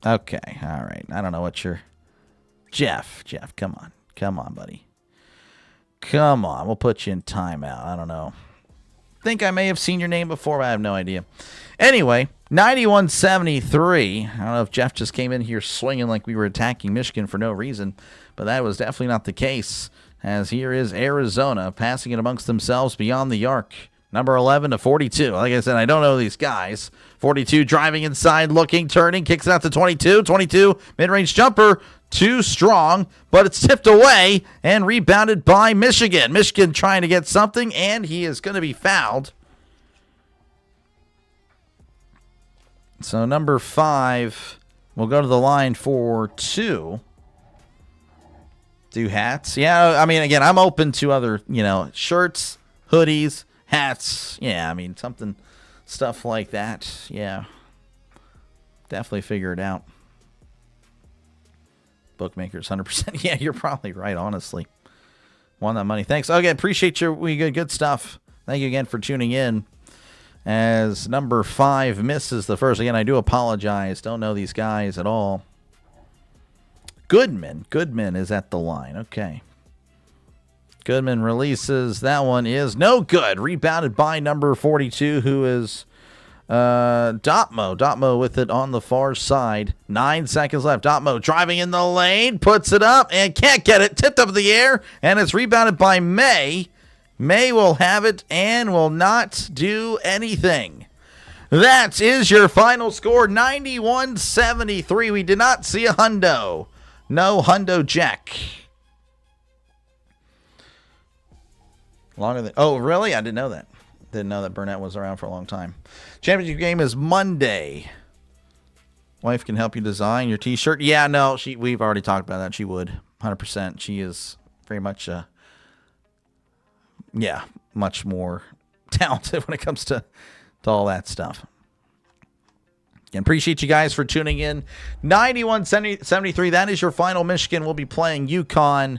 Okay, all right. I don't know what you're. Jeff, come on, buddy. Come on, we'll put you in timeout. I don't know. Think I may have seen your name before, but I have no idea. Anyway, 91-73. I don't know if Jeff just came in here swinging like we were attacking Michigan for no reason, but that was definitely not the case, as here is Arizona passing it amongst themselves beyond the arc. Number 11 to 42. Like I said, I don't know these guys. 42 driving inside, looking, turning, kicks it out to 22. 22, mid-range jumper. Too strong, but it's tipped away and rebounded by Michigan. Michigan trying to get something, and he is going to be fouled. So number 5 will go to the line for 2. Do hats? Yeah, I mean, again, I'm open to other, shirts, hoodies, hats. Yeah, I mean, stuff like that. Yeah. Definitely figure it out. Bookmakers, 100%. Yeah, you're probably right, honestly. Won that money. Thanks. Okay, appreciate your good stuff. Thank you again for tuning in. As number 5 misses the first. Again, I do apologize. Don't know these guys at all. Goodman is at the line. Okay. Goodman releases. That one is no good. Rebounded by number 42, who is Dotmo with it on the far side. 9 seconds left. Dotmo driving in the lane, puts it up and can't get it. Tipped up in the air, and it's rebounded by May. May will have it and will not do anything. That is your final score, 91-73. We did not see a hundo. No hundo jack. Longer than... Oh, really? I didn't know that. Didn't know that Burnett was around for a long time. Championship game is Monday. Wife can help you design your t-shirt. Yeah, no, we've already talked about that. She would, 100%. She is very much, much more talented when it comes to all that stuff. And appreciate you guys for tuning in. 91-73. That is your final. Michigan will be playing UConn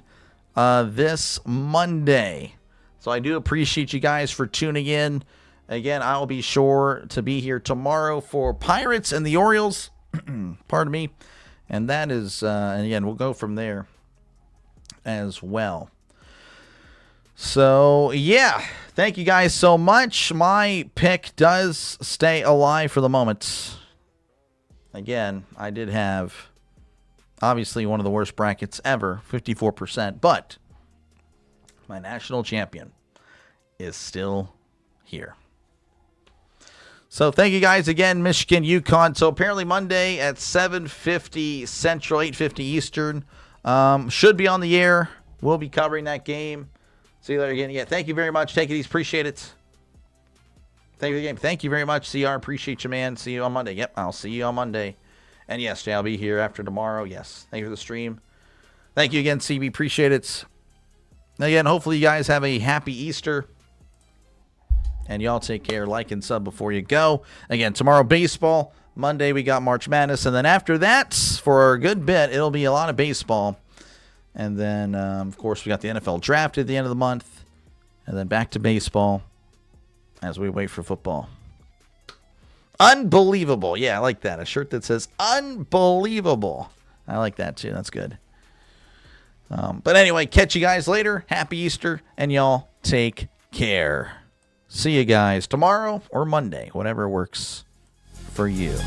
this Monday. So I do appreciate you guys for tuning in. Again, I will be sure to be here tomorrow for Pirates and the Orioles. Pardon me. And that is, and again, we'll go from there as well. So, yeah. Thank you guys so much. My pick does stay alive for the moment. Again, I did have, obviously, one of the worst brackets ever, 54%. But my national champion is still here. So thank you guys again, Michigan, UConn. So apparently Monday at 7:50 Central, 8:50 Eastern. Should be on the air. We'll be covering that game. See you later again. Yeah, thank you very much. Take it easy. Appreciate it. Thank you for the game. Thank you very much, CR. Appreciate you, man. See you on Monday. Yep, I'll see you on Monday. And yes, Jay, I'll be here after tomorrow. Yes. Thank you for the stream. Thank you again, CB. Appreciate it. Again, hopefully you guys have a happy Easter. And y'all take care. Like and sub before you go. Again, tomorrow baseball. Monday we got March Madness. And then after that, for a good bit, it'll be a lot of baseball. And then, of course, we got the NFL draft at the end of the month. And then back to baseball as we wait for football. Unbelievable. Yeah, I like that. A shirt that says unbelievable. I like that too. That's good. But anyway, catch you guys later. Happy Easter. And y'all take care. See you guys tomorrow or Monday, whatever works for you.